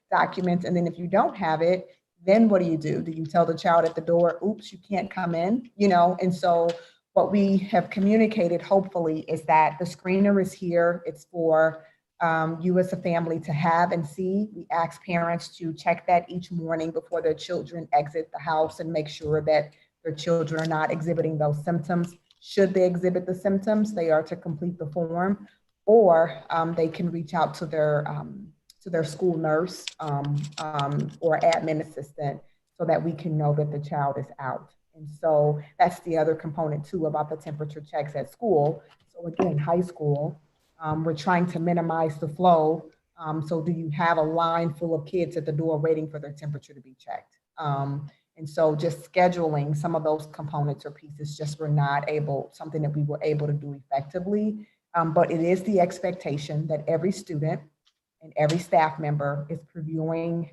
documents. And then if you don't have it, then what do? Do you tell the child at the door, oops, you can't come in, And so what we have communicated, hopefully, is that the screener is here. It's for you as a family to have and see. We ask parents to check that each morning before their children exit the house and make sure that their children are not exhibiting those symptoms. Should they exhibit the symptoms, they are to complete the form, or they can reach out to their school nurse or admin assistant so that we can know that the child is out. And so that's the other component too about the temperature checks at school. So again, high school, we're trying to minimize the flow. So do you have a line full of kids at the door waiting for their temperature to be checked? And so just scheduling some of those components or pieces just were not something that we were able to do effectively. But it is the expectation that every student and every staff member is previewing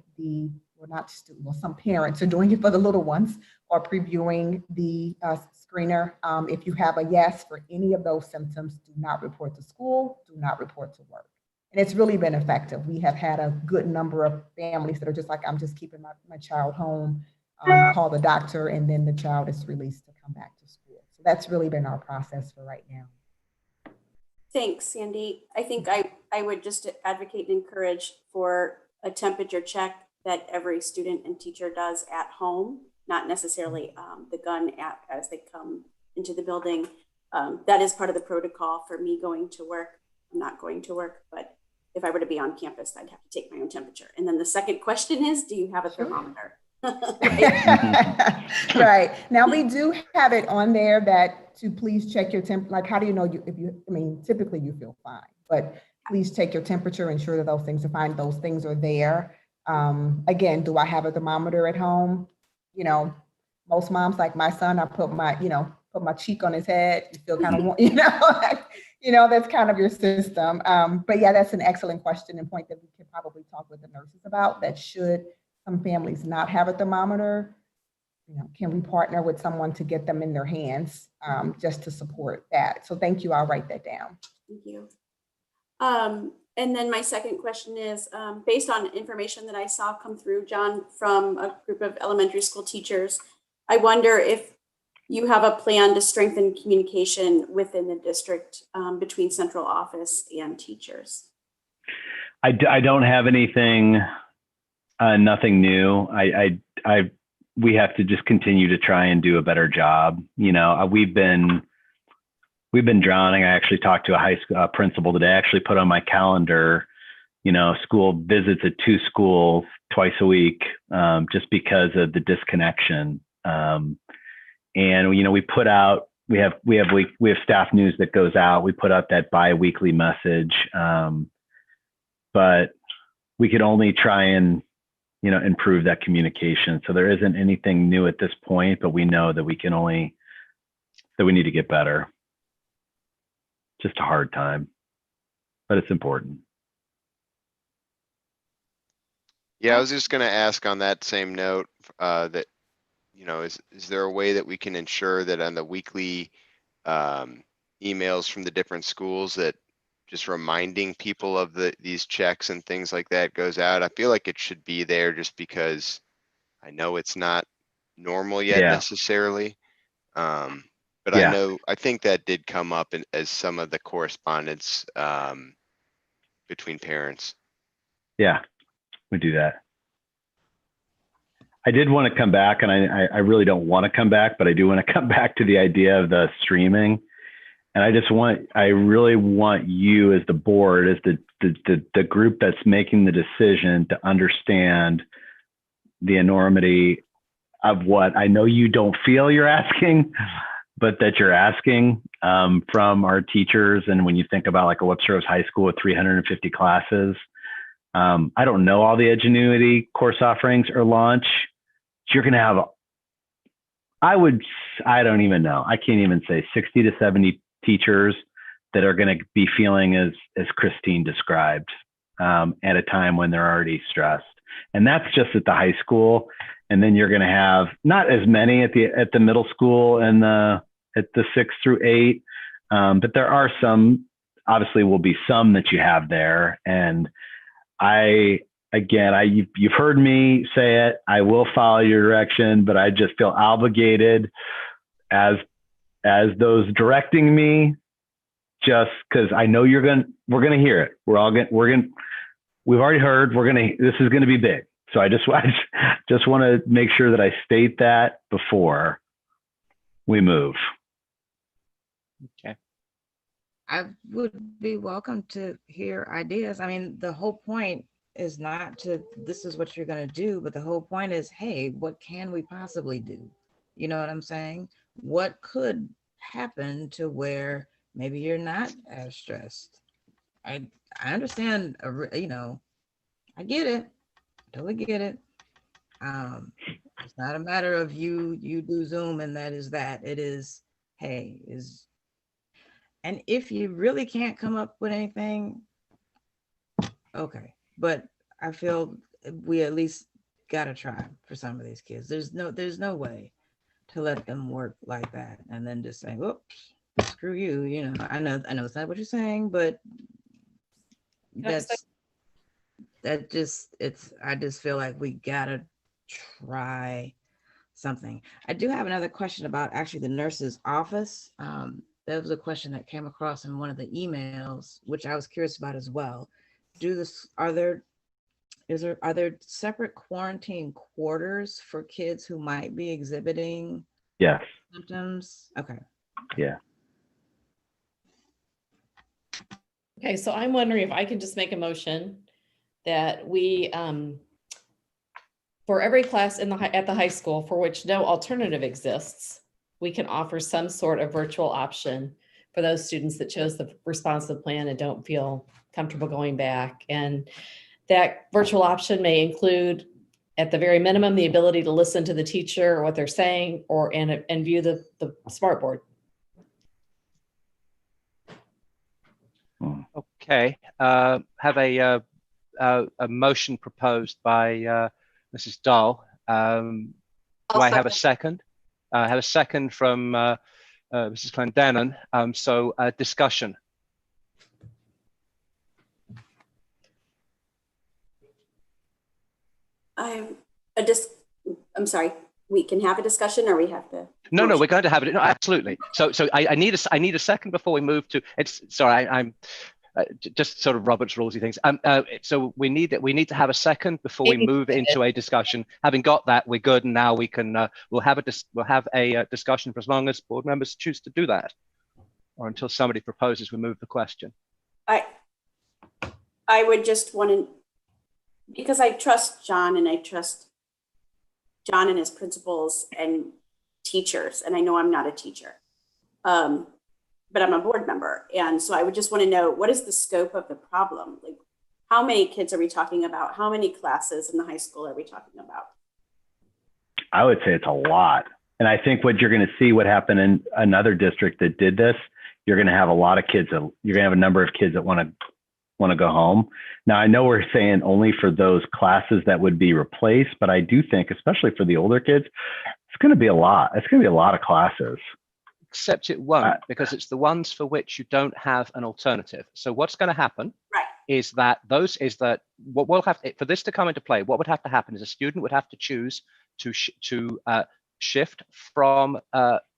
some parents are doing it for the little ones, or previewing the screener. If you have a yes for any of those symptoms, do not report to school, do not report to work. And it's really been effective. We have had a good number of families that are just like, I'm just keeping my child home, call the doctor, and then the child is released to come back to school. So that's really been our process for right now. Thanks, Sandy. I think I would just advocate and encourage for a temperature check that every student and teacher does at home, not necessarily the gun app as they come into the building. That is part of the protocol for me going to work. I'm not going to work, but if I were to be on campus, I'd have to take my own temperature. And then the second question is, do you have a thermometer? Right. Now we do have it on there that to please check your temp. Like, how do you know typically you feel fine, but please take your temperature, ensure that those things are fine. Those things are there. Again, do I have a thermometer at home? Most moms, like my son, I put my cheek on his head. You feel kind of warm, that's kind of your system. But yeah, that's an excellent question and point that we could probably talk with the nurses about. That should some families not have a thermometer, can we partner with someone to get them in their hands just to support that? So thank you. I'll write that down. Thank you. And then my second question is, based on information that I saw come through, John, from a group of elementary school teachers, I wonder if you have a plan to strengthen communication within the district between central office and teachers. I don't have anything, nothing new. We have to just continue to try and do a better job. We've been drowning. I actually talked to a high school principal today. I actually put on my calendar, school visits at 2 schools twice a week, just because of the disconnection. And we put out, we have staff news that goes out. We put out that bi-weekly message, but we could only try and improve that communication. So there isn't anything new at this point, but we know that we need to get better. Just a hard time, but it's important. Yeah, I was just going to ask on that same note that, is there a way that we can ensure that on the weekly emails from the different schools that just reminding people of these checks and things like that goes out? I feel like it should be there just because I know it's not normal yet necessarily. But I think that did come up as some of the correspondence between parents. Yeah, we do that. I did want to come back, and I really don't want to come back, but I do want to come back to the idea of the streaming. And I really want you as the board, as the group that's making the decision, to understand the enormity of what I know you don't feel you're asking, but that you're asking from our teachers. And when you think about like a Webster Groves High School with 350 classes, I don't know all the Edgenuity course offerings or launch. You're going to have, I don't even know. I can't even say 60 to 70 teachers that are going to be feeling as Christine described at a time when they're already stressed. And that's just at the high school. And then you're going to have not as many at the middle school and at the 6 through 8. But there are some, obviously will be some that you have there. And you've heard me say it, I will follow your direction, but I just feel obligated as those directing me, just because I know we're going to hear it. We've already heard, this is going to be big. So I just want to make sure that I state that before we move. Okay. I would be welcome to hear ideas. I mean, the whole point is not to, this is what you're going to do, but the whole point is, hey, what can we possibly do? You know what I'm saying? What could happen to where maybe you're not as stressed? I understand, I get it. Totally get it. It's not a matter of you do Zoom and that is that. It is, hey, and if you really can't come up with anything, okay. But I feel we at least gotta try for some of these kids. There's no way to let them work like that and then just say, whoops, screw you. I know it's not what you're saying, but I just feel like we gotta try something. I do have another question about actually the nurse's office. That was a question that came across in one of the emails, which I was curious about as well. Are there separate quarantine quarters for kids who might be exhibiting Yes. symptoms? Okay. Yeah. Okay, so I'm wondering if I can just make a motion that we, for every class at the high school for which no alternative exists, we can offer some sort of virtual option for those students that chose the responsive plan and don't feel comfortable going back. And that virtual option may include, at the very minimum, the ability to listen to the teacher or what they're saying, and view the smart board. Okay. Have a motion proposed by Mrs. Dahl. Do I have a second? I have a second from Mrs. Clendenin. So discussion. I'm sorry, we can have a discussion or we have to? No, we're going to have it. No, absolutely. So I need a second before we move to, I'm just sort of Robert's rulesy things. So we need to have a second before we move into a discussion. Having got that, we're good, and now we can we'll have a discussion for as long as board members choose to do that, or until somebody proposes we move the question. I would just want to, because I trust John and I trust John and his principals and teachers, and I know I'm not a teacher. But I'm a board member. And so I would just want to know, what is the scope of the problem? Like, how many kids are we talking about? How many classes in the high school are we talking about? I would say it's a lot. And I think what you're going to see, what happened in another district that did this, you're going to have a lot of kids, you're going to have a number of kids that want to go home. Now, I know we're saying only for those classes that would be replaced, but I do think, especially for the older kids, it's going to be a lot. It's going to be a lot of classes. Except it won't, because it's the ones for which you don't have an alternative. So what's going to happen is that what will have, for this to come into play, what would have to happen is a student would have to choose to shift from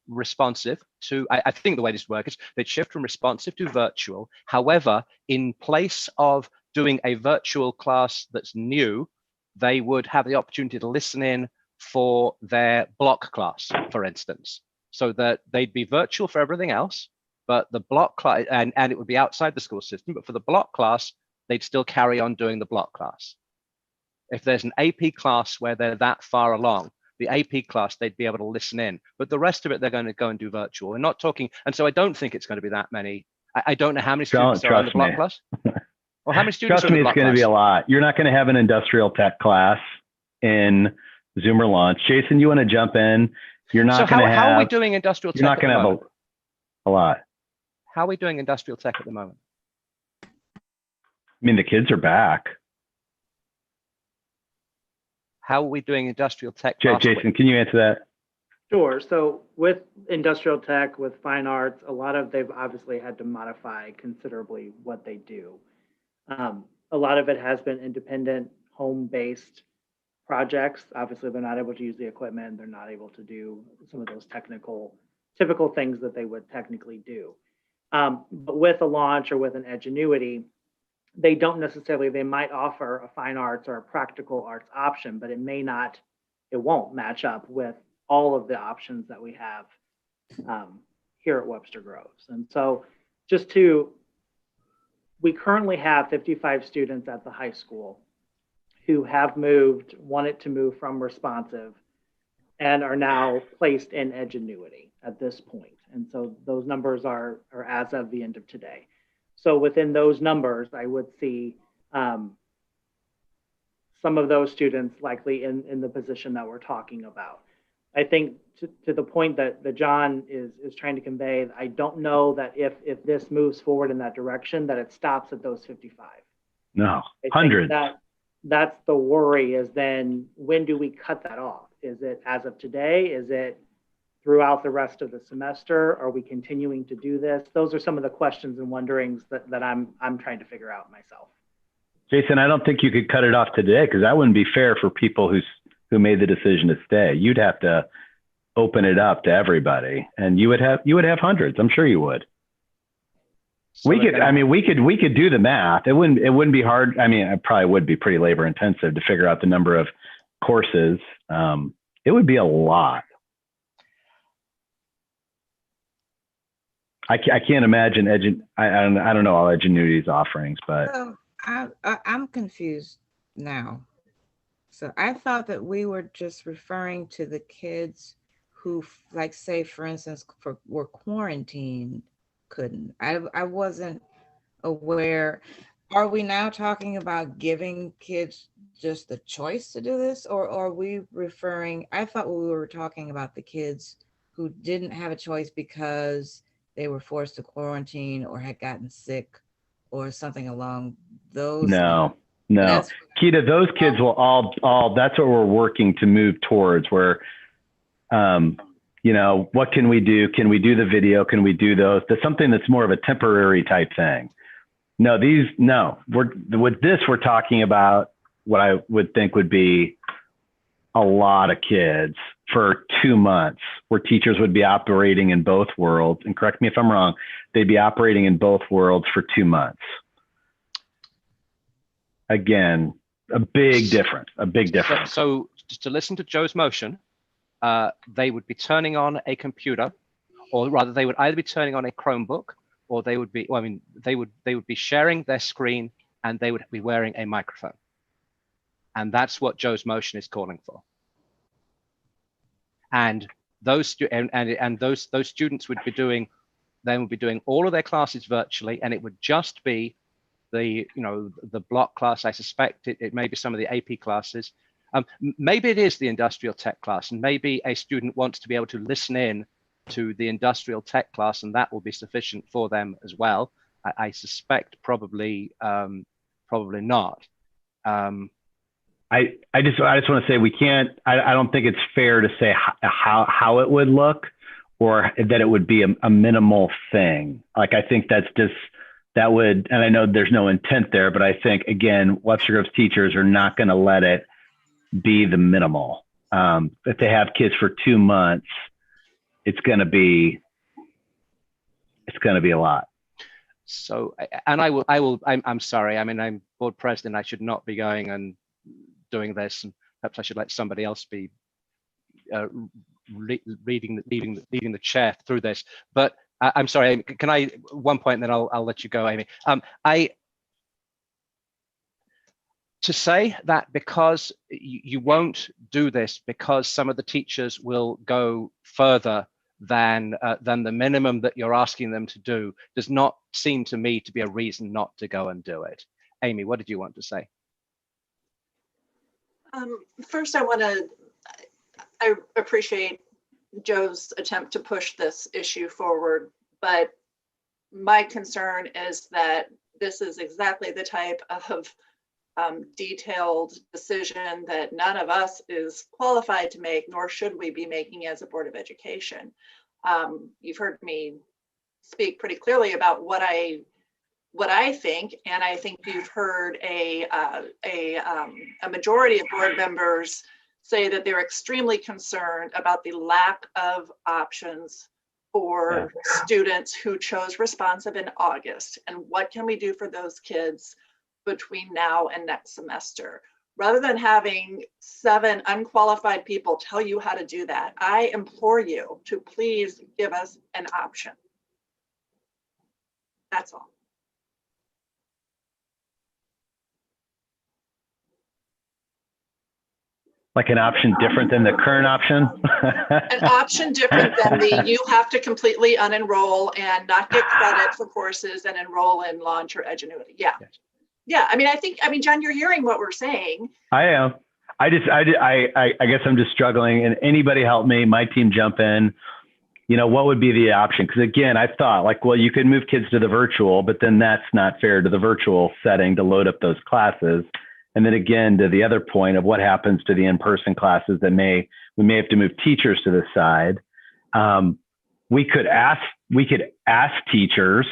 responsive to, I think the way this works is they'd shift from responsive to virtual. However, in place of doing a virtual class that's new, they would have the opportunity to listen in for their block class, for instance. So that they'd be virtual for everything else, but the block class, and it would be outside the school system, but for the block class, they'd still carry on doing the block class. If there's an AP class where they're that far along, the AP class, they'd be able to listen in, but the rest of it, they're going to go and do virtual. We're not talking, and so I don't think it's going to be that many. I don't know how many students are in the block class. Or how many students Trust me, it's going to be a lot. You're not going to have an industrial tech class in Zoom or Launch. Jason, you want to jump in? You're not going to have. How are we doing industrial tech? You're not going to have a lot. How are we doing industrial tech at the moment? I mean, the kids are back. how are we doing industrial tech last Jason, week? can you answer that? Sure. So with industrial tech, with fine arts, they've obviously had to modify considerably what they do. A lot of it has been independent, home-based projects. Obviously, they're not able to use the equipment. They're not able to do some of those typical things that they would technically do. But with a launch or with an Edgenuity, they might offer a fine arts or a practical arts option, but it won't match up with all of the options that we have here at Webster Groves. And so we currently have 55 students at the high school who have wanted to move from responsive and are now placed in Edgenuity at this point. And so those numbers are as of the end of today. So within those numbers, I would see some of those students likely in the position that we're talking about. I think to the point that John is trying to convey, I don't know that if this moves forward in that direction, that it stops at those 55. No, hundreds. That's the worry, is then when do we cut that off? Is it as of today? Is it throughout the rest of the semester? Are we continuing to do this? Those are some of the questions and wonderings that I'm trying to figure out myself. Jason, I don't think you could cut it off today, because that wouldn't be fair for people who made the decision to stay. You'd have to open it up to everybody, and you would have hundreds. I'm sure you would. So we could do the math. It wouldn't be hard. I mean, it probably would be pretty labor intensive to figure out the number of courses. It would be a lot. I can't imagine I don't know all Edgenuity's offerings, but I'm confused now. So I thought that we were just referring to the kids who, like, say, for instance, were quarantined, couldn't. I wasn't aware. Are we now talking about giving kids just the choice to do this, or are we referring? I thought we were talking about the kids who didn't have a choice because they were forced to quarantine or had gotten sick or something along those lines. No, Keita, those kids will all, that's what we're working to move towards, where, what can we do? Can we do the video? Can we do those? There's something that's more of a temporary type thing. With this, we're talking about what I would think would be a lot of kids for 2 months, where teachers would be operating in both worlds. And correct me if I'm wrong, they'd be operating in both worlds for 2 months. Again, a big difference. So just to listen to Joe's motion, they would be turning on a computer, or rather they would either be turning on a Chromebook, or they would be sharing their screen, and they would be wearing a microphone. And that's what Joe's motion is calling for. And those students would be doing all of their classes virtually, and it would just be the block class. I suspect it may be some of the AP classes. Maybe it is the industrial tech class, and maybe a student wants to be able to listen in to the industrial tech class, and that will be sufficient for them as well. I suspect probably not. I just want to say we can't. I don't think it's fair to say how it would look, or that it would be a minimal thing. Like, I think that would, and I know there's no intent there, but I think, again, Webster Groves teachers are not going to let it be the minimal. If they have kids for 2 months, it's going to be a lot. So, and I'm sorry. I mean, I'm board president. I should not be going and doing this, and perhaps I should let somebody else be leading the chair through this. But I'm sorry. Can I one point, and then I'll let you go, Amy. To say that because you won't do this because some of the teachers will go further than the minimum that you're asking them to do does not seem to me to be a reason not to go and do it. Amy, what did you want to say? First, I appreciate Joe's attempt to push this issue forward, but my concern is that this is exactly the type of detailed decision that none of us is qualified to make, nor should we be making as a Board of Education. You've heard me speak pretty clearly about what I think, and I think you've heard a majority of board members say that they're extremely concerned about the lack of options for students who chose responsive in August, and what can we do for those kids between now and next semester. Rather than having 7 unqualified people tell you how to do that, I implore you to please give us an option. That's all. Like an option different than the current option? An option different than the you have to completely unenroll and not get credit for courses and enroll in launch or Edgenuity. Yeah. Yeah. I mean, John, you're hearing what we're saying. I am. I guess I'm just struggling, and anybody help me, my team jump in. You know, what would be the option? Because again, I thought like, well, you could move kids to the virtual, but then that's not fair to the virtual setting to load up those classes. And then again, to the other point of what happens to the in-person classes that we may have to move teachers to the side. We could ask teachers,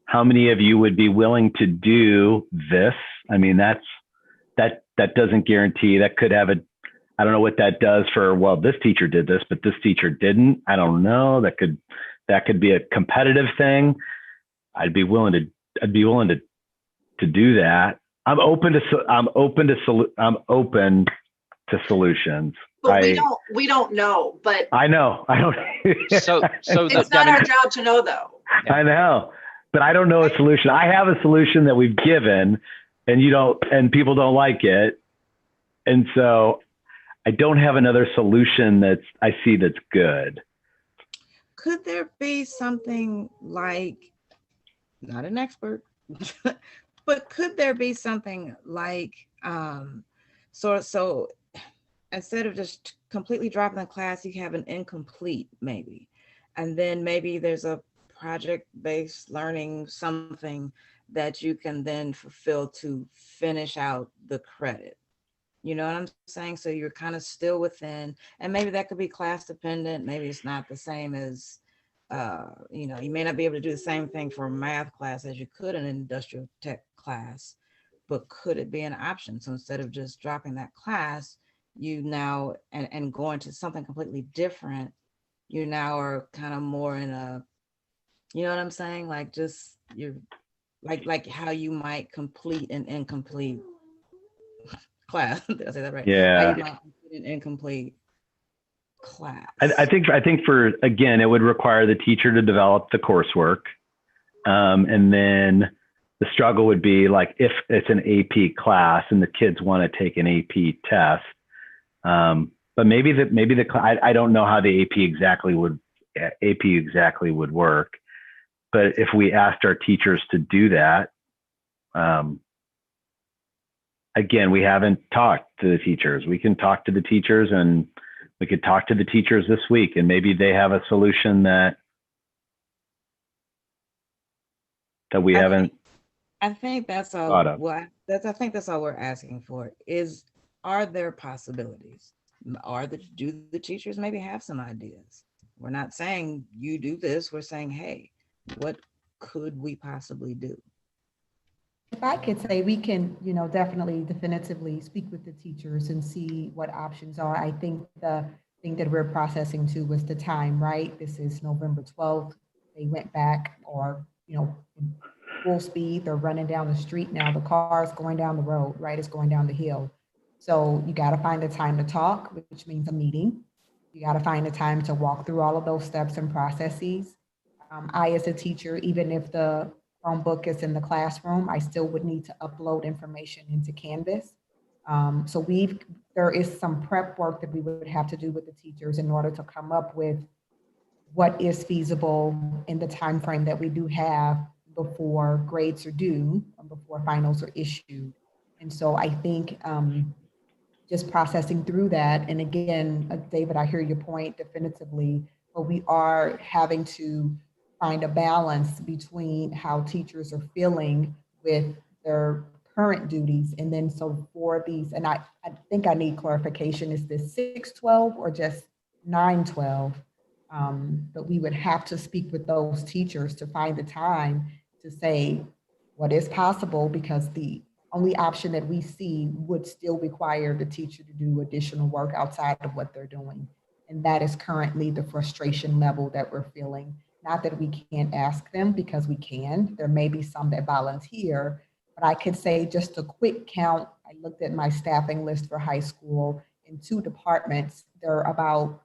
how many of you would be willing to do this? I mean, that doesn't guarantee. That could have I don't know what that does for, well, this teacher did this, but this teacher didn't. I don't know. That could be a competitive thing. I'd be willing to do that. I'm open to solutions. But we don't know, but I know. I don't. So it's not our job to know, though. I know, but I don't know a solution. I have a solution that we've given, and people don't like it. And so I don't have another solution I see that's good. Could there be something like, not an expert, but could there be something like, so instead of just completely dropping the class, you have an incomplete maybe, and then maybe there's a project-based learning something that you can then fulfill to finish out the credit. You know what I'm saying? So you're kind of still within, and maybe that could be class dependent. Maybe it's not the same as, you may not be able to do the same thing for a math class as you could in an industrial tech class, but could it be an option? So instead of just dropping that class, you now, and going to something completely different, you now are kind of more in a, you know what I'm saying? Like just, you're like how you might complete an incomplete class. Did I say that right? Yeah. How you might complete an incomplete class. I think for, again, it would require the teacher to develop the coursework. And then the struggle would be like, if it's an AP class and the kids want to take an AP test, but maybe I don't know how the AP exactly would work, but if we asked our teachers to do that, again, we haven't talked to the teachers. We can talk to the teachers, and we could talk to the teachers this week, and maybe they have a solution that we haven't. I think that's all. Well, I think that's all we're asking for is, are there possibilities? Do the teachers maybe have some ideas? We're not saying you do this. We're saying, hey, what could we possibly do? If I could say, we can, definitely definitively speak with the teachers and see what options are. I think the thing that we're processing too was the time, right? This is November 12th. They went back, or, in full speed, they're running down the street now. The car's going down the road, right? It's going down the hill. So you got to find the time to talk, which means a meeting. You got to find the time to walk through all of those steps and processes. I, as a teacher, even if the Chromebook is in the classroom, I still would need to upload information into Canvas. So there is some prep work that we would have to do with the teachers in order to come up with what is feasible in the time frame that we do have before grades are due, before finals are issued. And so I think just processing through that, and again, David, I hear your point definitively, but we are having to find a balance between how teachers are feeling with their current duties. And then so for these, and I think I need clarification, is this 612 or just 912? But we would have to speak with those teachers to find the time to say what is possible, because the only option that we see would still require the teacher to do additional work outside of what they're doing. And that is currently the frustration level that we're feeling. Not that we can't ask them, because we can. There may be some that volunteer, but I could say just a quick count. I looked at my staffing list for high school. In 2 departments, there are about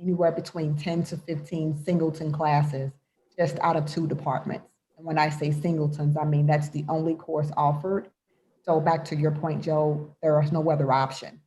anywhere between 10 to 15 singleton classes just out of 2 departments. And when I say singletons, I mean that's the only course offered. So back to your point, Joe, there is no other option.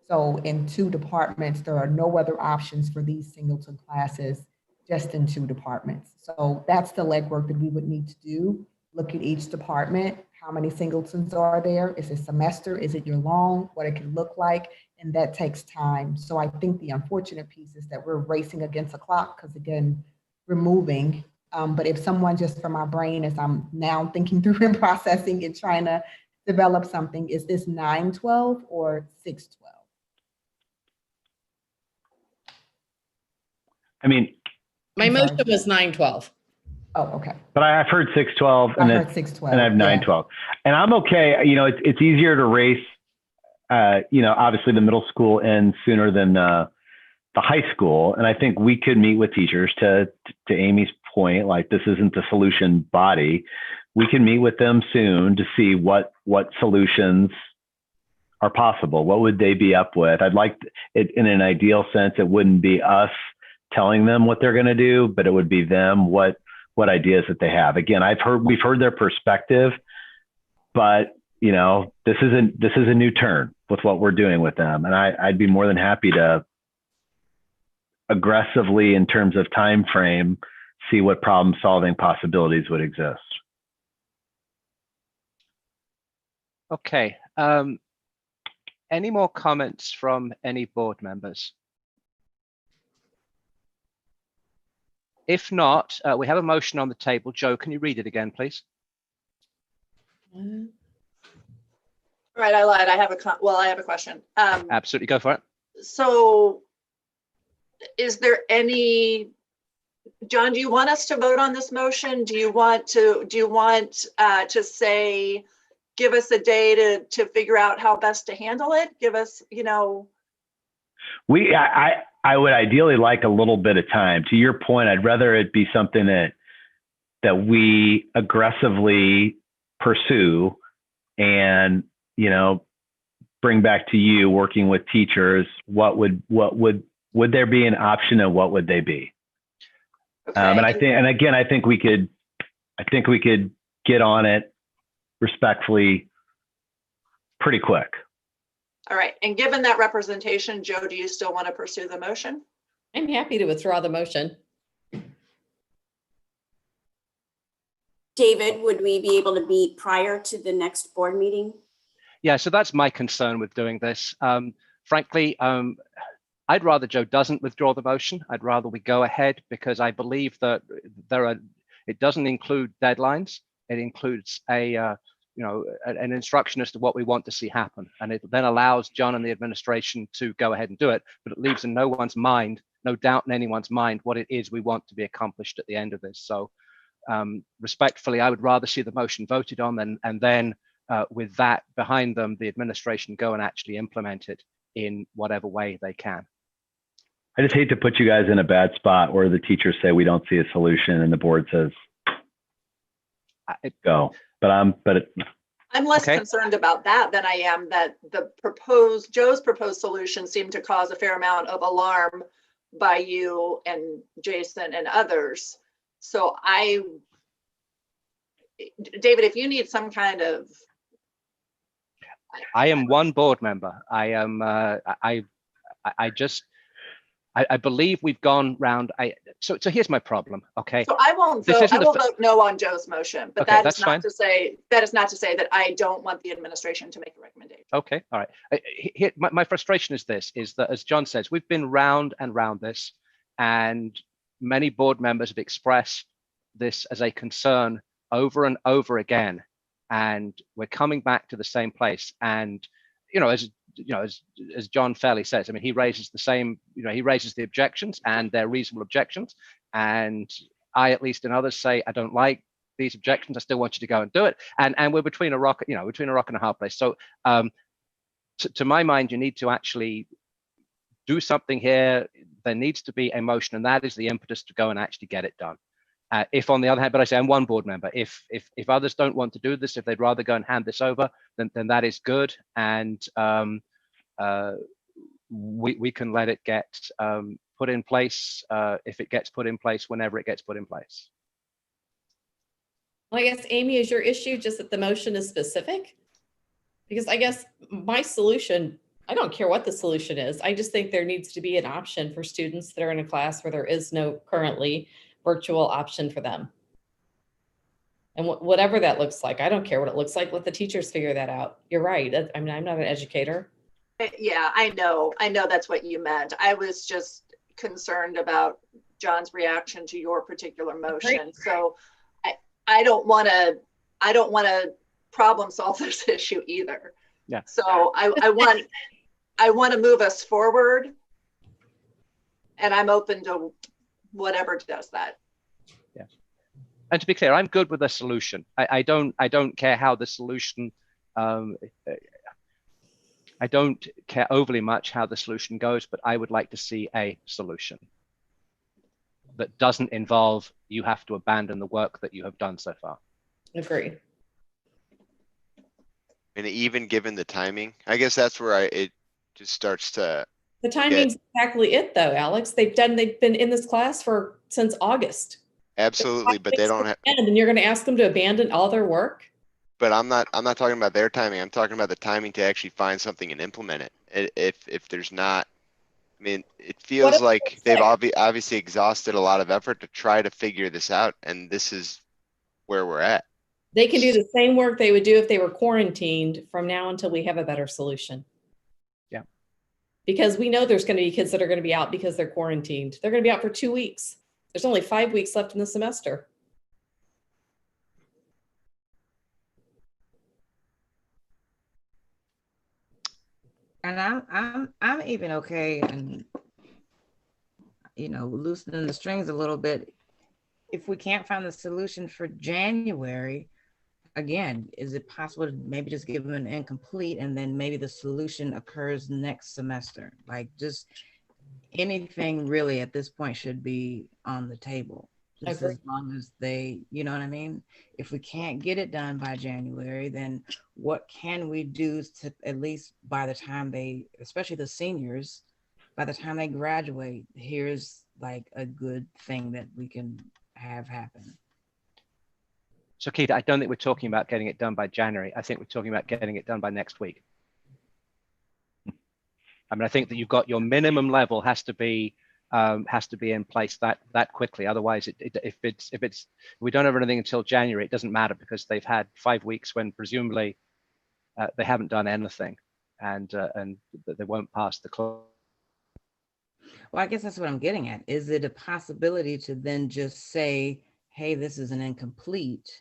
So in 2 departments, there are no other options for these singleton classes, just in 2 departments. So that's the legwork that we would need to do. Look at each department. How many singletons are there? Is it semester? Is it year long? What it can look like? And that takes time. So I think the unfortunate piece is that we're racing against the clock, because again, we're moving. But if someone, just from my brain, as I'm now thinking through and processing and trying to develop something, is this 912 or 612? I mean, My motion was 912. Oh, okay. but I've heard 612 I and heard then 612. and I have 912, and I'm okay. You know, it's easier to race. You know, obviously the middle school ends sooner than the high school, and I think we could meet with teachers to Amy's point. Like, this isn't the solution body. We can meet with them soon to see what solutions are possible. What would they be up with? I'd like it in an ideal sense. It wouldn't be us telling them what they're going to do, but it would be them what ideas that they have. Again, we've heard their perspective, but you know, this is a new turn with what we're doing with them, and I'd be more than happy to aggressively, in terms of time frame, see what problem solving possibilities would exist. Okay. Any more comments from any board members? If not, we have a motion on the table. Joe, can you read it again, please? Right, I lied. I have a question. Absolutely, go for it. So is there any, John, do you want us to vote on this motion? Do you want to say, give us a day to figure out how best to handle it? Give us, you know. I would ideally like a little bit of time. To your point, I'd rather it be something that we aggressively pursue and, you know, bring back to you, working with teachers. What would there be an option, and what would they be? Okay. And I think we could get on it respectfully pretty quick. All right. And given that representation, Joe, do you still want to pursue the motion? I'm happy to withdraw the motion. David, would we be able to meet prior to the next board meeting? Yeah, so that's my concern with doing this. Frankly, I'd rather Joe doesn't withdraw the motion. I'd rather we go ahead, because I believe that it doesn't include deadlines. It includes an instruction as to what we want to see happen. And it then allows John and the administration to go ahead and do it, but it leaves in no doubt in anyone's mind what it is we want to be accomplished at the end of this. So respectfully, I would rather see the motion voted on and then with that behind them, the administration go and actually implement it in whatever way they can. I just hate to put you guys in a bad spot where the teachers say we don't see a solution and the board says go. I'm less okay. concerned about that than I am that Joe's proposed solution seemed to cause a fair amount of alarm by you and Jason and others. So David, if you need some kind of. I am one board member. I believe we've gone round. So here's my problem. Okay. So I won't vote. I will vote no on Joe's motion, but okay, that is not to say that I don't want the administration to make a recommendation. Okay. All right. My frustration is that, as John says, we've been round and round this, and many board members have expressed this as a concern over and over again. and we're coming back to the same place. And as John fairly says, I mean, he raises the same, he raises the objections, and they're reasonable objections. And I, at least, and others say, I don't like these objections. I still want you to go and do it. And we're between a rock, between a rock and a hard place. So to my mind, you need to actually do something here. There needs to be a motion, and that is the impetus to go and actually get it done. If on the other hand, but I say I'm one board member, if others don't want to do this, if they'd rather go and hand this over, then that is good. And we can let it get put in place if it gets put in place, whenever it gets put in place. Well, I guess, Amy, is your issue just that the motion is specific? Because I guess my solution, I don't care what the solution is. I just think there needs to be an option for students that are in a class where there is no currently virtual option for them. And whatever that looks like, I don't care what it looks like. Let the teachers figure that out. You're right. I mean, I'm not an educator. Yeah, I know that's what you meant. I was just concerned about John's reaction to your particular motion. So I don't want to problem solve this issue either. Yeah. So I want to move us forward, and I'm open to whatever does that. Yeah. And to be clear, I'm good with the solution. I don't care how the solution. I don't care overly much how the solution goes, but I would like to see a solution that doesn't involve you have to abandon the work that you have done so far. Agree. And even given the timing, I guess that's where it just starts to. The timing's exactly it, though, Alex. They've been in this class since August. Absolutely, but they don't have. And you're going to ask them to abandon all their work? But I'm not talking about their timing. I'm talking about the timing to actually find something and implement it. If there's not, I mean, it feels like they've obviously exhausted a lot of effort to try to figure this out, and this is where we're at. They can do the same work they would do if they were quarantined from now until we have a better solution. Yeah. Because we know there's going to be kids that are going to be out because they're quarantined. They're going to be out for 2 weeks. There's only 5 weeks left in the semester. And I'm even okay, and loosening the strings a little bit. If we can't find the solution for January, again, is it possible to maybe just give them an incomplete, and then maybe the solution occurs next semester? Like, just anything really at this point should be on the table. Just as long as they, you know what I mean? If we can't get it done by January, then what can we do to at least by the time especially the seniors, by the time they graduate, here's like a good thing that we can have happen. So Keita, I don't think we're talking about getting it done by January. I think we're talking about getting it done by next week. I mean, I think that you've got your minimum level has to be in place that quickly. Otherwise, if we don't have anything until January, it doesn't matter, because they've had 5 weeks when presumably they haven't done anything, and they won't pass the class. Well, I guess that's what I'm getting at. Is it a possibility to then just say, hey, this is an incomplete,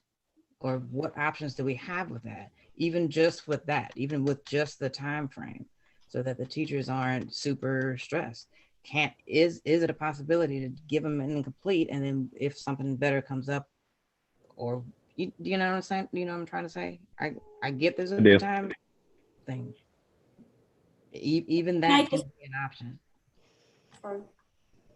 or what options do we have with that? Even just with that, even with just the time frame, so that the teachers aren't super stressed. Is it a possibility to give them an incomplete, and then if something better comes up, or you know what I'm saying? You know what I'm trying to say? I get there's a time thing. Even that can be an option.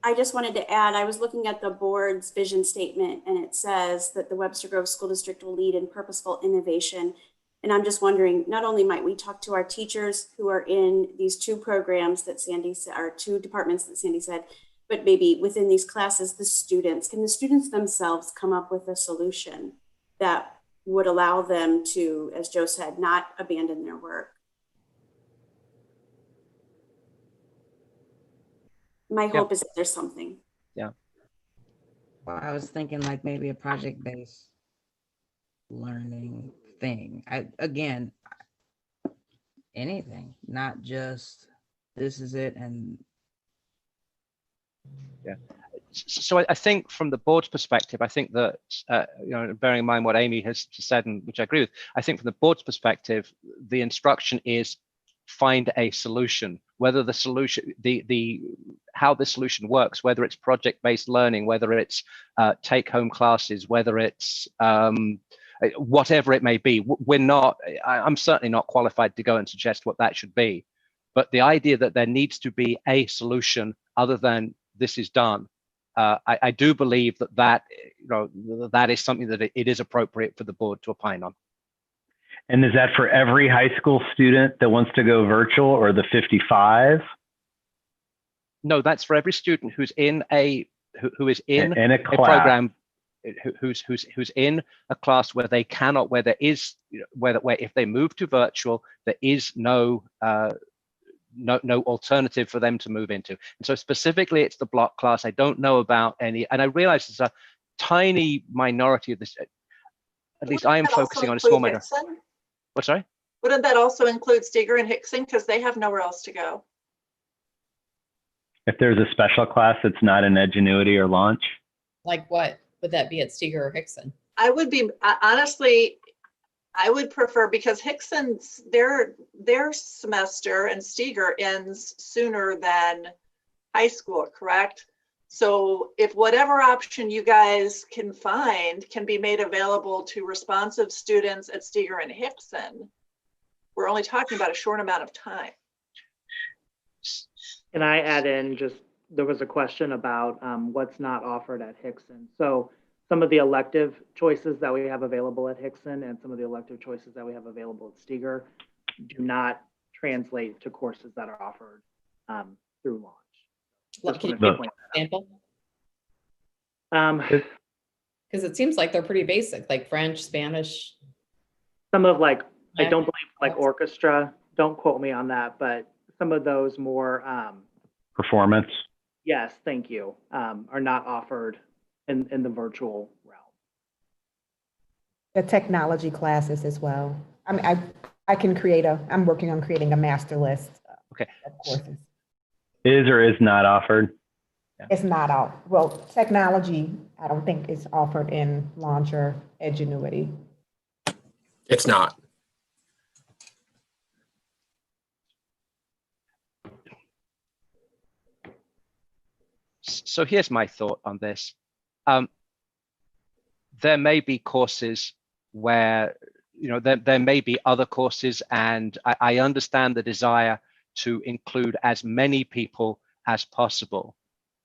I just wanted to add, I was looking at the board's vision statement, and it says that the Webster Grove School District will lead in purposeful innovation. And I'm just wondering, not only might we talk to our teachers who are in these two programs that Sandy said, or two departments that Sandy said, but maybe within these classes, the students, can the students themselves come up with a solution that would allow them to, as Joe said, not abandon their work? My hope is that there's something. Yeah. Well, I was thinking like maybe a project-based learning thing. Again, anything, not just this is it. And yeah, So I think from the board's perspective, I think that, bearing in mind what Amy has said, and which I agree with, I think from the board's perspective, the instruction is find a solution, whether the solution, how the solution works, whether it's project-based learning, whether it's take-home classes, whether it's whatever it may be. I'm certainly not qualified to go and suggest what that should be. But the idea that there needs to be a solution other than this is done, I do believe that that is something that it is appropriate for the board to opine on. And is that for every high school student that wants to go virtual, or the 55? No, that's for every student who's in a in a program, who's in a class where they cannot, where there is, where if they move to virtual, there is no alternative for them to move into. And so specifically, it's the block class. I don't know about any, and I realize it's a tiny minority of this. At least I am focusing on a small minority. What, sorry? Wouldn't that also include Steger and Hixson, because they have nowhere else to go? If there's a special class that's not an Edgenuity or Launch? Like what? Would that be at Steger or Hixson? I would be, honestly, I would prefer, because Hixson's, their semester and Steger ends sooner than high school, correct? So if whatever option you guys can find can be made available to responsive students at Steger and Hixson, we're only talking about a short amount of time. Can I add in just, there was a question about what's not offered at Hixson. So some of the elective choices that we have available at Hixson and some of the elective choices that we have available at Steger do not translate to courses that are offered through Launch. Can you give an example? Because it seems like they're pretty basic, like French, Spanish. Some of I don't believe like orchestra, don't quote me on that, but some of those more performance. Yes, thank you. Are not offered in the virtual realm. The technology classes as well. I mean, I can I'm working on creating a master list of courses. Is or is not offered? Yeah. It's not out. Well, technology, I don't think is offered in Launch or Edgenuity. It's not. So here's my thought on this. There may be courses where, there may be other courses, and I understand the desire to include as many people as possible.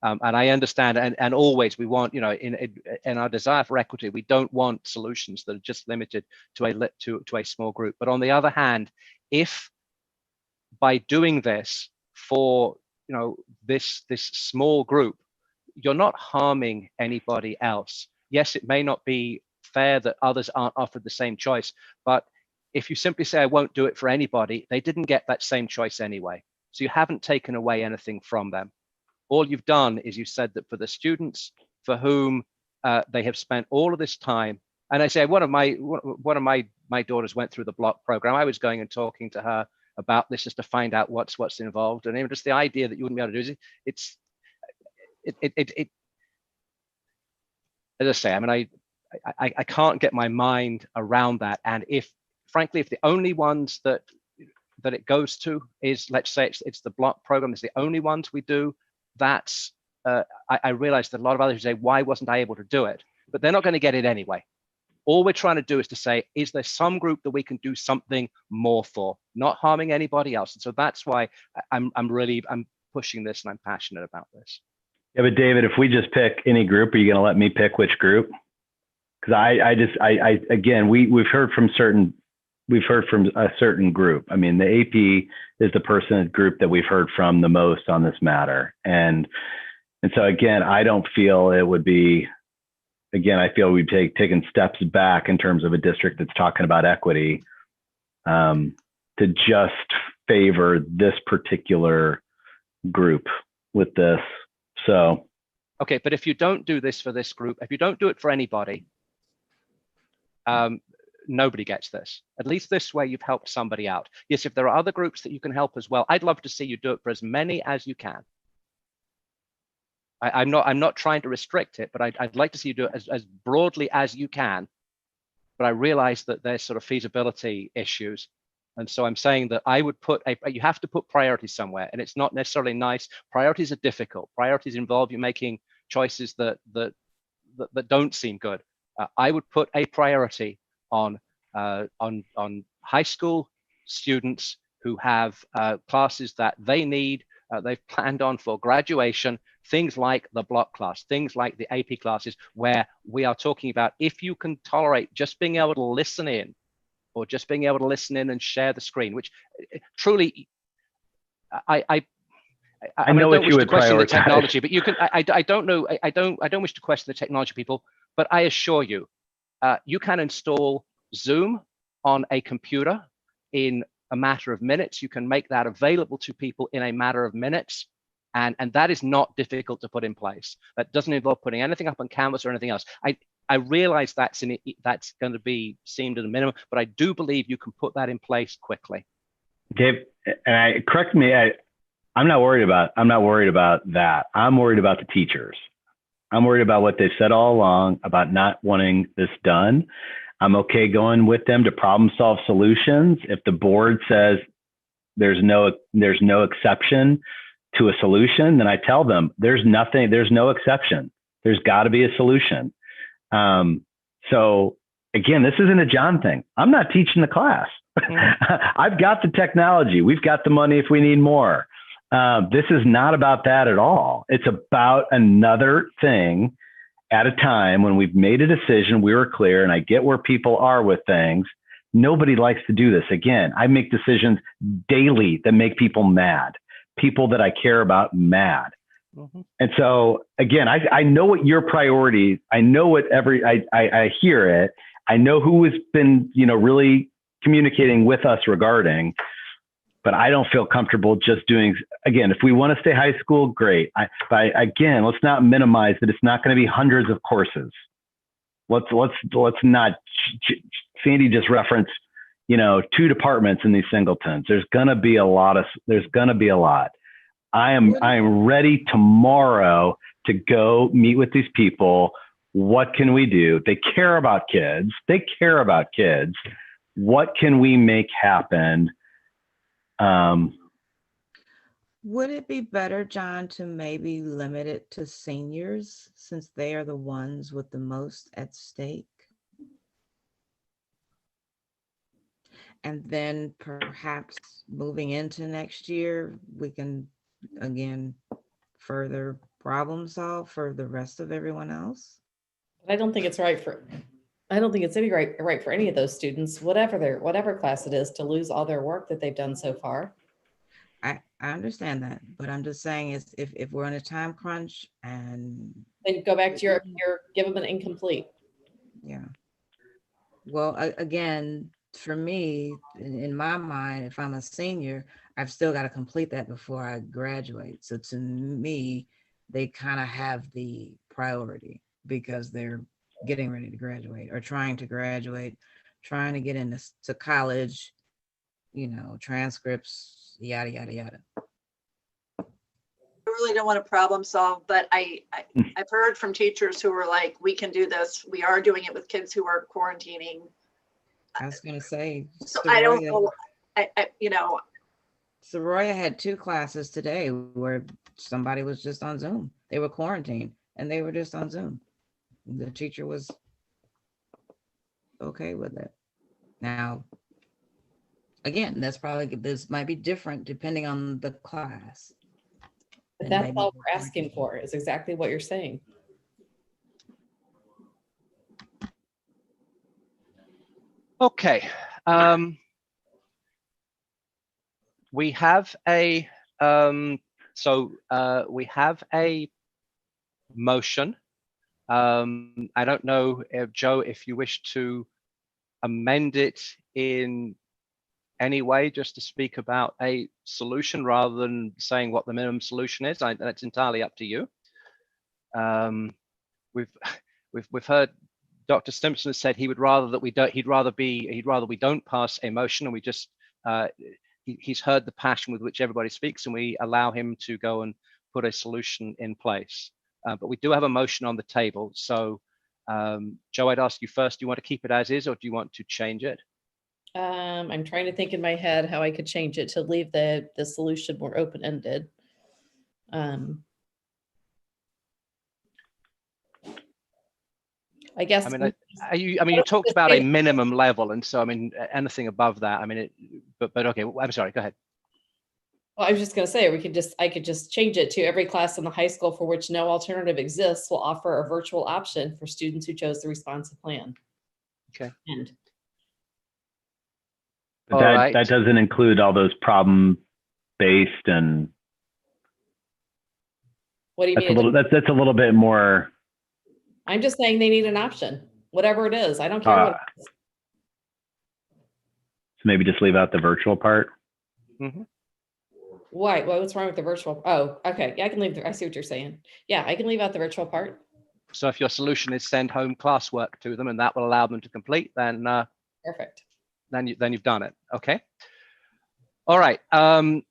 And I understand, and always we want, in our desire for equity, we don't want solutions that are just limited to a small group. But on the other hand, if by doing this for this small group, you're not harming anybody else. Yes, it may not be fair that others aren't offered the same choice, but if you simply say, I won't do it for anybody, they didn't get that same choice anyway. So you haven't taken away anything from them. All you've done is you said that for the students for whom they have spent all of this time, and I say one of my daughters went through the block program. I was going and talking to her about this just to find out what's involved, and even just the idea that you wouldn't be able to do it, as I say, I mean, I can't get my mind around that. And frankly, if the only ones that it goes to is, let's say it's the block program, it's the only ones we do, that's, I realize that a lot of others say, why wasn't I able to do it? But they're not going to get it anyway. All we're trying to do is to say, is there some group that we can do something more for, not harming anybody else? And so that's why I'm pushing this, and I'm passionate about this. Yeah, but David, if we just pick any group, are you going to let me pick which group? Because again, we've heard from a certain group. I mean, the AP is the group that we've heard from the most on this matter. And so again, I don't feel it would be, again, I feel we've taken steps back in terms of a district that's talking about equity to just favor this particular group with this. So. Okay, but if you don't do this for this group, if you don't do it for anybody, nobody gets this. At least this way you've helped somebody out. Yes, if there are other groups that you can help as well, I'd love to see you do it for as many as you can. I'm not trying to restrict it, but I'd like to see you do it as broadly as you can. But I realize that there's sort of feasibility issues. And so I'm saying that I would you have to put priorities somewhere, and it's not necessarily nice. Priorities are difficult. Priorities involve you making choices that don't seem good. I would put a priority on high school students who have classes that they need, they've planned on for graduation, things like the block class, things like the AP classes, where we are talking about if you can tolerate just being able to listen in, or just being able to listen in and share the screen, which truly, I know what don't you wish to would question the prioritize. technology, but you can. I don't know. I don't wish to question the technology, people. But I assure you, you can install Zoom on a computer in a matter of minutes. You can make that available to people in a matter of minutes. And that is not difficult to put in place. That doesn't involve putting anything up on Canvas or anything else. I realize that's going to be seemed at a minimum, but I do believe you can put that in place quickly. Dave, and correct me, I'm not worried about that. I'm worried about the teachers. I'm worried about what they've said all along about not wanting this done. I'm okay going with them to problem solve solutions. If the board says there's no exception to a solution, then I tell them there's no exception. There's got to be a solution. So again, this isn't a John thing. I'm not teaching the class. I've got the technology. We've got the money if we need more. This is not about that at all. It's about another thing at a time when we've made a decision, we were clear, and I get where people are with things. Nobody likes to do this. Again, I make decisions daily that make people mad, people that I care about mad. Mm-hmm. And so again, I know what your priorities, I know what I hear it. I know who has been, really communicating with us regarding, but I don't feel comfortable just doing, again, if we want to stay high school, great. But again, let's not minimize that it's not going to be hundreds of courses. Let's not, Sandy just referenced, 2 departments in these singletons. There's going to be a lot. I am ready tomorrow to go meet with these people. What can we do? They care about kids. What can we make happen? Would it be better, John, to maybe limit it to seniors since they are the ones with the most at stake? And then perhaps moving into next year, we can, again, further problem solve for the rest of everyone else? I don't think it's right for any of those students, whatever class it is, to lose all their work that they've done so far. I understand that, but I'm just saying is if we're on a time crunch and then go back to your give them an incomplete. Yeah. Well, again, for me, in my mind, if I'm a senior, I've still got to complete that before I graduate. So to me, they kind of have the priority because they're getting ready to graduate or trying to graduate, trying to get into college, transcripts, yada, yada, yada. I really don't want to problem solve, but I've heard from teachers who were like, we can do this. We are doing it with kids who are quarantining. I was going to say, so I don't know. Soroya had 2 classes today where somebody was just on Zoom. They were quarantined and they were just on Zoom. The teacher was okay with it. Now, again, this might be different depending on the class. But that's all we're asking for is exactly what you're saying. Okay. We have a motion. I don't know if Joe, if you wish to amend it in any way, just to speak about a solution rather than saying what the minimum solution is. That's entirely up to you. We've heard Dr. Simpson has said he would rather that we don't. He'd rather we don't pass a motion, and we just he's heard the passion with which everybody speaks, and we allow him to go and put a solution in place. but we do have a motion on the table. So Joe, I'd ask you first, do you want to keep it as is or do you want to change it? I'm trying to think in my head how I could change it to leave the solution more open-ended. I guess. I mean, you talked about a minimum level, and so I mean, anything above that. I mean, but okay. I'm sorry. Go ahead. Well, I was just going to say I could just change it to every class in the high school for which no alternative exists will offer a virtual option for students who chose the responsive plan. Okay. And But that doesn't include all those problem-based and. What do you mean? That's a little bit more. I'm just saying they need an option, whatever it is. I don't care what it is. So maybe just leave out the virtual part. Mm-hmm. Why? What's wrong with the virtual? Oh, okay. Yeah, I can leave. I see what you're saying. Yeah, I can leave out the virtual part. So if your solution is send home classwork to them and that will allow them to complete, then perfect. Then you've done it. Okay. All right. Do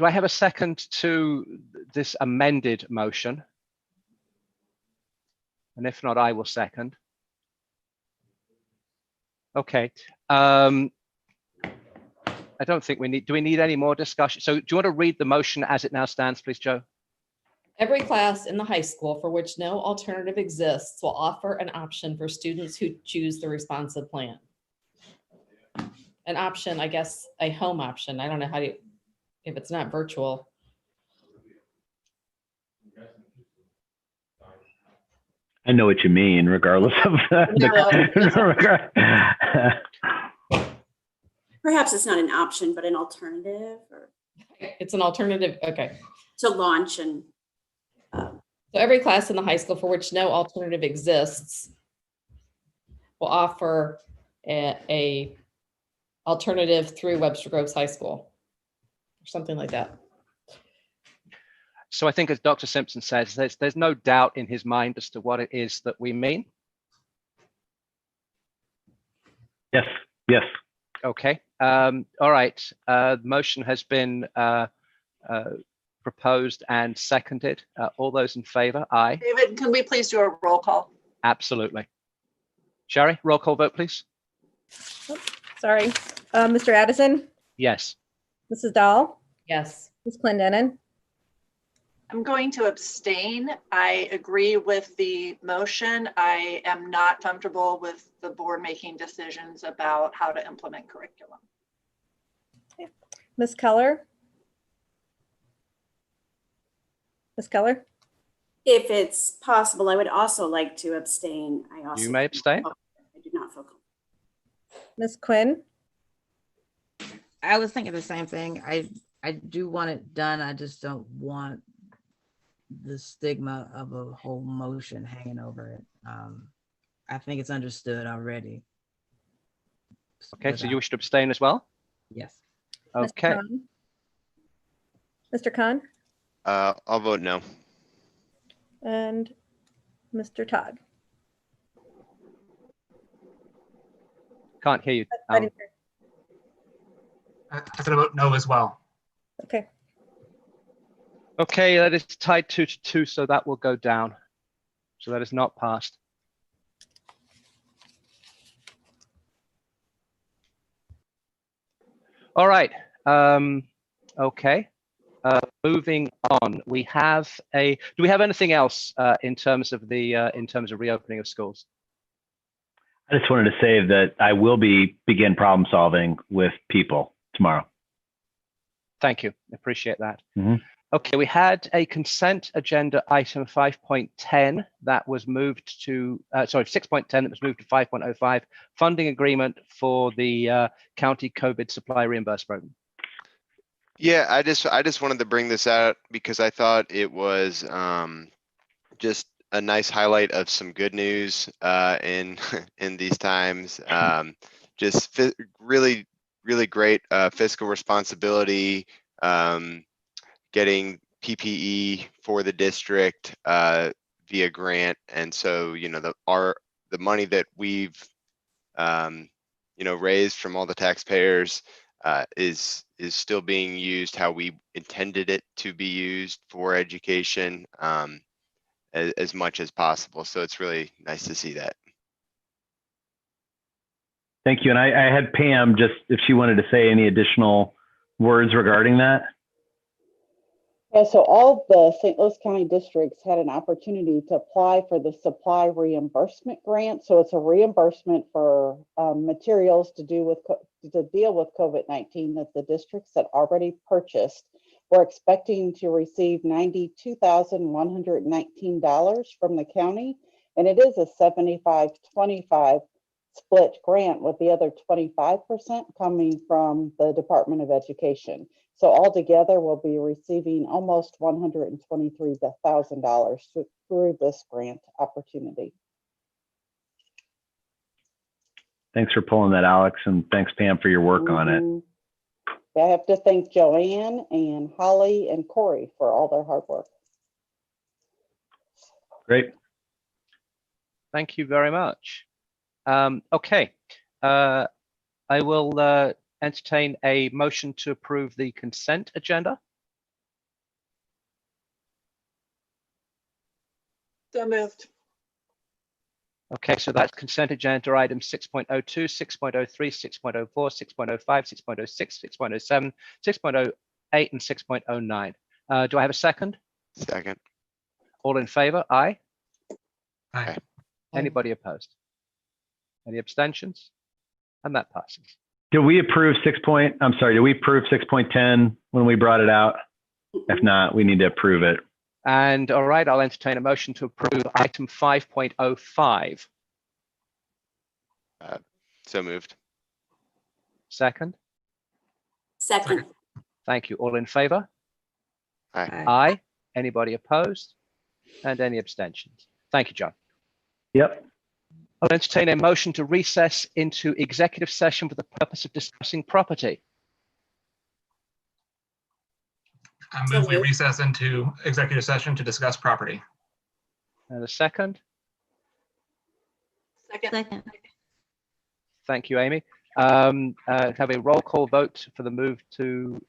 I have a second to this amended motion? And if not, I will second. Okay. I don't think we need, do we need any more discussion? So do you want to read the motion as it now stands, please, Joe? Every class in the high school for which no alternative exists will offer an option for students who choose the responsive plan. An option, I guess, a home option. I don't know how to, if it's not virtual. I know what you mean, regardless of Perhaps it's not an option, but an alternative, or it's an alternative. Okay. To launch and. So every class in the high school for which no alternative exists will offer a alternative through Webster Groves High School, or something like that. So I think, as Dr. Simpson says, there's no doubt in his mind as to what it is that we mean. Yes. Yes. Okay. All right. The motion has been proposed and seconded. All those in favor? Aye. David, can we please do a roll call? Absolutely. Sherry, roll call vote, please. Oh, sorry. Mr. Addison? Yes. Mrs. Dahl? Yes. Ms. Clendenin? I'm going to abstain. I agree with the motion. I am not comfortable with the board making decisions about how to implement curriculum. Okay. Ms. Keller? Ms. Keller? If it's possible, I would also like to abstain. You may abstain. I do not feel comfortable. Ms. Quinn? I was thinking the same thing. I do want it done. I just don't want the stigma of a whole motion hanging over it. I think it's understood already. Okay, so you wish to abstain as well? Yes. Okay. Mr. Khan? I'll vote no. And Mr. Todd? Can't hear you. I'm going to vote no as well. Okay. Okay, that is tied 2-2, so that will go down. So that is not passed. All right. Okay. Moving on, we have do we have anything else in terms of reopening of schools? I just wanted to say that I will begin problem solving with people tomorrow. Thank you. Appreciate that. Mm-hmm. Okay, we had a consent agenda item 5.10 that was moved to, 6.10 that was moved to 5.05, funding agreement for the county COVID supply reimbursement program. Yeah, I just wanted to bring this out because I thought it was just a nice highlight of some good news in these times. Just really great fiscal responsibility, getting PPE for the district via grant, and so the money that we've raised from all the taxpayers is still being used how we intended it to be used for education. as much as possible. So it's really nice to see that. Thank you. And I had Pam, just if she wanted to say any additional words regarding that. Yeah, so all the St. Louis County districts had an opportunity to apply for the supply reimbursement grant. So it's a reimbursement for materials to deal with COVID-19 that the districts that already purchased were expecting to receive $92,119 from the county. And it is a 75-25 split grant, with the other 25% coming from the Department of Education. So altogether, we'll be receiving almost $123,000 through this grant opportunity. Thanks for pulling that, Alex, and thanks, Pam, for your work on it. I have to thank Joanne and Holly and Corey for all their hard work. Great. Thank you very much. Okay, I will entertain a motion to approve the consent agenda. So moved. Okay, so that's consent agenda items 6.02, 6.03, 6.04, 6.05, 6.06, 6.07, 6.08, and 6.09. Do I have a second? Second. All in favor? Aye. Aye. Anybody opposed? Any abstentions? And that passes. Did we approve did we approve 6.10 when we brought it out? If not, we need to approve it. And all right, I'll entertain a motion to approve item 5.05. So moved. Second? Second. Thank you. All in favor? Aye. Aye. Anybody opposed? And any abstentions? Thank you, John. Yep. I'll entertain a motion to recess into executive session for the purpose of discussing property. I move we recess into executive session to discuss property. And a second? Second. Thank you, Amy. Have a roll call vote for the move to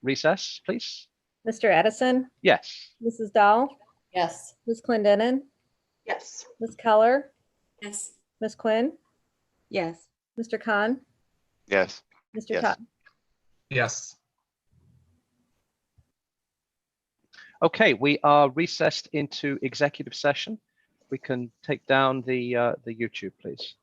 recess, please. Mr. Edison, Yes. Mrs. Dahl, Yes. Ms. Clendenin, Yes. Ms. Keller, Yes. Ms. Quinn, Yes. Mr. Khan, Yes. Mr. Yes. Todd. Yes. Okay, we are recessed into executive session. We can take down the YouTube, please.